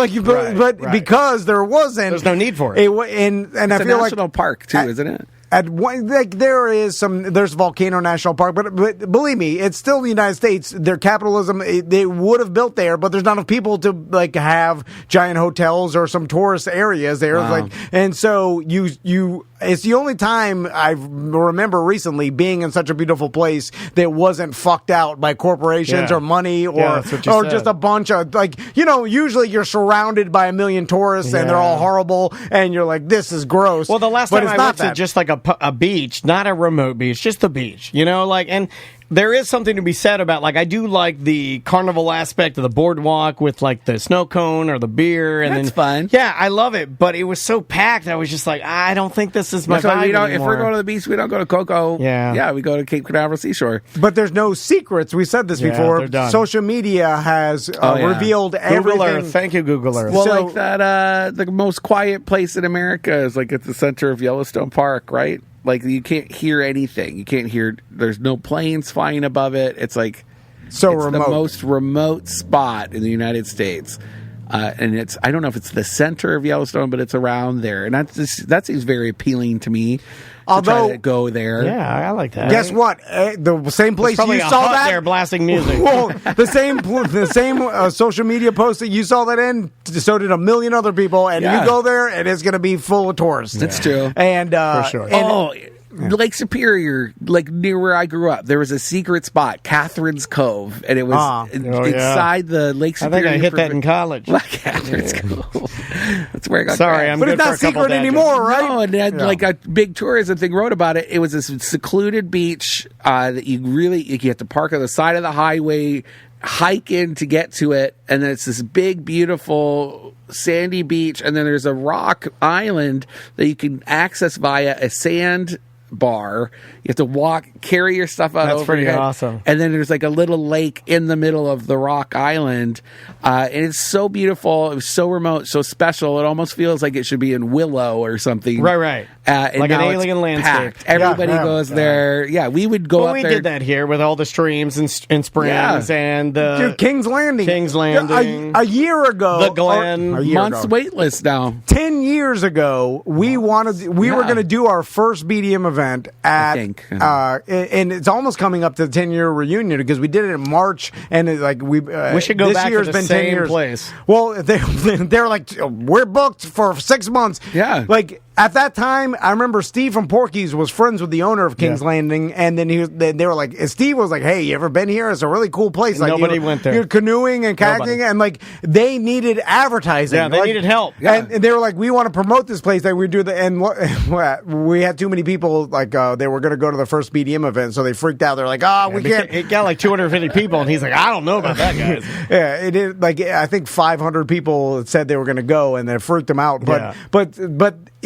because there wasn't. There's no need for it. And it's I feel a national park too, isn't it? At one, there's Volcano National Park, but believe me, it's still the United States. Their capitalism, they would have built there, but there's not enough people to have giant hotels or some tourist areas there. Wow. And so it's the only time I remember recently being in such a beautiful place that wasn't fucked out by corporations or money or just a bunch of usually you're surrounded by a million tourists and they're all horrible and you're like, this is gross. Well, the last time I went to just like a beach, not a remote beach, just the beach, and there is something to be said about, I do like the carnival aspect of the boardwalk with, the snow cone or the beer. And that's fun. Yeah, I love it, but it was so packed, I was just like, I don't think this is my vibe anymore. If we're going to the beach, we don't go to Cocoa. Yeah, we go to Cape Canaveral Seashore. But there's no secrets. We said this before. They're done. Social media has revealed everything. Google Earth. Thank you, Google Earth. Well, the most quiet place in America is, at the center of Yellowstone Park, right? You can't hear anything. You can't hear. There's no planes flying above it. It's remote. The most remote spot in the United States, and I don't know if it's the center of Yellowstone, but it's around there, and that seems very appeling to me. Although to go there, I like that. Guess what? The same place you saw that there blasting music. Well, the same social media post that you saw that in, so did a million other people, and you go there, and it's going to be full of tourists. That's true, and for sure. Lake Superior, near where I grew up, there was a secret spot, Catherine's Cove, and it was inside the Lake Superior. I think I hit that in college. Catherine's Cove. That's where I got. Sorry, I'm but it's not secret anymore, right? No, and they had a big tourism thing wrote about it. It was this secluded beach that you have to park on the side of the highway, hike in to get to it, and then it's this big, beautiful sandy beach, and then there's a rock island that you can access via a sand bar. You have to carry your stuff out. That's over pretty your head. awesome. And then there's a little lake in the middle of the rock island, and it's so beautiful. It was so remote, so special. It almost feels like it should be in Willow or something. Right. Like an alien landscape. Packed. Everybody goes there. Yeah, we would go up there. We did that here with all the streams and springs and King's Landing. A year ago, the Glen. Months wait list now. 10 years ago, we were going to do our first BDM event at, and it's almost coming up to the 10-year reunion because we did it in March, and we should go back to the same place. Well, they're like, we're booked for 6 months. Yeah, at that time, I remember Steve from Porky's was friends with the owner of King's Landing, and then they were like, and Steve was like, "Hey, you ever been here? It's a really cool place." Nobody went there. You're canoeing and kayaking, and they needed advertising. Yeah, they needed help. And they were like, "We want to promote this place." That we do and we had too many people. They were going to go to the first BDM event, so they freaked out. They're like, we can't. It got 250 people, and he's like, "I don't know about that, guys." Yeah, it did. I think 500 people said they were going to go, and they freaked them out. But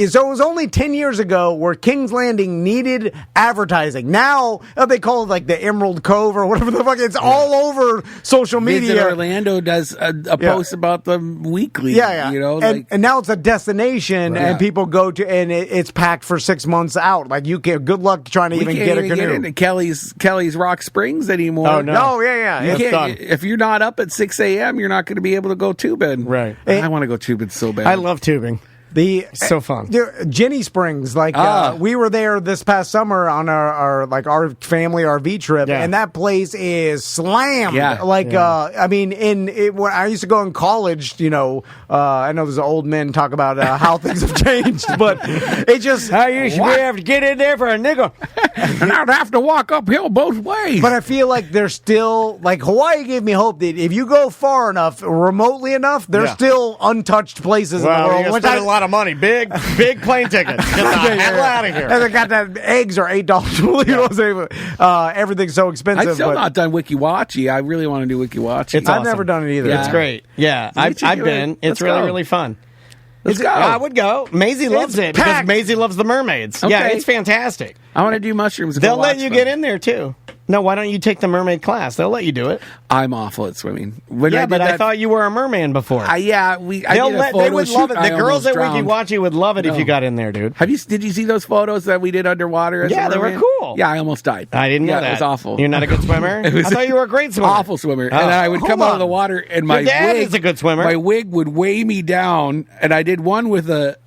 so it was only 10 years ago where King's Landing needed advertising. Now they call it the Emerald Cove or whatever the fuck. It's all over social media. Visit Orlando does a post about them weekly. Yeah. And now it's a destination, and people go to, and it's packed for 6 months out. You can't. Good luck trying to even get a canoe. Get into Kelly's Rock Springs anymore. Oh no! You can't, if you're not up at 6 a.m., you're not going to be able to go tubing. Right. I want to go tubing so bad. I love tubing. So fun. Jenny Springs, we were there this past summer on our family RV trip, and that place is slammed. Yeah. When I used to go in college, I know there's old men talk about how things have changed, but it just I used to be able to get in there for a nickel, and I'd have to walk uphill both ways. But I feel like there's still Hawaii gave me hope that if you go far enough, remotely enough, there's still untouched places in the world. Which a lot of money, big plane ticket. Get the hell out of here. And they got that eggs are $8. Everything's so expensive. I've still not done Wikiwachi. I really want to do Wikiwachi. I've never done it either. It's great. Yeah, I've been. It's really fun. Let's go. I would go. Maisie loves it because packed. Maisie loves the mermaids. Okay. Yeah, it's fantastic. I want to do mushrooms. and They'll go let watch you them. get in there too. No, why don't you take the mermaid class? They'll let you do it. I'm awful at swimming. When Yeah, did but I that- thought you were a merman before. I did a They photo would shoot, love it. I The girls almost at drowned. WikiWatchy would love it if No. you got in there, dude. Did you see those photos that we did underwater? As Yeah, a they were merman? cool. Yeah, I almost died. I didn't know that. It was awful. You're not a good swimmer? It was I thought you were a great swimmer. Awful swimmer. Oh. And I would Hold come out of on. the water and my Your dad wig is a good swimmer. My wig would weigh me down, and I did one with a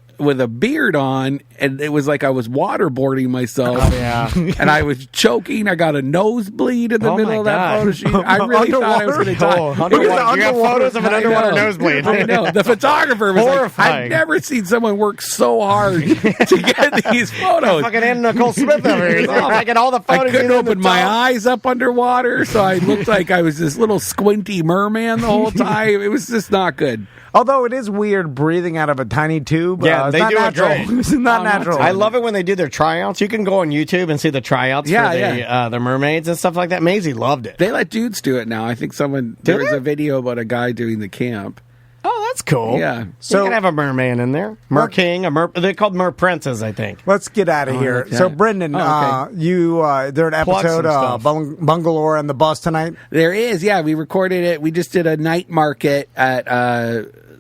beard on, and it was like I was waterboarding myself. Oh, yeah. And I was choking. I got a nosebleed in the Oh, middle my of that God. photo shoot. I really thought I was going to die. Oh, underwater. You have photos of an underwater nosebleed. I know. The photographer was like, Horrifying. I've never seen someone work so hard to get these photos. Fucking Anna Nicole Smith over here. I get all the I photos. couldn't in the open my tub. eyes up underwater, so I looked like I was this little squinty merman the whole time. It was just not good. Although it is weird breathing out of a tiny tube. Yeah, it's they not do it natural. great. It's not natural. I love it when they do their tryouts. You can go on YouTube and see the tryouts Yeah, for the mermaids and stuff like that. Maisie loved it. They let dudes do it now. I think there was a video about a guy doing the camp. Oh, that's cool. Yeah. So you So- can have a merman in there. Mer King, they're called mer princes, I think. Let's get out of here. okay. So, Brendan, Oh, okay. there an Plug episode some of stuff. Bungalow on the Bus tonight? There is, yeah. We recorded it. We just did a night market at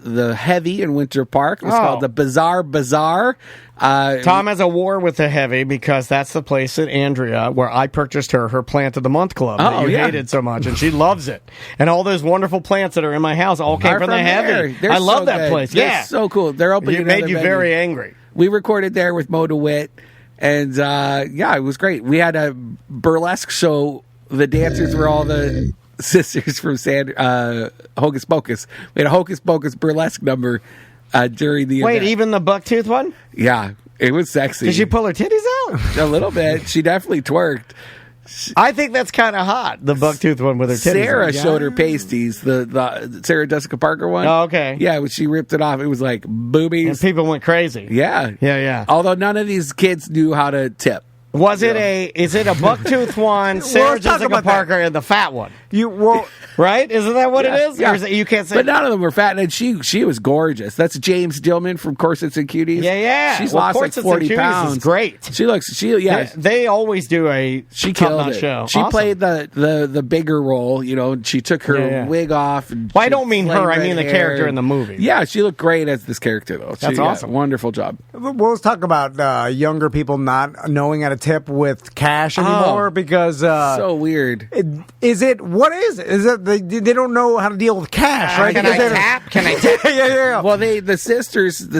the Heavy in Winter Park. It's called the Bizarre Bazaar. Tom has a war with the Heavy because that's the place at Andrea where I purchased her Plant of the Month club that Oh, you yeah. hated so much, and she loves it. And all those wonderful plants that are in my house all came are from the there. Heavy. They're I love so that good. place. They're Yeah, so cool. They're opening. you made another you venue. very angry. We recorded there with Mo DeWitt, and yeah, it was great. We had a burlesque show. The dancers were all the sisters from Hocus Pocus. We had a Hocus Pocus burlesque number during the Wait, event. even the bucktooth one? Yeah, it was sexy. Did she pull her titties out? A little bit. She definitely twerked. I think that's kind of hot. The bucktooth one with her titties. Sarah out. showed her pasties. The Sarah Jessica Parker one. Oh, okay. Yeah, when she ripped it off, it was like And boobies. people went crazy. Yeah, Yeah. Although none of these kids knew how to tip. Is it a bucktooth one, Sarah let's talk Jessica about that. Parker, and the fat one? Right? Isn't that what it is? Yeah. Or is it, you can't say. But none of them were fat, and she was gorgeous. That's James Dillman from Corsets and Cuties. Yeah. She's Well, lost like Corsets and 40 Cuties is pounds. great. She looks. They always do a She top-notch killed it. show. She Awesome. played the bigger role. You know, she took her Yeah. wig off. And Well, I she don't mean flamed her. I red mean the hair. character in the movie. Yeah, she looked great as this character, though. That's awesome. Wonderful job. Well, let's talk about younger people not knowing how to tip with cash anymore because So weird. is it what is it? Is it they don't know how to deal with cash, right? Can Because I they- tap? Can I tap? yeah. Well, the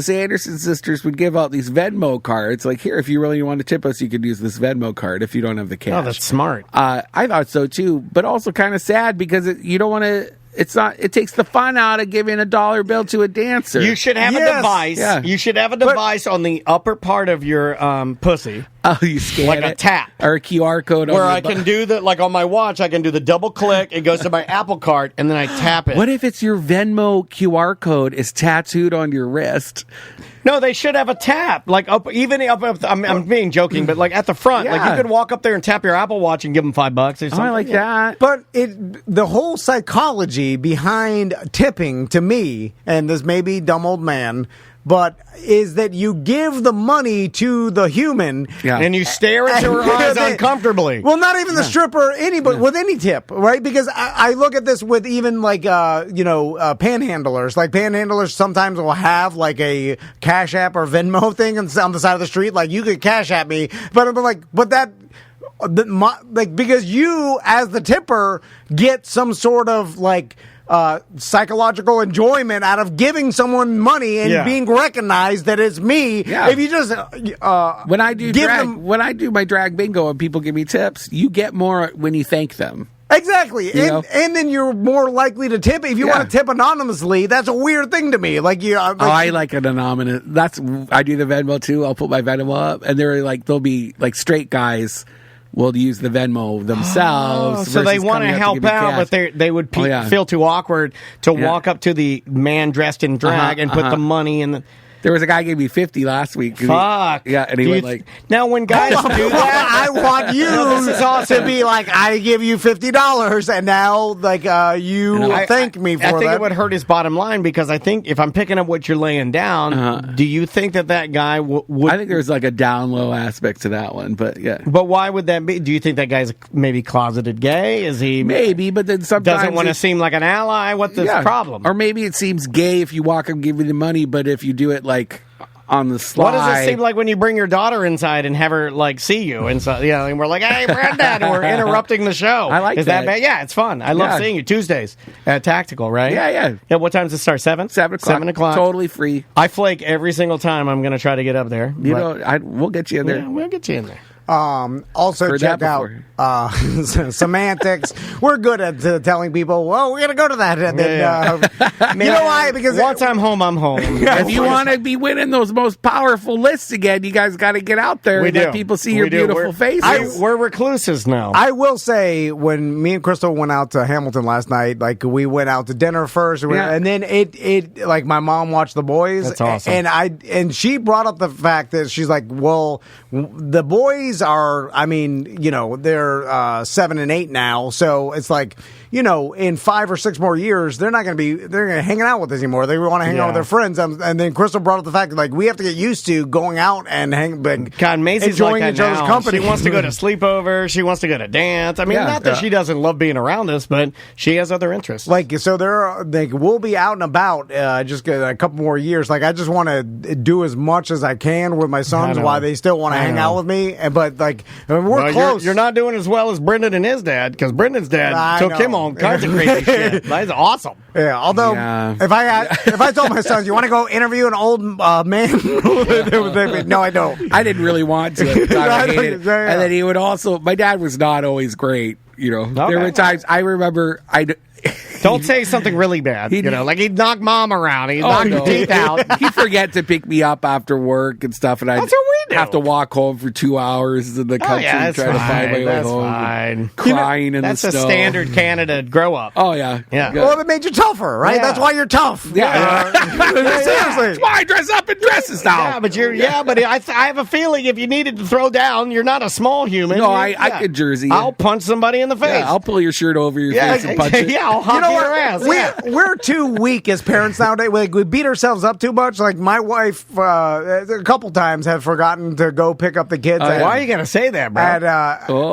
Sanderson sisters would give out these Venmo cards. Like, here, if you really want to tip us, you could use this Venmo card if you don't have the cash. Oh, that's smart. I thought so too, but also kind of sad because you don't want to. It's not. It takes the fun out of giving a dollar bill to a dancer. You should have a Yes. device. Yeah. You should have a device on the upper part of your pussy Oh, you scan like it a tap. or a QR code on where your I can do the, like on my watch, I can do the double click. It goes to my Apple Card, and then I tap it. What if it's your Venmo QR code is tattooed on your wrist? No, they should have a tap. Like I'm being joking, but like at the front, like Yeah. you could walk up there and tap your Apple Watch and give them $5 or something. Oh, I like that. But the whole psychology behind tipping to me, and this may be dumb old man, but is that you give the money to the human. Yeah. And you stare into her eyes uncomfortably. Well, not even the stripper, anybody with any tip, right? Because I look at this with even like panhandlers. Like panhandlers sometimes will have like a Cash App or Venmo thing on the side of the street. Like you could Cash App me, but because you as the tipper get some sort of like psychological enjoyment out of giving someone money and being recognized that it's me. Yeah. If you just When I do give drag, them- when I do my drag bingo and people give me tips, you get more when you thank them. Exactly, know? and then you're more likely to tip if you Yeah. want to tip anonymously. That's a weird thing to me. Like you, I like an anonymous. I do the Venmo too. I'll put my Venmo up, and they'll be like straight guys will use the Venmo themselves. So they versus want to coming up help give me out, cash. but they would Oh, yeah. feel too awkward to walk up to the man dressed in drag and put the money in the. There was a guy who gave me 50 last week. Fuck. Yeah, and he went like... Now, when guys do that, I want you to be like, I give you $50, and now like you thank me for that. I think it would hurt his bottom line, because I think if I'm picking up what you're laying down, do you think that guy would... I think there's like a down-low aspect to that one, but yeah. But why would that be? Do you think that guy's maybe closeted gay? Is he... Maybe, but then sometimes... Doesn't want to seem like an ally? What's the problem? Or maybe it seems gay if you walk and give you the money, but if you do it like on the slide... What does it seem like when you bring your daughter inside and have her like see you? And so, and we're like, hey, Brandon, we're interrupting the show. I like Is that bad? Yeah, it's fun. I love seeing you. Tuesdays at Tactical, right? Yeah. Yeah, what time does it start? 7? 7 o'clock. 7 o'clock. Totally free. I flake every single time I'm going to try to get up there. We'll get you in there. Yeah, we'll get you in there. Also, Heard check that out semantics. We're good at telling people, well, we're going to go to that. And then, you know why? Because once I'm home, I'm home. If you want to be winning those most powerful lists again, you guys got to get out there and let people see your beautiful faces. We're recluses now. I will say, when me and Crystal went out to Hamilton last night, like we went out to dinner first, and then it like my mom watched The Boys. That's awesome. And she brought up the fact that she's like, well, the boys are, I mean, they're 7 and 8 now, so it's like, in 5 or 6 more years, they're going to hanging out with us anymore. They want to hang out with their friends. And then Crystal brought up the fact that, like, we have to get used to going out and God, Macy's enjoying like each other's company. She wants to go to sleepover. She wants to go to dance. I mean, not that she doesn't love being around us, but she has other interests. Like, so we'll be out and about just a couple more years. Like, I just want to do as much as I can with my sons while they still want to hang out with me. But, like, we're close. You're not doing as well as Brendan and his dad, because Brendan's dad took him on kinds of crazy shit. That's awesome. Yeah, although if I told my sons, you want to go interview an old man? No, I don't. I didn't really want to. I hated it. And then he would also, my dad was not always great. There were times I remember Don't say something really bad. Like he'd knock mom around. He'd knock your teeth out. He'd forget to pick me up after work and stuff, and I'd have to walk home for 2 hours in the country and try to find my way home. Fine. Crying in the snow. That's a standard Canada grow up. Oh, yeah. Well, it made you tougher, right? Yeah. That's why you're tough. Yeah. Seriously. That's why I dress up in dresses now. Yeah, but I have a feeling if you needed to throw down, you're not a small human. No, I could jersey. I'll punch somebody in the face. Yeah, I'll pull your shirt over your face and punch it. Yeah, I'll hockey your ass. We're too weak as parents nowadays. We beat ourselves up too much. Like my wife, a couple times have forgotten to go pick up the kids. Why are you gonna say that, bro?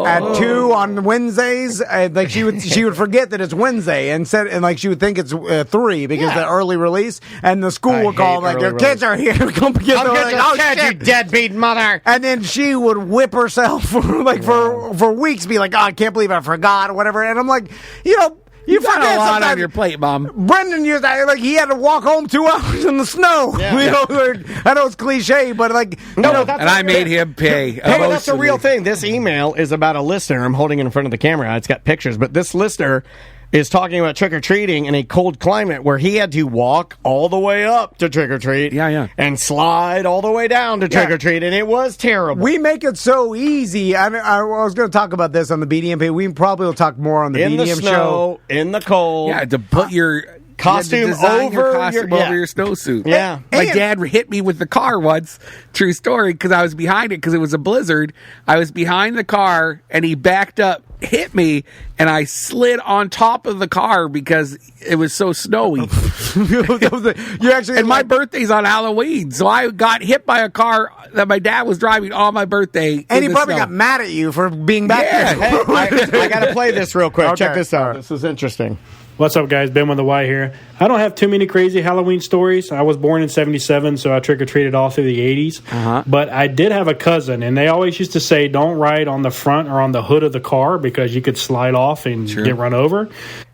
At 2 on Wednesdays, like she would forget that it's Wednesday and she would think it's 3 because the early release, and the school would call like your kids are here. Come get your kids, you deadbeat mother. And then she would whip herself for weeks, be like, oh, I can't believe I forgot or whatever. And I'm like, you got forget a lot sometimes on your plate, Mom. Brendan used that, like he had to walk home 2 hours in the snow. I know it's cliche, but I made him pay. Hey, that's a real thing. This email is about a listener. I'm holding it in front of the camera. It's got pictures, but this listener is talking about trick-or-treating in a cold climate where he had to walk all the way up to trick-or-treat and slide all the way down to trick-or-treat, and it was terrible. We make it so easy. I was going to talk about this on the BDM. We probably will talk more on the BDM show. In the snow, in the cold. Yeah, to put your costume over your snowsuit. Yeah. My dad hit me with the car once. True story, because I was behind it because it was a blizzard. I was behind the car, and he backed up, hit me, and I slid on top of the car because it was so snowy. My birthday's on Halloween, so I got hit by a car that my dad was driving on my birthday. And he probably got mad at you for being back there. Hey, I got to play this real quick. Okay. Check this out. This is interesting. What's up, guys? Ben with the Y here. I don't have too many crazy Halloween stories. I was born in 1977, so I trick-or-treated all through the 80s. But I did have a cousin, and they always used to say, don't ride on the front or on the hood of the car because you could slide off and get run over.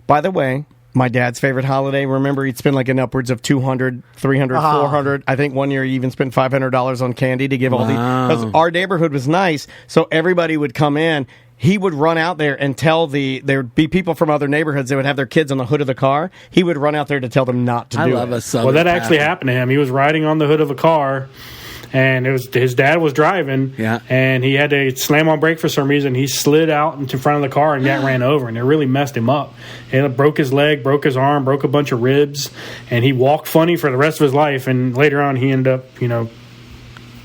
By the way, my dad's favorite holiday, remember, he'd spend like an upwards of $200, $300, $400. I think one year he even spent $500 on candy to give all the... Because our neighborhood was nice, so everybody would come in. He would run out there and tell there'd be people from other neighborhoods that would have their kids on the hood of the car. He would run out there to tell them not to do it. I love a Southern Well, that actually happened to him. He was riding on the hood of a car, and it was his dad was driving, and he had to slam on brake for some reason. He slid out into front of the car and got ran over, and it really messed him up. And it broke his leg, broke his arm, broke a bunch of ribs, and he walked funny for the rest of his life. And later on, he ended up,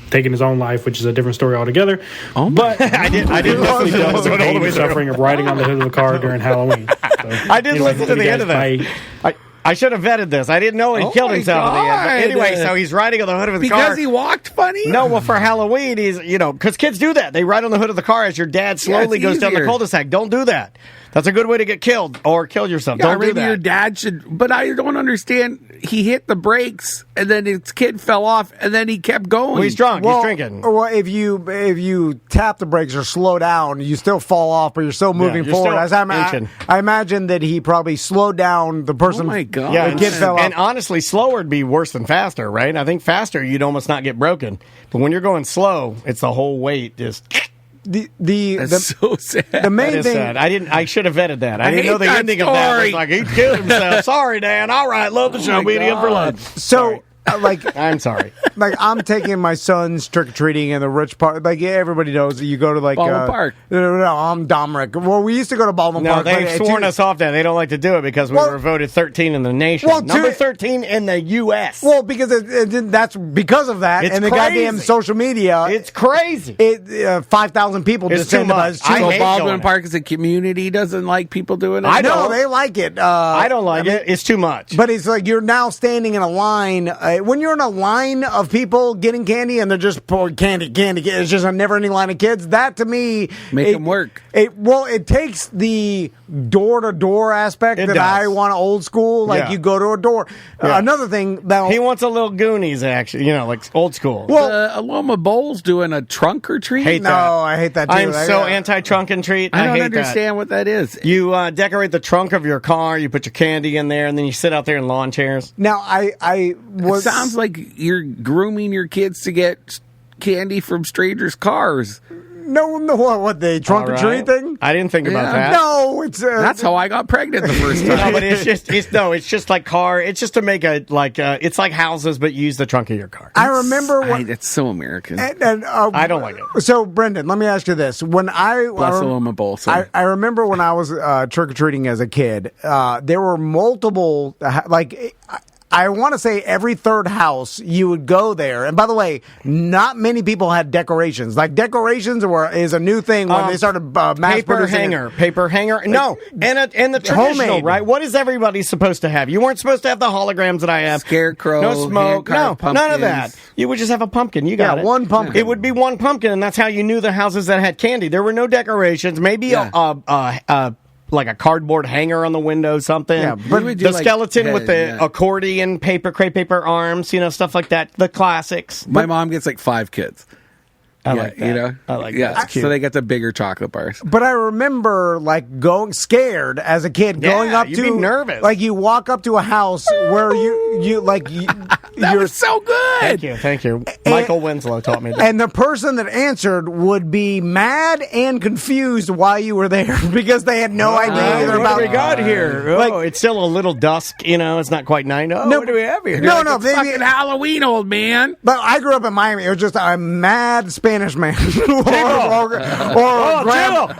taking his own life, which is a different story altogether. Oh, but I didn't listen to the pain and suffering of riding on the hood of the car during Halloween. So, I didn't listen to the end of that. I should have vetted this. I didn't know he killed himself at the end. But anyway, so he's riding on the hood of his car. Because he walked funny? No, well, for Halloween, he's, because kids do that. They ride on the hood of the car as your dad slowly goes down the cul-de-sac. Don't do that. That's a good way to get killed or kill yourself. Don't do that. Your dad should, but I don't understand. He hit the brakes and then his kid fell off and then he kept going. Well, he's drunk. He's drinking. Well, if you tap the brakes or slow down, you still fall off, but you're still moving forward. I imagine that he probably slowed down the person. Oh my God! Yeah, the kid fell off. And honestly, slower would be worse than faster, right? I think faster you'd almost not get broken, but when you're going slow, it's the whole weight just. That's so sad. The main thing. Sad. I should have vetted that. I didn't know the ending of that. Was like he killed himself. Sorry, Dan. All right, love the show. Meeting him for lunch. So. I'm sorry. I'm taking my son's trick or treating in the rich part. Everybody knows that you go to Baldwin Park. No, I'm Dominic. Well, we used to go to Baldwin Park. No, they've sworn us off that. They don't like to do it because we were voted 13 in the nation. Number 13 in the U.S. Well, because that's because of that. It's and the crazy. goddamn social media. It's crazy. 5,000 people just too much. So Baldwin Park as a community doesn't like people doing it? No, they like it. I don't like it. It's too much. But it's like you're now standing in a line. When you're in a line of people getting candy and they're just pouring candy. It's just a never-ending line of kids. That, to me... Make them work. It takes the door-to-door aspect I want old school. You go to a door. Another thing that... He wants a little Goonies, actually. Like old school. Well, Aloma Bowl's doing a trunk or treat? I hate that, too. I'm so anti-trunk and treat. I don't understand what that is. You decorate the trunk of your car, you put your candy in there, and then you sit out there in lawn chairs. Now, it sounds like you're grooming your kids to get candy from strangers' cars. No, what the trunk or treat thing? I didn't think about that. No, it's that's how I got pregnant the first time. No, but it's just like car. It's just to make it's like houses, but use the trunk of your car. I remember that's so American. And I don't like it. So, Brendan, let me ask you this: when I remember when I was trick or treating as a kid, there were multiple I want to say every third house you would go there. And by the way, not many people had decorations. Decorations is a new thing when they started mass producing paper hanger. No, and the traditional, homemade. Right? What is everybody supposed to have? You weren't supposed to have the holograms that I have. Scarecrow, no smoke, no, pumpkins. None of that. You would just have a pumpkin. You got it. One pumpkin. It would be one pumpkin, and that's how you knew the houses that had candy. There were no decorations. Maybe like a cardboard hanger on the window, something. Yeah, but the skeleton with the accordion, crepe paper arms, stuff like that. The classics. My mom gets 5 kids. I like that. I like that. That's cute. So they get the bigger chocolate bars. But I remember going scared as a kid, going up you'd to be nervous. You walk up to a house where you that was so good. Thank you. Michael Winslow taught me that. And the person that answered would be mad and confused why you were there because they had no idea what about we got here. It's still a little dusk. It's not quite 9. Oh, what do we have here? No, it's fucking Halloween, old man. But I grew up in Miami. It was just a mad Spanish man or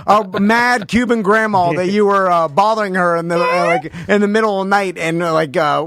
a mad Cuban grandma that you were bothering her in the middle of the night and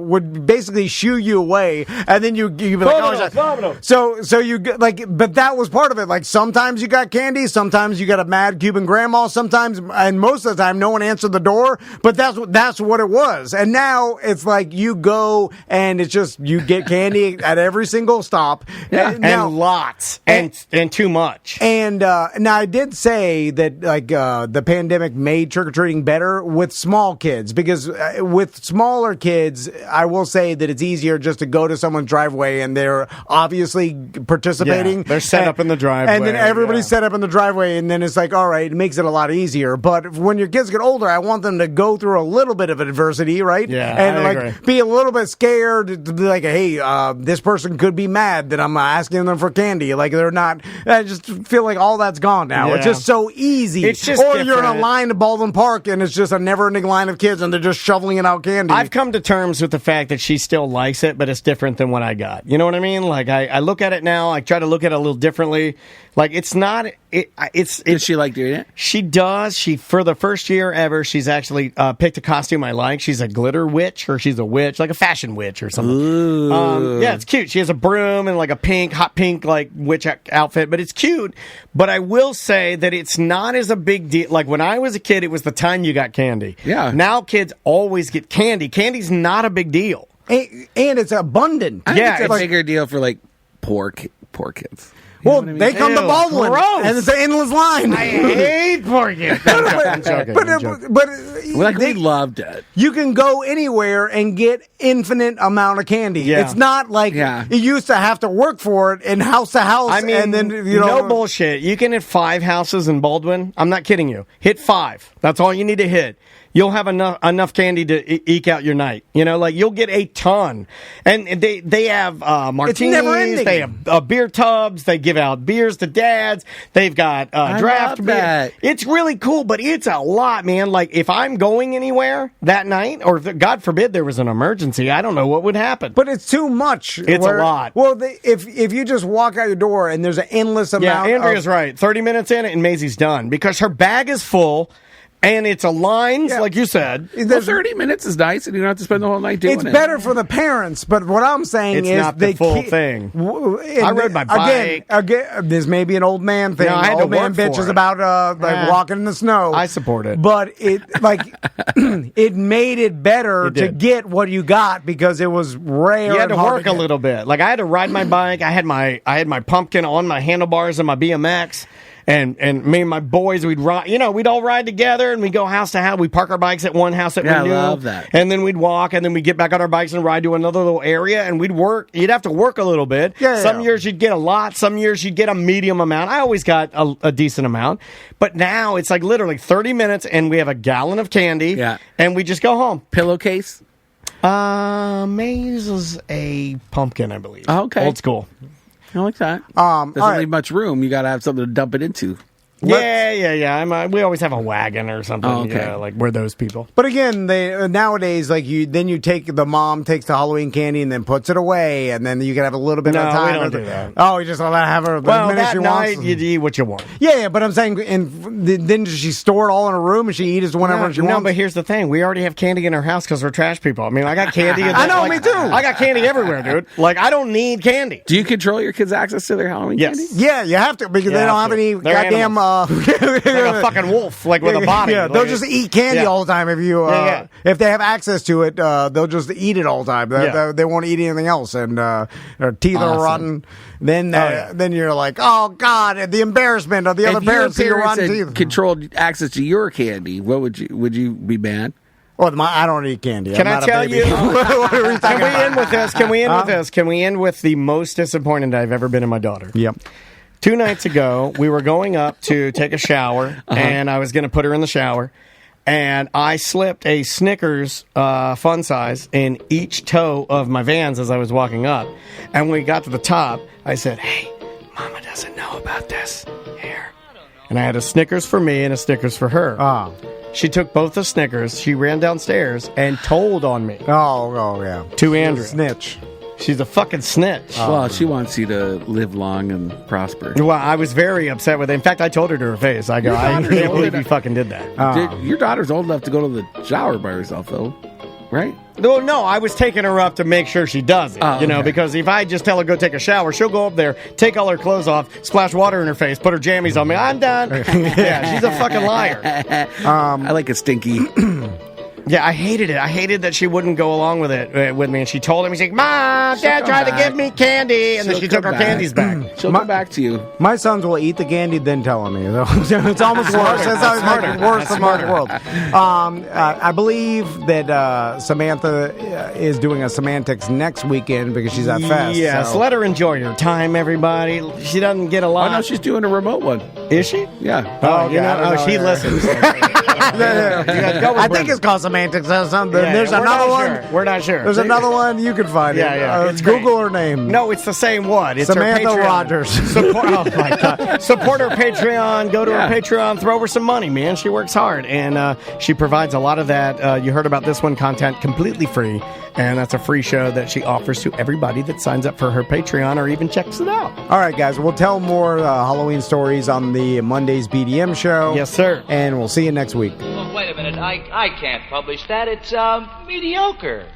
would basically shoo you away, and then you'd be like, so you but that was part of it. Sometimes you got candy, sometimes you got a mad Cuban grandma, sometimes, and most of the time no one answered the door, but that's what it was. And now it's you go and it's just you get candy at every single stop, and lots and too much. And now I did say that the pandemic made trick-or-treating better with small kids, because with smaller kids, I will say that it's easier just to go to someone's driveway and they're obviously participating. They're set up in the driveway. And then everybody's set up in the driveway, and then it's all right, it makes it a lot easier. But when your kids get older, I want them to go through a little bit of adversity, right? Yeah, and I agree. Be a little bit scared to be hey, this person could be mad that I'm asking them for candy. They're not I just feel like all that's gone now. Yeah. It's just so easy. It's just or you're in a different. line to Baldwin Park, and it's just a never-ending line of kids, and they're just shoveling it out candy. I've come to terms with the fact that she still likes it, but it's different than what I got. You know what I mean? Like, I look at it now, I try to look at it a little differently. Like, it's not... Does she like doing it? She does. For the first year ever, she's actually picked a costume I like. She's a glitter witch, or she's a witch, like a fashion witch or something. Yeah, it's cute. She has a broom and like a hot pink, like witch outfit, but it's cute. But I will say that it's not as a big deal. Like when I was a kid, it was the time you got candy. Yeah. Now kids always get candy. Candy's not a big deal. and it's abundant. I Yeah, think it's a it's- bigger deal for like poor kids. Well, they come to Ew, Baldwin, gross. and it's an endless line. I hate poor kids. I'm joking. I'm joking. But We loved it. you can go anywhere and get infinite amount of candy. Yeah. It's not like Yeah. you used to have to work for it in house to house. I mean, and then no bullshit. You can hit 5 houses in Baldwin. I'm not kidding you. Hit 5. That's all you need to hit. You'll have enough candy to eke out your night. You know, like you'll get a ton. And they have martinis. never ending. They have beer tubs. They give out beers to dads. They've got draft love beer. that. It's really cool, but it's a lot, man. Like if I'm going anywhere that night, or if, God forbid there was an emergency, I don't know what would happen. But it's too much. It's a lot. Well, if you just walk out your door and there's an endless amount. Yeah, Andrea's right. 30 minutes in and Maisie's done because her bag is full and it's a lines, like you said. Well, 30 minutes is nice, and you don't have to spend the whole night doing It's it. better for the parents, but what I'm saying It's is not the they full keep- thing. And I rode my bike. Again, this may be an old man thing. No, I had to old man work for bitches it. about walking in the snow. I support it. But it it made it better It to did. get what you got because it was rare. You had and to hard work a get. little bit. Like I had to ride my bike. I had my pumpkin on my handlebars and my BMX. And me and my boys, we'd ride. You know, we'd all ride together and we go house to house. We park our bikes at one house that Yeah, we knew, I love that. and then we'd walk, and then we'd get back on our bikes and ride to another little area, and we'd work. You'd have to work a little bit. Yeah, some yeah. years you'd get a lot. Some years you'd get a medium amount. I always got a decent amount, but now it's like literally 30 minutes, and we have a gallon of candy. Yeah. And we just go home. Pillowcase? Maze is a pumpkin, I believe. Oh, okay. Old school. I like that. all Doesn't right. leave much room. You got to have something to dump it into. Yeah. We always have a wagon or something. Oh, okay. Yeah, like we're those people. But again, they nowadays you take the mom takes the Halloween candy and then puts it away, and then you can have a little bit No, of time. we don't do that. Oh, you just let her have her. Well, the minute that she night wants. you eat what you want. Yeah, but I'm saying, and then does she store it all in her room and she eat it whenever she No, wants? but here's the thing: we already have candy in our house because we're trash people. I mean, I got candy. I know, like, me too. I got candy everywhere, dude. Like I don't need candy. Do you control your kids' access to their Halloween Yes. candy? Yeah, you have to because You they don't have have to. any They're goddamn. Like a fucking wolf, like with a body. Yeah, they'll Like, just eat candy yeah. all the time if you Yeah. if they have access to it. They'll just eat it all the time. Yeah. They won't eat anything else, and their teeth are Awesome. rotten. Then yeah. then you're like, oh god, the embarrassment of the other If your parents see your parents rotten had teeth. controlled access to your candy, would you be mad? Well, I don't eat candy. Can I'm I not a tell baby. you? What are we Can talking we about? end with this? Can we end with this? Can we end with the most disappointed I've ever been in my daughter? Yep. 2 nights ago, we were going up to take a shower, and I was going to put her in the shower, and I slipped a Snickers fun size in each toe of my Vans as I was walking up. And when we got to the top, I said, "Hey, Mama doesn't know about this. Here." And I had a Snickers for me and a Snickers for her. She took both the Snickers. She ran downstairs and told on me Oh, yeah. to Andrew. Snitch. She's a fucking snitch. Well, she wants you to live long and prosper. Well, I was very upset with it. In fact, I told her to her face. I go, I daughter's can't older believe than- you fucking did that. Dude, your daughter's old enough to go to the shower by herself, though, right? No, I was taking her up to make sure she does it. Oh, you know, okay. because if I just tell her go take a shower, she'll go up there, take all her clothes off, splash water in her face, put her jammies on me. I'm done. Yeah, she's a fucking liar. I like a stinky. Yeah, I hated it. I hated that she wouldn't go along with it with me. And she told him, she's like, Mom, Dad come tried to back. give me candy. And then She'll she took come her back. candies back. She'll come back to you. My sons will eat the candy, then tell on me. It's almost worse. That's how it's like the worst of both worlds. I believe that Samantha is doing a semantics next weekend because she's at Fest. Yes, so. let her enjoy her time, everybody. She doesn't get a lot. Oh, no, she's doing a remote one. Is she? Yeah. Oh, yeah, I don't know, she yeah. listens. I think it's called semantics or something. There's another one. We're not sure. There's another one. You can find it. Yeah. It's Google her name. No, it's the same one. It's Samantha her Patreon. Rogers. Support, oh my God. Support her Patreon. Go to her Patreon. Throw her some money, man. She works hard. And she provides a lot of that. You heard about this one, content completely free. And that's a free show that she offers to everybody that signs up for her Patreon or even checks it out. All right, guys. We'll tell more Halloween stories on the Monday's BDM show. Yes, sir. And we'll see you next week. Well, wait a minute. I can't publish that. It's mediocre.